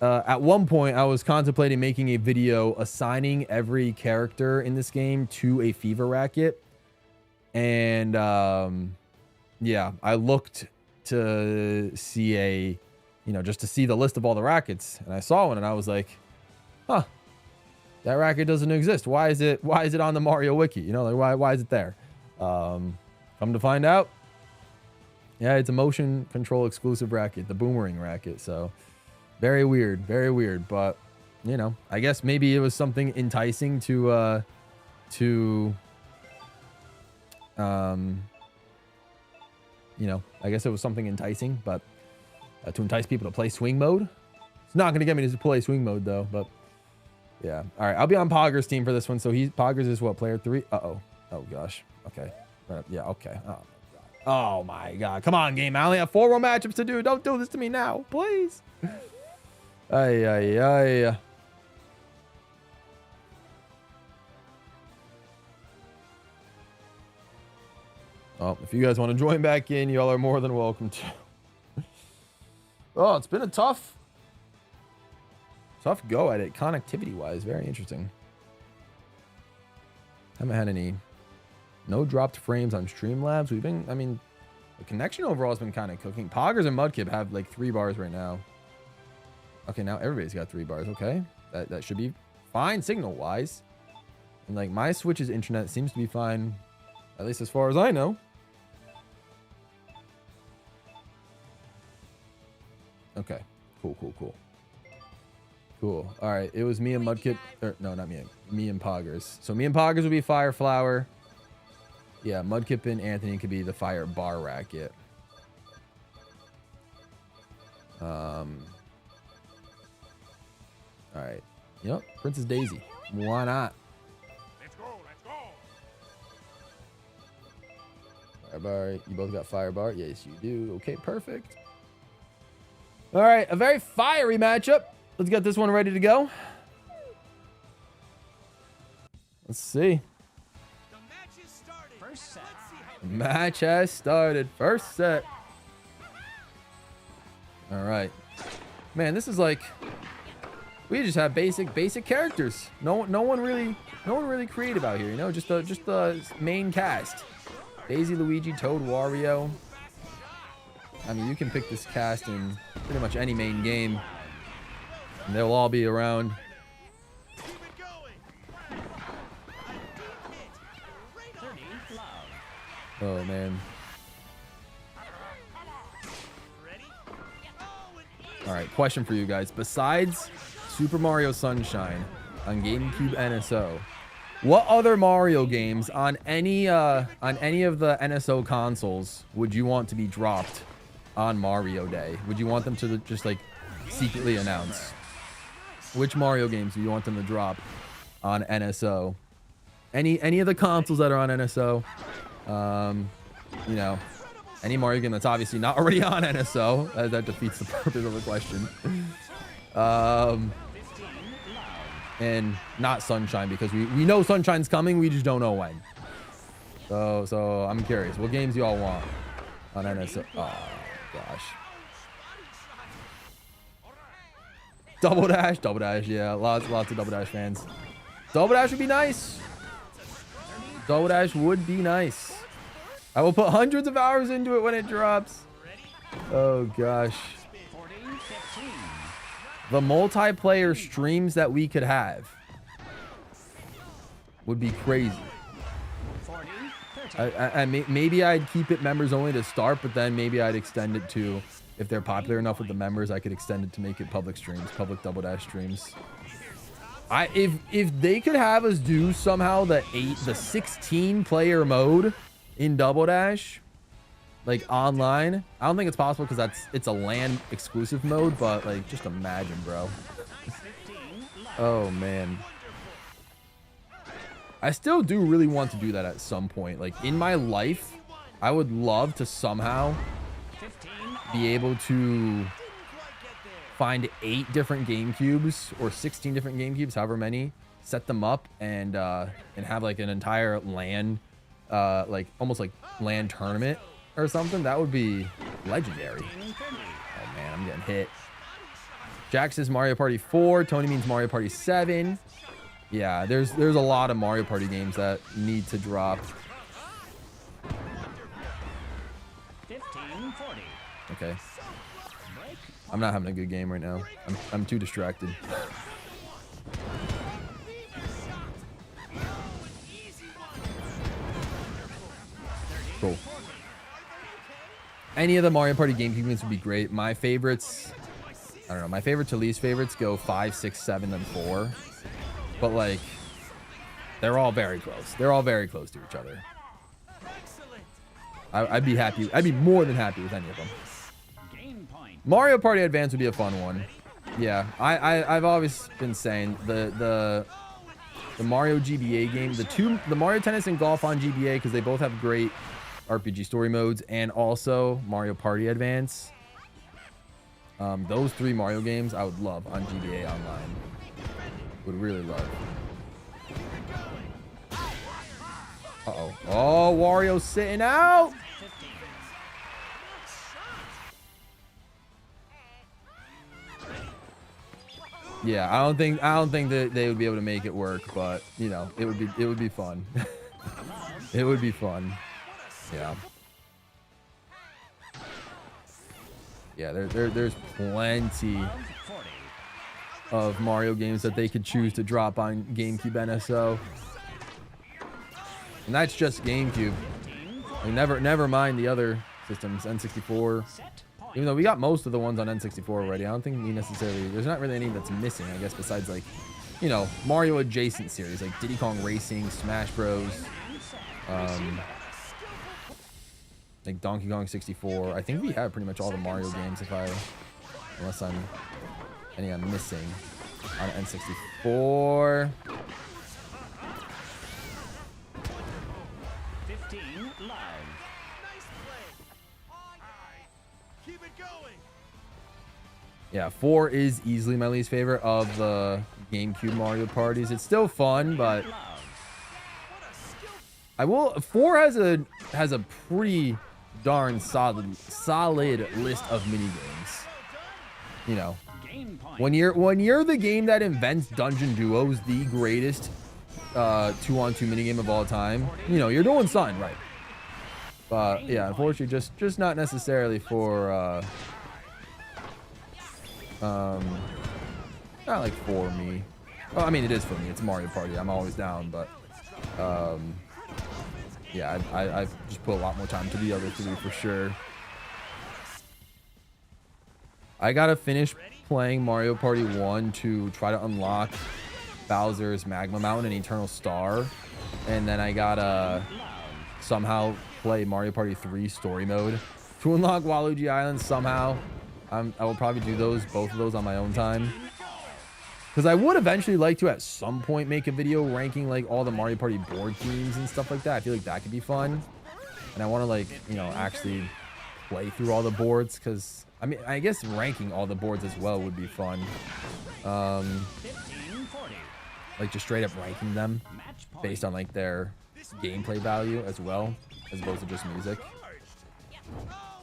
at one point, I was contemplating making a video assigning every character in this game to a Fever Racket. And, yeah, I looked to see just to see the list of all the rackets. And I saw one and I was like, huh, that racket doesn't exist. Why is it on the Mario wiki? Like why is it there? Come to find out, yeah, it's a motion control exclusive racket, the boomerang racket. So very weird, but I guess maybe it was something enticing to I guess it was something enticing, but to entice people to play swing mode. It's not going to get me to play swing mode though, but yeah. All right, I'll be on Pogger's team for this one. So Poggers is what, player 3? Oh gosh. Okay. Yeah, okay. Oh my god. Come on, game. I only have 4 more matchups to do. Don't do this to me now, please. Ay. Oh, if you guys want to join back in, y'all are more than welcome to. Oh, it's been a tough go at it, connectivity-wise. Very interesting. Haven't had any... No dropped frames on Streamlabs. The connection overall has been kind of cooking. Poggers and Mudkip have like 3 bars right now. Okay, now everybody's got 3 bars. Okay, that should be fine signal-wise. And like my Switch's internet seems to be fine, at least as far as I know. Okay, cool. All right, it was me and Mudkip. No, not me. Me and Poggers. So me and Poggers would be Fire Flower. Yeah, Mudkip and Anthony could be the Fire Bar Racket. All right. Yep, Princess Daisy. Why not? Let's go. Fire Bar. You both got Fire Bar? Yes, you do. Okay, perfect. All right, a very fiery matchup. Let's get this one ready to go. Let's see. Match has started. First set. All right, man. This is like we just have basic characters. No one really creative out here. Just the main cast. Daisy, Luigi, Toad, Wario. I mean, you can pick this cast in pretty much any main game, and they'll all be around. Oh man. All right, question for you guys. Besides Super Mario Sunshine on GameCube NSO, what other Mario games on any of the NSO consoles would you want to be dropped on Mario Day? Would you want them to just like secretly announce? Which Mario games do you want them to drop on NSO? Any of the consoles that are on NSO? Any Mario game that's obviously not already on NSO, that defeats the purpose of the question. And not Sunshine, because we know Sunshine's coming, we just don't know when. So I'm curious, what games do y'all want on NSO? Oh gosh. Double Dash, yeah, lots of Double Dash fans. Double Dash would be nice. Double Dash would be nice. I will put hundreds of hours into it when it drops. Oh gosh. The multiplayer streams that we could have would be crazy. Maybe I'd keep it members only to start, but then maybe I'd extend it to, if they're popular enough with the members, I could extend it to make it public streams, public Double Dash streams. If they could have us do somehow the 16 player mode in Double Dash, like online. I don't think it's possible because it's a LAN exclusive mode, but like just imagine, bro. Oh man. I still do really want to do that at some point. Like in my life, I would love to somehow be able to find 8 different GameCubes or 16 different GameCubes, however many, set them up and have like an entire LAN, like almost like LAN tournament or something. That would be legendary. Oh man, I'm getting hit. Jack says Mario Party 4. Tony means Mario Party 7. Yeah, there's a lot of Mario Party games that need to drop. 1540. Okay. I'm not having a good game right now. I'm too distracted. Cool. Any of the Mario Party GameCube games would be great. My favorites, I don't know. My favorite to least favorites go 5, 6, 7, and 4. But like, they're all very close. They're all very close to each other. I'd be happy. I'd be more than happy with any of them. Mario Party Advance would be a fun one. Yeah, I've always been saying the Mario GBA game, the Mario Tennis and Golf on GBA, because they both have great RPG story modes, and also Mario Party Advance. Those 3 Mario games I would love on GBA Online. Would really love. Uh-oh. Oh, Wario's sitting out. Yeah, I don't think that they would be able to make it work, but you know, it would be fun. It would be fun. Yeah. Yeah, there's plenty of Mario games that they could choose to drop on GameCube NSO. And that's just GameCube. Like, never mind the other systems, N64. Even though we got most of the ones on N64 already, I don't think we necessarily, there's not really any that's missing, I guess, besides like, you know, Mario adjacent series like Diddy Kong Racing, Smash Bros, like Donkey Kong 64. I think we have pretty much all the Mario games, unless I'm missing on N64. 15 live. Yeah, 4 is easily my least favorite of the GameCube Mario parties. It's still fun, but I will. 4 has a pretty darn solid list of mini games. You know, when you're the game that invents Dungeon Duos, the greatest 2-on-2 minigame of all time, you know, you're doing something right. But yeah, unfortunately, just not necessarily for not like for me. Well, I mean, it is for me. It's Mario Party. I'm always down, but yeah, I've just put a lot more time to the other 3 for sure. I gotta finish playing Mario Party 1 to try to unlock Bowser's Magma Mountain and Eternal Star, and then I gotta somehow play Mario Party 3 story mode to unlock Waluigi Island somehow. I will probably do both of those on my own time, because I would eventually like to at some point make a video ranking like all the Mario Party board themes and stuff like that. I feel like that could be fun, and I want to, like, you know, actually play through all the boards, because I mean, I guess ranking all the boards as well would be fun. Like just straight up ranking them based on like their gameplay value as well, as opposed to just music.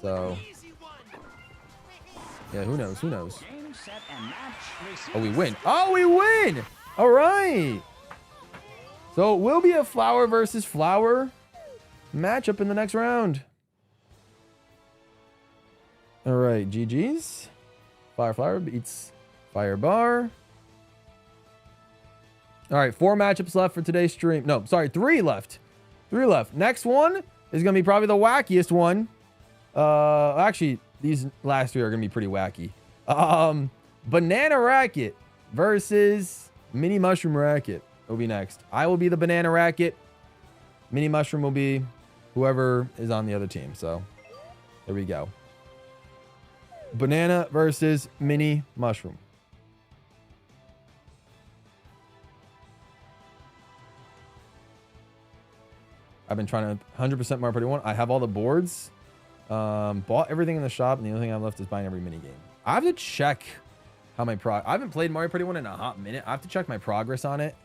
So yeah, who knows? Oh, we win. Oh, we win. All right. So it will be a flower versus flower matchup in the next round. All right, GG's. Fire Flower beats Fire Bar. All right, 4 matchups left for today's stream. No, sorry, 3 left. 3 left. Next one is going to be probably the wackiest one. Actually, these last 3 are going to be pretty wacky. Banana Racket versus Mini Mushroom Racket will be next. I will be the Banana Racket. Mini Mushroom will be whoever is on the other team. So Here we go. Banana versus mini mushroom. I've been trying to 100% Mario Party 1. I have all the boards. Bought everything in the shop, and the only thing I'm left is buying every mini game. I have to check how my I haven't played Mario Party 1 in a hot minute. I have to check my progress on it.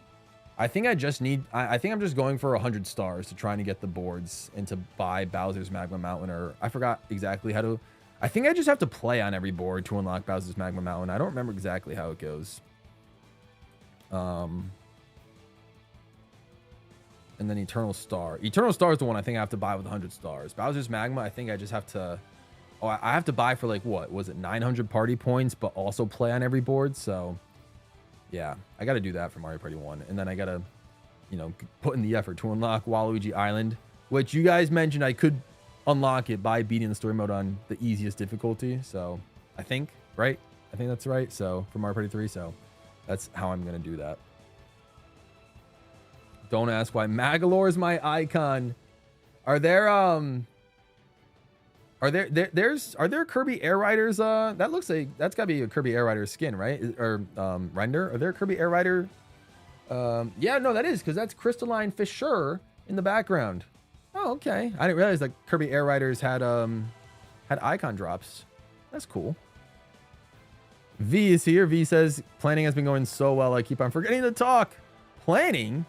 I think I just need... I think I'm just going for 100 stars to trying to get the boards and to buy Bowser's Magma Mountain, or I forgot exactly how to... I think I just have to play on every board to unlock Bowser's Magma Mountain. I don't remember exactly how it goes. And then Eternal Star. Eternal Star is the one I think I have to buy with 100 stars. Bowser's Magma, I think I just have to... Oh, I have to buy for like, what? Was it 900 party points, but also play on every board? So, yeah. I got to do that for Mario Party 1. And then I got to, you know, put in the effort to unlock Waluigi Island, which you guys mentioned I could unlock it by beating the story mode on the easiest difficulty. So, I think, right? I think that's right. So, for Mario Party 3. So, that's how I'm going to do that. Don't ask why. Magalore is my icon. Are there Kirby Air Riders? That looks like that's gotta be a Kirby Air Rider skin, right? Or render. Are there Kirby Air Rider? Yeah, no, that is, because that's Crystalline Fisher in the background. Oh, okay. I didn't realize that Kirby Air Riders had icon drops. That's cool. V is here. V says planning has been going so well. I keep on forgetting to talk. Planning?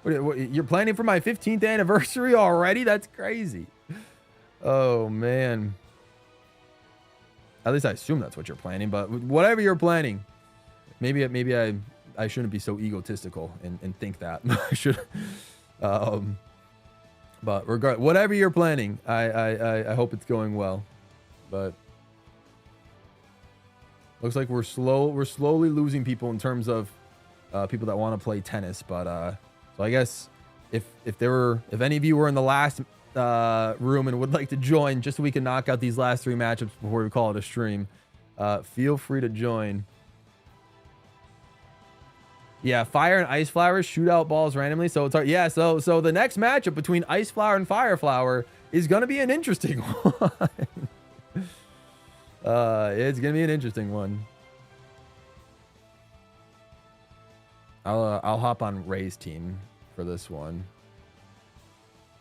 What, you're planning for my 15th anniversary already? That's crazy. Oh, man. At least I assume that's what you're planning, but whatever you're planning, maybe I shouldn't be so egotistical and think that. I should. But whatever you're planning, I hope it's going well. But looks like we're slowly losing people in terms of people that want to play tennis. But so I guess if any of you were in the last room and would like to join, just so we can knock out these last 3 matchups before we call it a stream, feel free to join. Yeah, Fire and Ice Flower shoot out balls randomly, so it's hard. Yeah, so the next matchup between Ice Flower and Fire Flower is gonna be an interesting one. It's gonna be an interesting one. I'll hop on Ray's team for this one.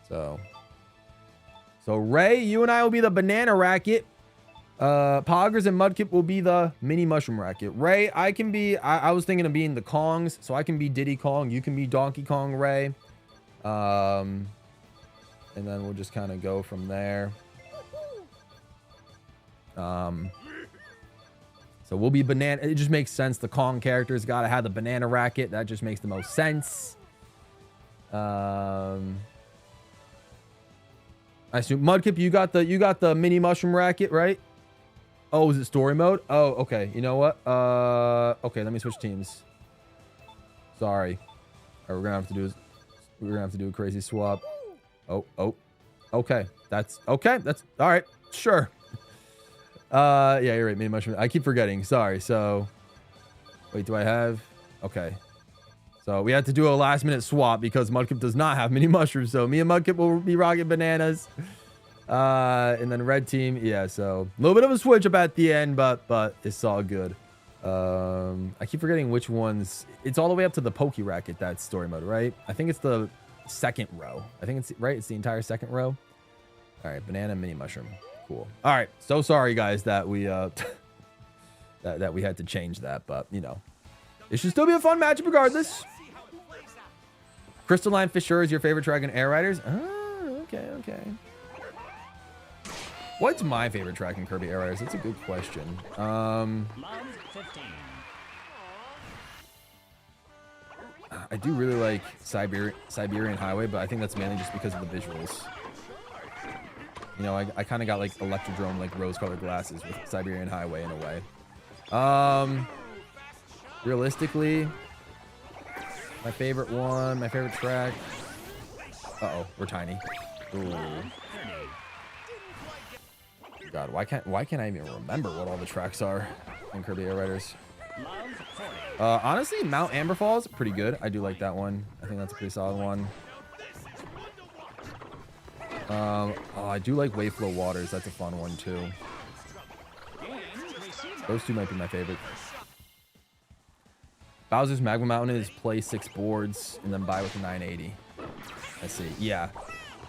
So Ray, you and I will be the Banana Racket. Poggers and Mudkip will be the Mini Mushroom Racket. Ray, I can be... I was thinking of being the Kongs, so I can be Diddy Kong. You can be Donkey Kong, Ray. And then we'll just kind of go from there. So we'll be Banana... It just makes sense. The Kong character's got to have the Banana Racket. That just makes the most sense. I assume Mudkip, you got the Mini Mushroom Racket, right? Oh, is it story mode? Oh, okay. You know what? Okay, let me switch teams. Sorry. All right, we're gonna have to do a crazy swap. Oh. Okay. That's okay. That's all right. Sure. Yeah, you're right. Mini Mushroom. I keep forgetting. Sorry. So wait, do I have? Okay. So we had to do a last minute swap because Mudkip does not have Mini Mushrooms. So me and Mudkip will be rocking bananas. And then red team, yeah, so a little bit of a switch up at the end, but it's all good. I keep forgetting which ones. It's all the way up to the Poke Racket, that story mode, right? I think it's the second row. I think it's right. It's the entire second row. All right, banana, Mini Mushroom, cool. All right, so sorry guys that we that we had to change that, but you know, it should still be a fun matchup regardless. Crystalline Fisher is your favorite track in Air Riders? Oh, okay. What's my favorite track in Kirby Air Riders? That's a good question. I do really like Siberian Highway, but I think that's mainly just because of the visuals. You know, I kind of got like Electrodrome, like rose-colored glasses with Siberian Highway in a way. Realistically, my favorite track. Uh-oh, we're tiny. Ooh. God, why can't I even remember what all the tracks are in Kirby Air Riders? Honestly, Mount Amber Falls, pretty good. I do like that one. I think that's a pretty solid one. Oh, I do like Wave Flow Waters. That's a fun one too. Those two might be my favorite. Bowser's Magma Mountain is play 6 boards and then buy with a 980. Let's see. Yeah.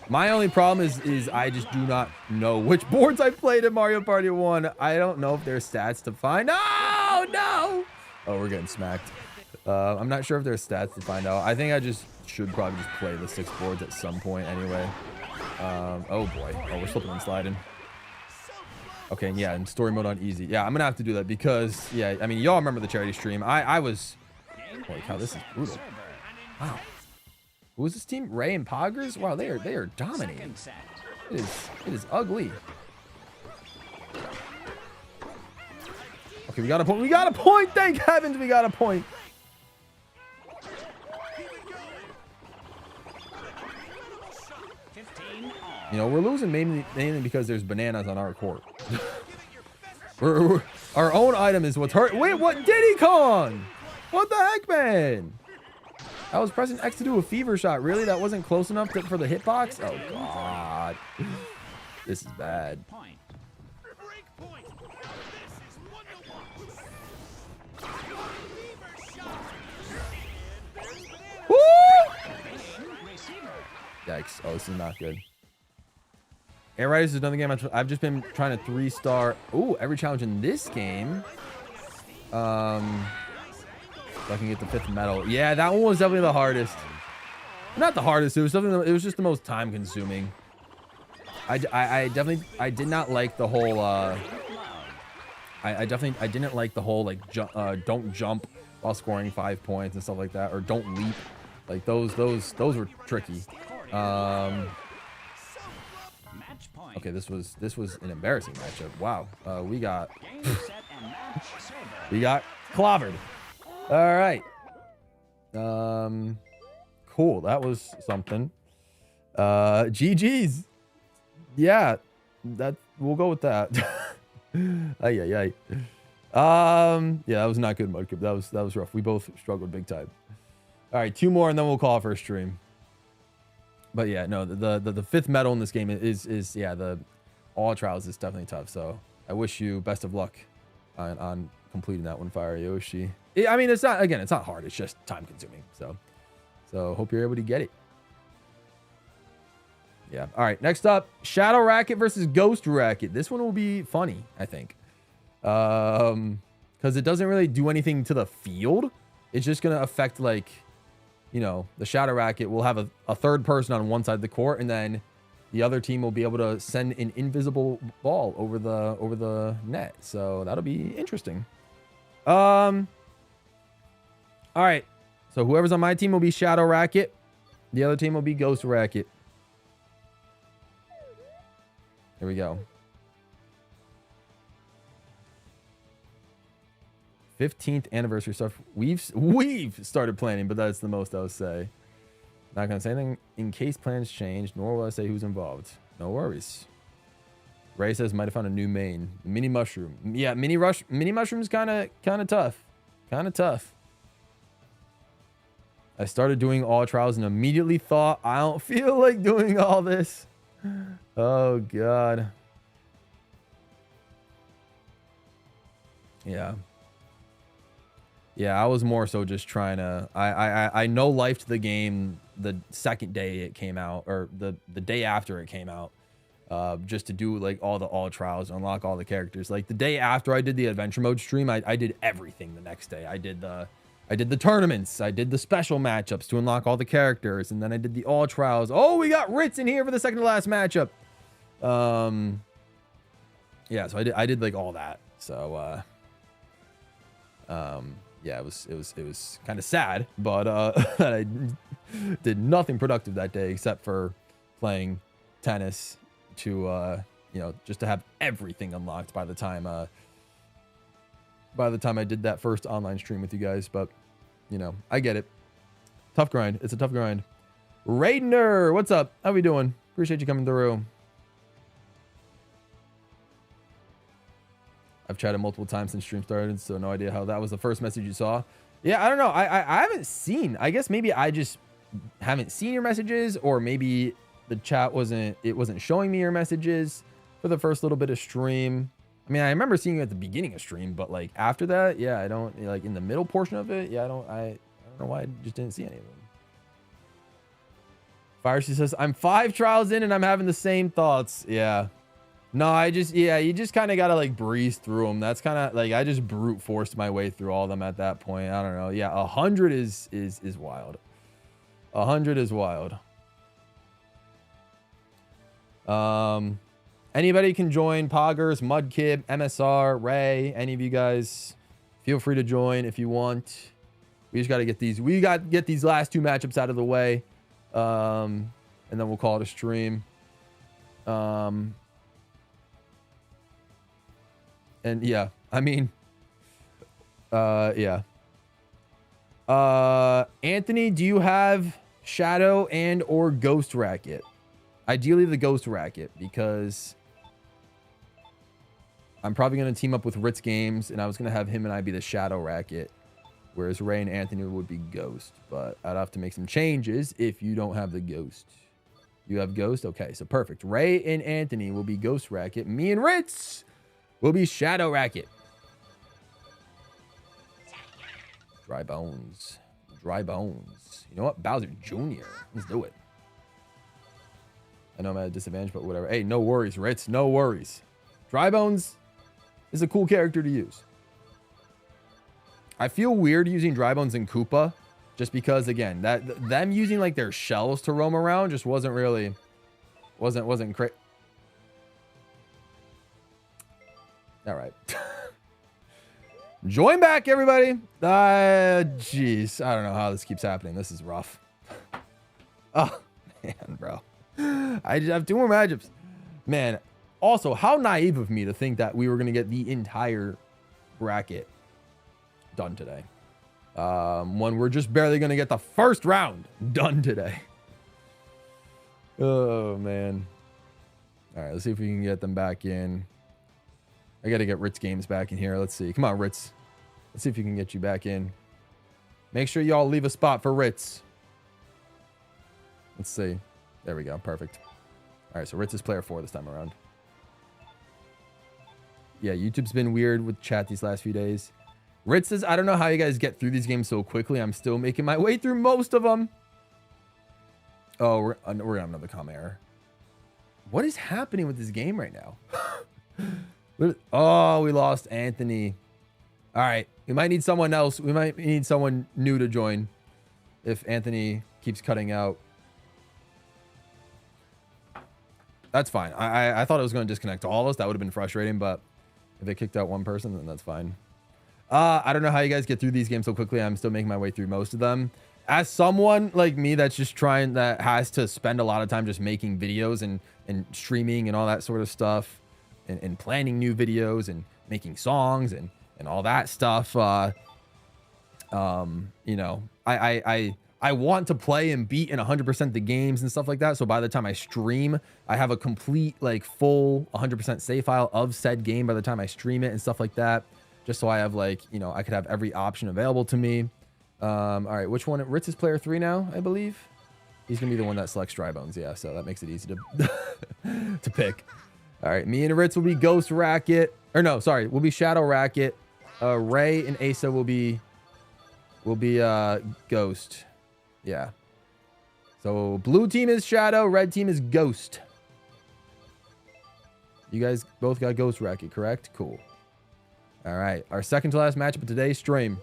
My only problem is I just do not know which boards I played in Mario Party 1. I don't know if there's stats to find. Oh, no! Oh, we're getting smacked. I'm not sure if there's stats to find out. I think I just should probably just play the 6 boards at some point anyway. Oh, boy. Oh, we're slipping and sliding. Okay, yeah, in story mode on easy. Yeah, I'm going to have to do that because, yeah, I mean, y'all remember the charity stream. I was... Holy cow, this is brutal. Wow. Who is this team? Ray and Poggers? Wow, they are dominating. It is ugly. Okay, we got a point. We got a point. Thank heavens we got a point. You know, we're losing mainly because there's bananas on our court. Our own item is what's hurt. Wait, what? Diddy Kong? What the heck, man? I was pressing X to do a fever shot. Really? That wasn't close enough for the hitbox? Oh, God. This is bad. Woo! Yikes. Oh, this is not good. Air Riders is another game I've just been trying to 3-star. Ooh, every challenge in this game. So I can get the 5th medal. Yeah, that one was definitely the hardest. Not the hardest. It was something. It was just the most time consuming. I did not like the whole. I didn't like the whole like don't jump while scoring 5 points and stuff like that, or don't leap. Like those were tricky. Okay, this was an embarrassing matchup. Wow, we got clobbered. All right. Cool. That was something. GG's. Yeah, that we'll go with that. Ay. Yeah, that was not good, Mudkip. That was rough. We both struggled big time. All right, 2 more and then we'll call it for a stream. But yeah, no, the 5th medal in this game is yeah, the all trials is definitely tough. So I wish you best of luck on completing that one, Fire Yoshi. I mean, it's not hard. It's just time consuming. So hope you're able to get it. Yeah. All right. Next up, Shadow Racket versus Ghost Racket. This one will be funny, I think. Because it doesn't really do anything to the field. It's just going to affect, like, you know, the Shadow Racket will have a 3rd person on one side of the court, and then the other team will be able to send an invisible ball over the net. So that'll be interesting. All right. So whoever's on my team will be Shadow Racket. The other team will be Ghost Racket. Here we go. 15th anniversary stuff. We've started planning, but that's the most I'll say. Not gonna say anything in case plans change, nor will I say who's involved. No worries. Ray says might have found a new main. Mini mushroom. Yeah, mini mushroom's kind of tough. Kind of tough. I started doing all trials and immediately thought I don't feel like doing all this. Oh God. Yeah. Yeah, I was more so just trying to. I no lifed the game the second day it came out, or the day after it came out, just to do like all the trials, unlock all the characters. Like the day after I did the adventure mode stream, I did everything the next day. I did the tournaments, I did the special matchups to unlock all the characters, and then I did the all trials. Oh, we got Ritz in here for the second to last matchup. Yeah, so I did like all that. So yeah, it was kind of sad, but I did nothing productive that day except for playing tennis to you know, just to have everything unlocked by the time I did that first online stream with you guys. But you know, I get it. Tough grind. It's a tough grind. Raidner, what's up? How we doing? Appreciate you coming through. I've chatted multiple times since stream started, so no idea how that was the first message you saw. Yeah, I don't know. I haven't seen. I guess maybe I just haven't seen your messages, or maybe the chat wasn't showing me your messages for the first little bit of stream. I mean, I remember seeing you at the beginning of stream, but like after that, yeah, I don't, like in the middle portion of it, yeah, I don't know why I just didn't see any of them. Firesi says, I'm 5 trials in and I'm having the same thoughts. Yeah. No, you just kind of got to like breeze through them. That's kind of like, I just brute forced my way through all of them at that point. I don't know. Yeah, 100 is wild. 100 is wild. Anybody can join. Poggers, Mudkib, MSR, Ray, any of you guys, feel free to join if you want. We just got to get these, last 2 matchups out of the way. And then we'll call it a stream. And yeah, I mean, yeah. Anthony, do you have Shadow and or Ghost Racket? Ideally the Ghost Racket, because I'm probably going to team up with Ritz Games, and I was going to have him and I be the Shadow Racket, whereas Ray and Anthony would be Ghost. But I'd have to make some changes if you don't have the Ghost. You have Ghost? Okay, so perfect. Ray and Anthony will be Ghost Racket. Me and Ritz will be Shadow Racket. Dry bones. Dry bones. You know what? Bowser Jr. Let's do it. I know I'm at a disadvantage, but whatever. Hey, no worries, Ritz. No worries. Dry bones is a cool character to use. I feel weird using Dry Bones and Koopa, just because, again, them using like their shells to roam around just wasn't really, wasn't great. All right. Join back, everybody. Jeez. I don't know how this keeps happening. This is rough. Oh, man, bro. I just have 2 more matchups. Man, also, how naive of me to think that we were going to get the entire bracket done today. When we're just barely going to get the first round done today. Oh, man. All right, let's see if we can get them back in. I got to get Ritz Games back in here. Let's see. Come on, Ritz. Let's see if you can get you back in. Make sure y'all leave a spot for Ritz. Let's see. There we go. Perfect. All right, so Ritz is player 4 this time around. Yeah, YouTube's been weird with chat these last few days. Ritz says, I don't know how you guys get through these games so quickly. I'm still making my way through most of them. Oh, we're gonna have another comment error. What is happening with this game right now? Oh, we lost Anthony. All right, we might need someone else. We might need someone new to join if Anthony keeps cutting out. That's fine. I thought it was going to disconnect all of us. That would have been frustrating, but if it kicked out one person, then that's fine. I don't know how you guys get through these games so quickly. I'm still making my way through most of them. As someone like me that's just that has to spend a lot of time just making videos and streaming and all that sort of stuff and planning new videos and making songs and all that stuff, you know, I want to play and beat and 100% the games and stuff like that. So by the time I stream, I have a complete, like, full 100% save file of said game by the time I stream it and stuff like that. Just so I have, like, you know, I could have every option available to me. All right, which one? Ritz is player 3 now, I believe. He's going to be the one that selects Dry Bones. Yeah, so that makes it easy to, to pick. All right, me and Ritz will be Ghost Racket. Or no, sorry, we'll be Shadow Racket. Ray and Asa will be Ghost. Yeah. So blue team is Shadow, red team is Ghost. You guys both got Ghost Racket, correct? Cool. All right. Our second to last matchup of today's stream.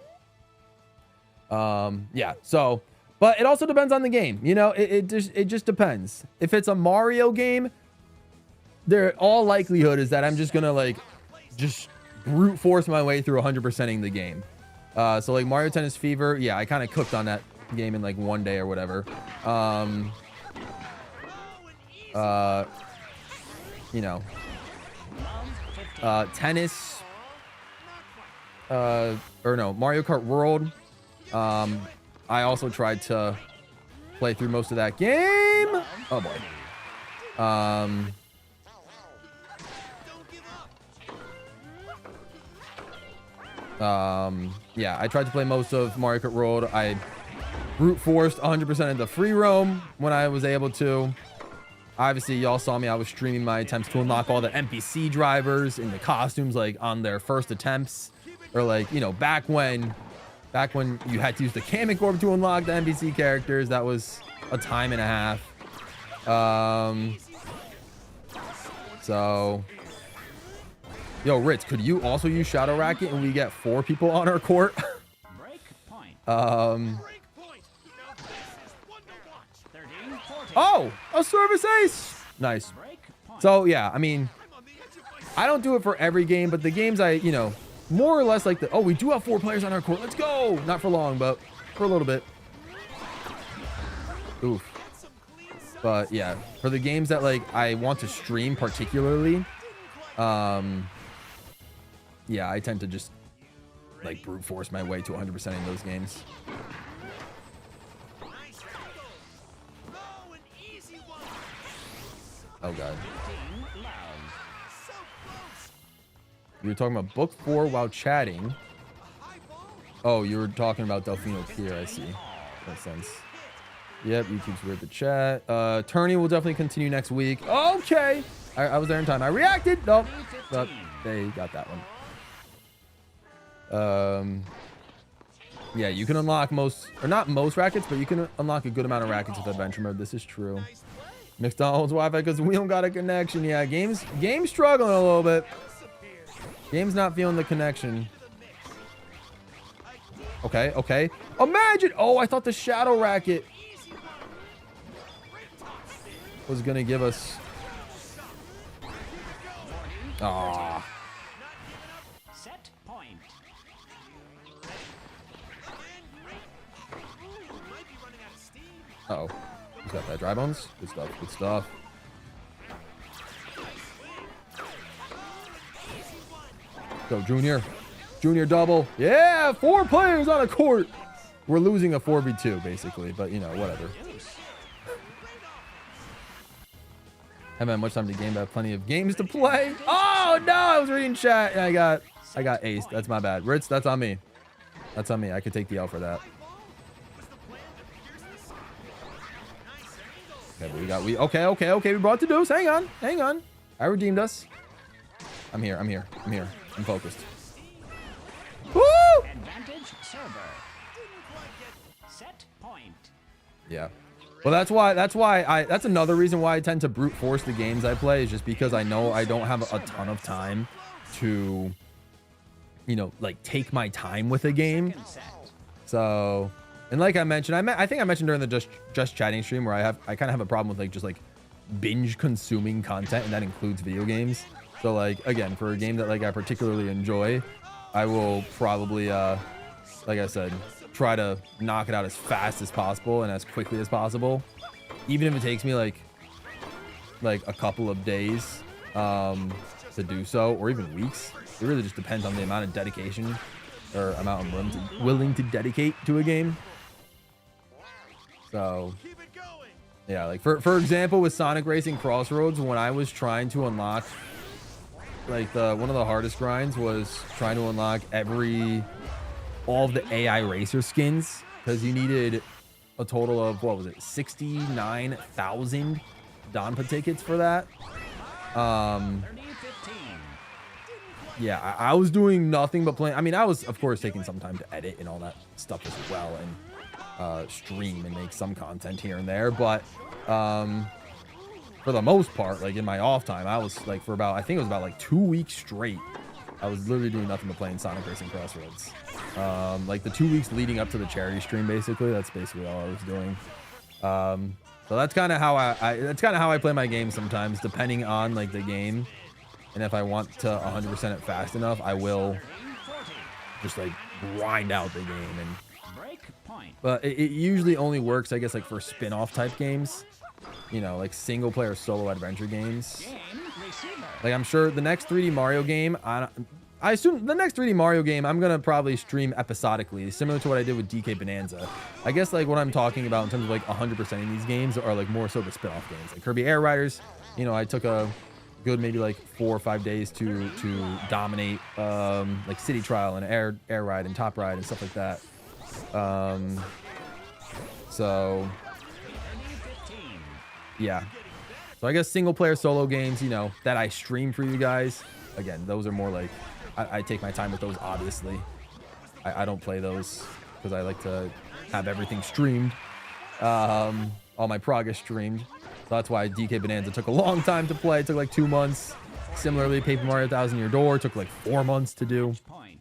Yeah. So, but it also depends on the game. You know, it just depends. If it's a Mario game, all likelihood is that I'm just gonna like just brute force my way through 100%ing the game. So like Mario Tennis Fever, yeah, I kind of cooked on that game in like one day or whatever. You know, tennis, or no, Mario Kart World. I also tried to play through most of that game. Oh boy. Yeah, I tried to play most of Mario Kart World. I brute forced 100% into free roam when I was able to. Obviously, y'all saw me. I was streaming my attempts to unlock all the NPC drivers and the costumes, like on their first attempts, or like, you know, back when you had to use the Kamek Orb to unlock the NPC characters. That was a time and a half. So, yo, Ritz, could you also use Shadow Racket and we get 4 people on our court? Break point. 13, 14. Oh, a service ace. Nice. Break point. So, yeah, I mean, I don't do it for every game, but the games I, you know, more or less like the, oh, we do have 4 players on our court. Let's go. Not for long, but for a little bit. Oof. But yeah, for the games that like I want to stream particularly, yeah, I tend to just like brute force my way to 100% in those games. Oh god. 15 love. You were talking about book 4 while chatting. Oh, you were talking about Delfino Pier, I see. Makes sense. Yep, YouTube's weird to chat. Tourney will definitely continue next week. Okay. I was there in time. I reacted. Nope. But they got that one. Yeah, you can unlock most, or not most rackets, but you can unlock a good amount of rackets with adventure mode. This is true. McDonald's Wi-Fi because we don't got a connection. Yeah, game's struggling a little bit. Game's not feeling the connection. Okay, okay. Imagine. Oh, I thought the Shadow Racket was gonna give us. Ah. Set point. Uh-oh. Who's got that? Dry bones? Good stuff. Good stuff. Go, Junior. Junior double. Yeah, 4 players on a court. We're losing a 4v2, basically, but, you know, whatever. Haven't had much time to game, but I have plenty of games to play. Oh, no, I was reading chat, and I got aced. That's my bad. Ritz, that's on me. That's on me. I could take the L for that. Okay, but okay. We brought the deuce. Hang on. I redeemed us. I'm here. I'm focused. Woo! Advantage server. Set point. Yeah. Well, that's another reason why I tend to brute force the games I play, is just because I know I don't have a ton of time to, you know, like take my time with a game. So, and like I mentioned, I think I mentioned during the just chatting stream where I kind of have a problem with like just like binge consuming content, and that includes video games. So like, again, for a game that like I particularly enjoy, I will probably, like I said, try to knock it out as fast as possible and as quickly as possible, even if it takes me like a couple of days to do so, or even weeks. It really just depends on the amount of dedication or amount I'm willing to dedicate to a game. So yeah, like for example, with Sonic Racing Crossroads, when I was trying to unlock like one of the hardest grinds was trying to unlock all of the AI racer skins, because you needed a total of, what was it, 69,000 Donpa tickets for that. 30-15. Yeah, I was doing nothing but playing. I mean, I was of course taking some time to edit and all that stuff as well, and stream and make some content here and there, but for the most part, like in my off time, I was like, for about, I think it was about like 2 weeks straight, I was literally doing nothing but playing Sonic Racing Crossroads. Like the 2 weeks leading up to the charity stream, basically, that's basically all I was doing. So that's kind of how I play my game sometimes, depending on like the game. And if I want to 100% it fast enough, I will just like grind out the game. And Break point. but it usually only works, I guess, like for spin-off type games, you know, like single player solo adventure games. Game receiver. Like I'm sure the next 3D Mario game, I assume the next 3D Mario game, I'm gonna probably stream episodically, similar to what I did with DK Bonanza. I guess like what I'm talking about in terms of like 100% in these games are like more so the spin-off games, like Kirby Air Riders. You know, I took a good maybe like 4 or 5 days to dominate like City Trial and Air Ride and Top Ride and stuff like that. So yeah, So I guess single player solo games, you know, that I stream for you guys. Again, those are more like, I take my time with those, obviously. I don't play those because I like to have everything streamed. All my progress streamed. So that's why DK Bonanza took a long time to play. It took like 2 months. Similarly, Paper Mario 1000 Year Door took like 4 months to do. Point.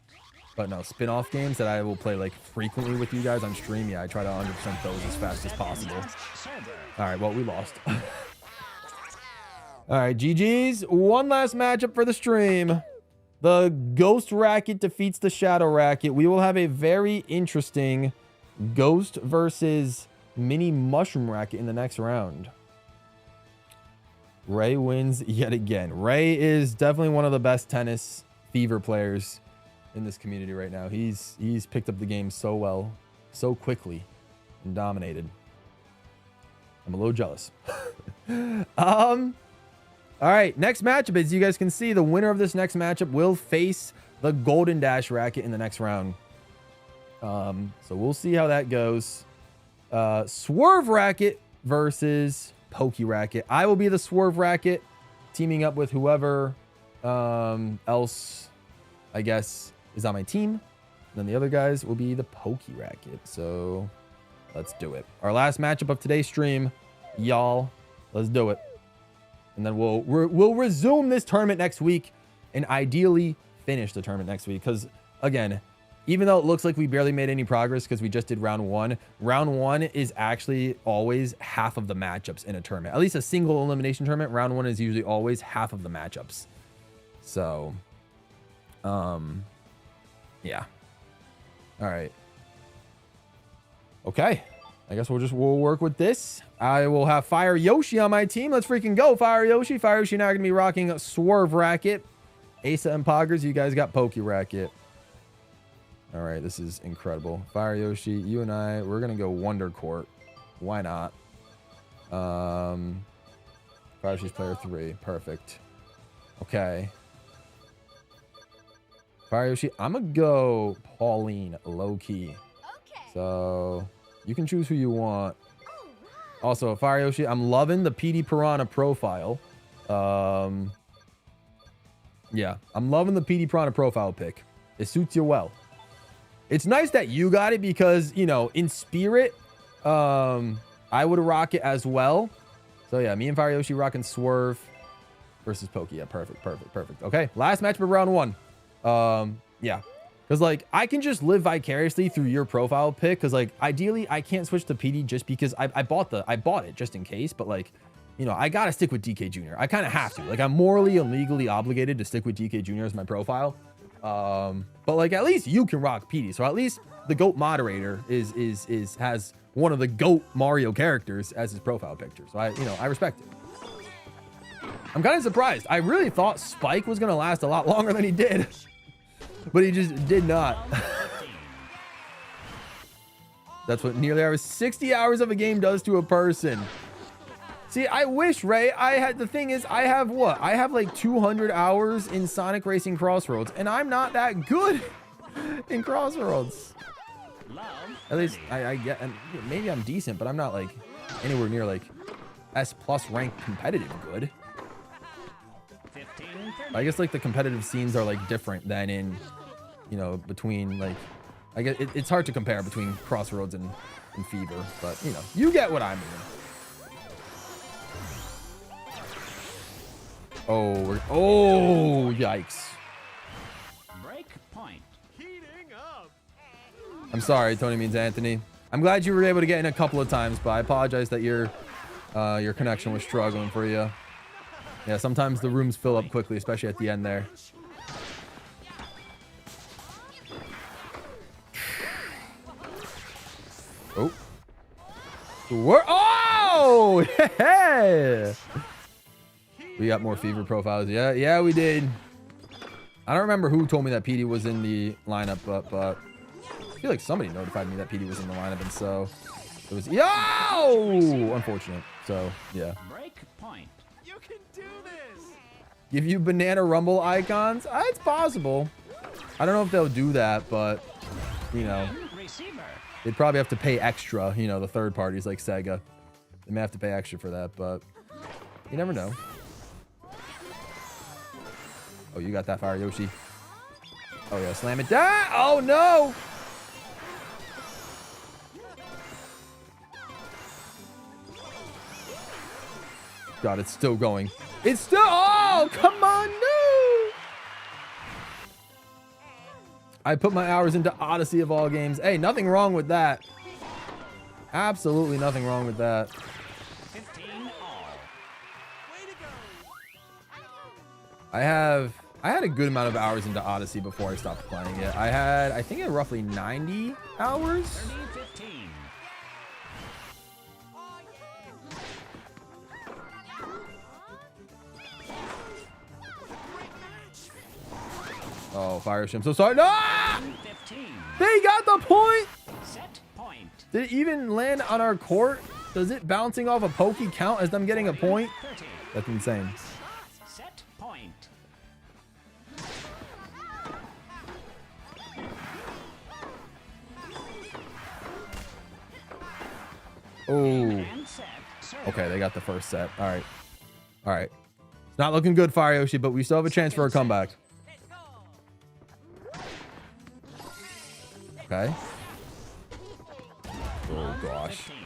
But no, spin-off games that I will play like frequently with you guys on stream. Yeah, I try to 100% those as fast as possible. Server. All right, well, we lost. All right, GG's. One last matchup for the stream. The Ghost Racket defeats the Shadow Racket. We will have a very interesting Ghost versus Mini Mushroom Racket in the next round. Ray wins yet again. Ray is definitely one of the best tennis Fever players in this community right now. He's picked up the game so well, so quickly, and dominated. I'm a little jealous. All right, next matchup, as you guys can see, the winner of this next matchup will face the Golden Dash Racket in the next round. So we'll see how that goes. Swerve Racket versus Pokey Racket. I will be the Swerve Racket, teaming up with whoever else, I guess, is on my team. And then the other guys will be the Pokey Racket. So let's do it. Our last matchup of today's stream, y'all. Let's do it. And then we'll resume this tournament next week and ideally finish the tournament next week. Because, again, even though it looks like we barely made any progress because we just did round one is actually always half of the matchups in a tournament. At least a single elimination tournament, round one is usually always half of the matchups. So, yeah. All right. Okay. I guess we'll work with this. I will have Fire Yoshi on my team. Let's freaking go, Fire Yoshi. Fire Yoshi and I are going to be rocking Swerve Racket. Asa and Poggers, you guys got Pokey Racket. All right, this is incredible. Fire Yoshi, you and I, we're going to go Wonder Court. Why not? Fire Yoshi's player 3. Perfect. Okay. Fire Yoshi, I'm going to go Pauline, low-key. Okay. So you can choose who you want. Also, Fire Yoshi, I'm loving the PD Piranha profile. Yeah, I'm loving the PD Piranha profile pick. It suits you well. It's nice that you got it because, you know, in spirit, I would rock it as well. So yeah, me and Fire Yoshi rocking Swerve versus Pokey. Yeah, perfect. Okay, last matchup of round one. Yeah. Because, like, I can just live vicariously through your profile pick. Because, like, ideally, I can't switch to PD just because I bought it just in case. But, like, you know, I got to stick with DK Jr. I kind of have to. Like, I'm morally and legally obligated to stick with DK Jr. as my profile. But, like, at least you can rock PD. So, at least the GOAT moderator has one of the GOAT Mario characters as his profile picture. So, I respect it. I'm kind of surprised. I really thought Spike was going to last a lot longer than he did. But he just did not. That's what nearly 60 hours of a game does to a person. See, I wish, Ray, the thing is, I have what? I have like 200 hours in Sonic Racing Crossroads, and I'm not that good in Crossroads. At least I get, and maybe I'm decent, but I'm not like anywhere near like S+ rank competitive good. I guess like the competitive scenes are like different than in, you know, between like, I guess it's hard to compare between Crossroads and Fever, but you know, you get what I mean. Oh, yikes. Break point. Heating up. I'm sorry, Tony means Anthony. I'm glad you were able to get in a couple of times, but I apologize that your connection was struggling for you. Yeah, sometimes the rooms fill up quickly, especially at the end there. Oh. Oh! Yeah! We got more Fever profiles. Yeah, we did. I don't remember who told me that PD was in the lineup, but I feel like somebody notified me that PD was in the lineup, and so it was. Yo! Unfortunate. So, yeah. Break point. You can do this. Give you banana rumble icons? It's possible. I don't know if they'll do that, but, you know, Receiver. they'd probably have to pay extra, you know, the third parties like Sega. They may have to pay extra for that, but You never know. Oh, you got that fire, Yoshi. Oh, yeah, slam it down. Oh, no. God, it's still going. It's still... Oh, come on, no. I put my hours into Odyssey of all games. Hey, nothing wrong with that. Absolutely nothing wrong with that. 15 all. I had a good amount of hours into Odyssey before I stopped playing it. I think I had roughly 90 hours. 30-15. Oh, Fire Shim. So sorry. No! 15. They got the point. Set point. Did it even land on our court? Does it bouncing off a pokey count as them getting a point? 30. That's insane. Set point. Oh. And set. Serve. Okay, they got the first set. All right. All right. It's not looking good, Fire Yoshi, but we still have a chance for a comeback. Okay. Oh, gosh. 15.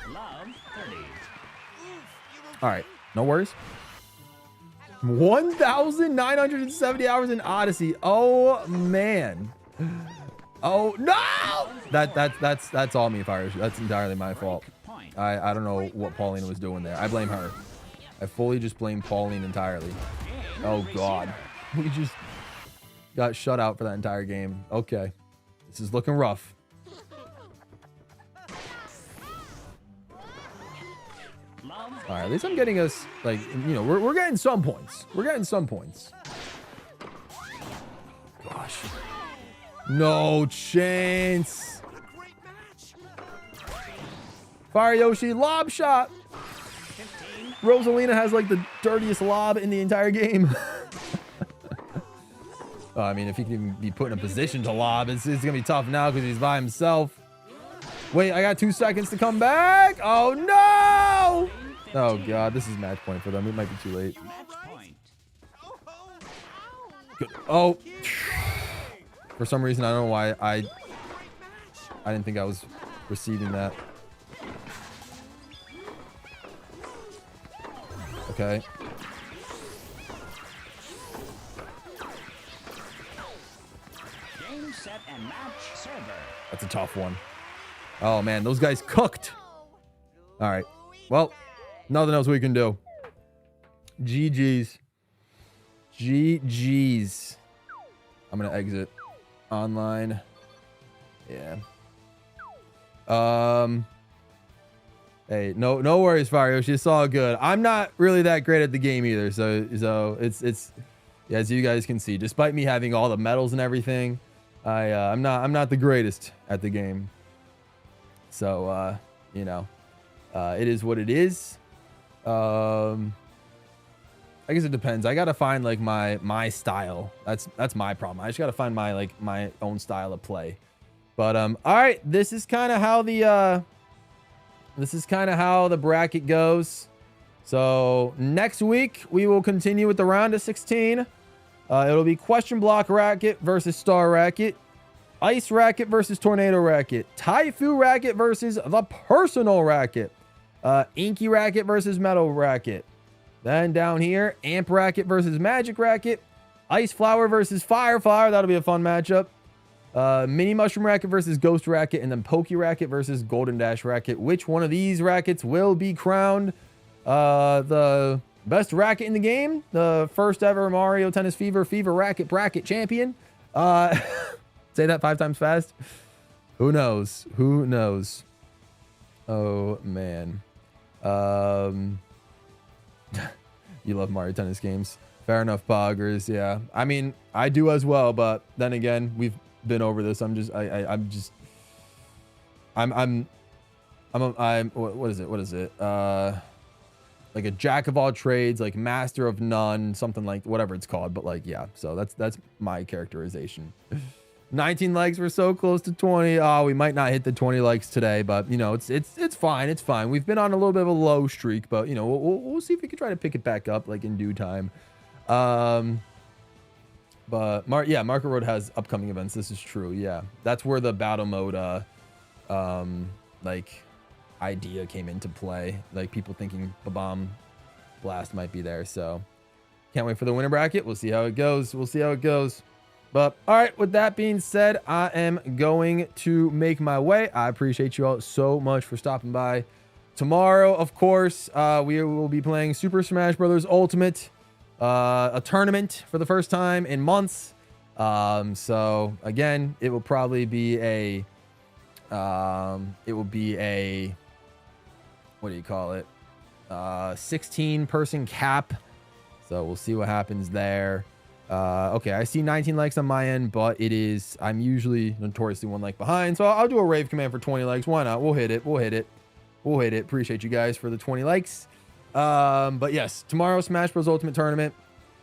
Love 30. All right. No worries. 1,970 hours in Odyssey. Oh, man. Oh, no! That's all me, Fire Yoshi. That's entirely my fault. Point. I don't know what Pauline was doing there. I blame her. I fully just blame Pauline entirely. Oh, God. We just got shut out for that entire game. Okay. This is looking rough. Love. All right, at least I'm getting us, like, you know, we're getting some points. We're getting some points. Gosh. No chance. Fire Yoshi, lob shot. 15. Rosalina has, like, the dirtiest lob in the entire game. I mean, if he can even be put in a position to lob, it's going to be tough now because he's by himself. Wait, I got 2 seconds to come back. Oh, no. Oh, God. This is match point for them. It might be too late. Match point. Good. Oh. For some reason, I don't know why I didn't think I was receiving that. Okay. Game, set, and match server. That's a tough one. Oh, man. Those guys cooked. All right. Well, nothing else we can do. GG's. GG's. I'm going to exit. Online. Yeah. Hey, no worries, Fire Yoshi. It's all good. I'm not really that great at the game either, so it's yeah, as you guys can see, despite me having all the medals and everything, I'm not the greatest at the game. So you know, it is what it is. I guess it depends. I gotta find like my style. That's my problem. I just gotta find my own style of play. But all right, this is kind of how the bracket goes. So next week we will continue with the round of 16. It'll be question block racket versus star racket, ice racket versus tornado racket, Typhoon racket versus the personal racket, inky racket versus metal racket. Then down here, amp racket versus magic racket, ice flower versus fire flower. That'll be a fun matchup. Mini mushroom racket versus ghost racket, and then pokey racket versus golden dash racket. Which one of these rackets will be crowned the best racket in the game? The first ever Mario Tennis Fever Racket bracket champion. Say that 5 times fast. Who knows? Who knows? Oh man. You love Mario Tennis games. Fair enough, Poggers. Yeah. I mean, I do as well, but then again, we've been over this. I'm what is it? Like a jack of all trades, like master of none, something like whatever it's called. But like, yeah, so that's my characterization. 19 likes. We're so close to 20. Oh, we might not hit the 20 likes today, but you know, it's fine. It's fine. We've been on a little bit of a low streak, but you know, we'll see if we can try to pick it back up like in due time. But Market Road has upcoming events. This is true. Yeah, that's where the battle mode like idea came into play. Like people thinking Bomb Blast might be there. So can't wait for the winter bracket. We'll see how it goes. We'll see how it goes. But all right, with that being said, I am going to make my way. I appreciate you all so much for stopping by. Tomorrow, of course, we will be playing Super Smash Bros. Ultimate, a tournament for the first time in months. So again, it will probably be a, what do you call it? 16 person cap. So we'll see what happens there. Okay, I see 19 likes on my end, but I'm usually notoriously 1 like behind. So I'll do a rave command for 20 likes. Why not? We'll hit it. We'll hit it. We'll hit it. Appreciate you guys for the 20 likes. But yes, tomorrow, Smash Bros. Ultimate Tournament.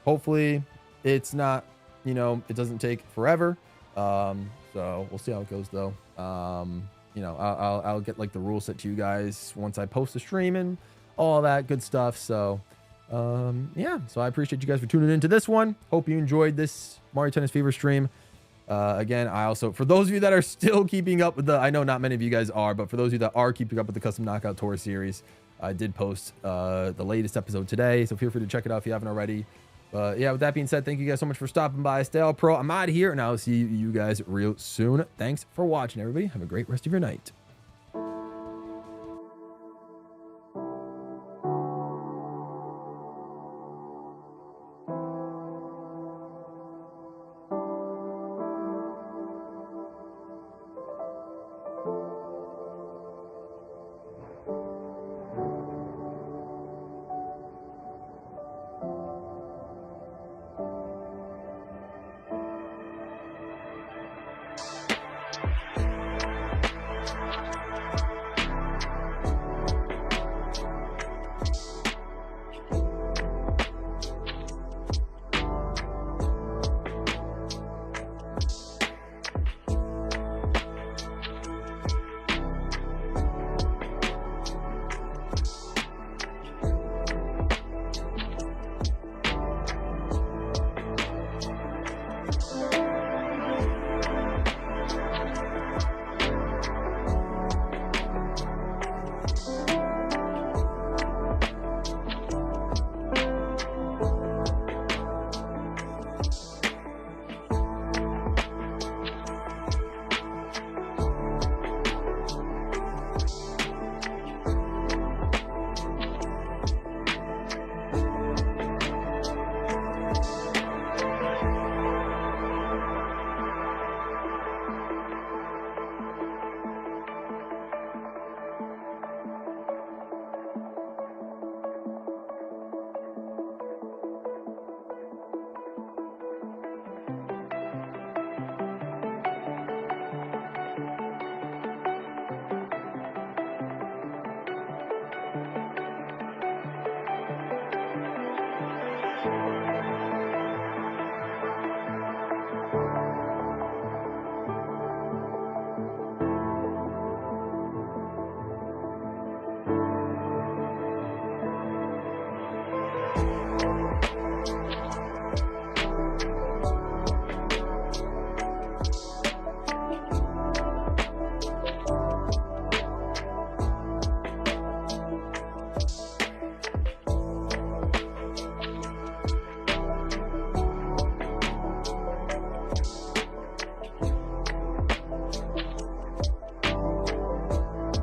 Hopefully it's not, you know, it doesn't take forever. So we'll see how it goes though. You know, I'll get like the rule set to you guys once I post the stream and all that good stuff. So yeah, so I appreciate you guys for tuning into this one. Hope you enjoyed this Mario Tennis Fever stream. Again, I also, for those of you that are still keeping up with the, I know not many of you guys are, but for those of you that are keeping up with the Custom Knockout Tour series, I did post the latest episode today, so feel free to check it out if you haven't already. But yeah, with that being said, thank you guys so much for stopping by. Stay all pro. I'm out of here, and I'll see you guys real soon. Thanks for watching, everybody. Have a great rest of your night.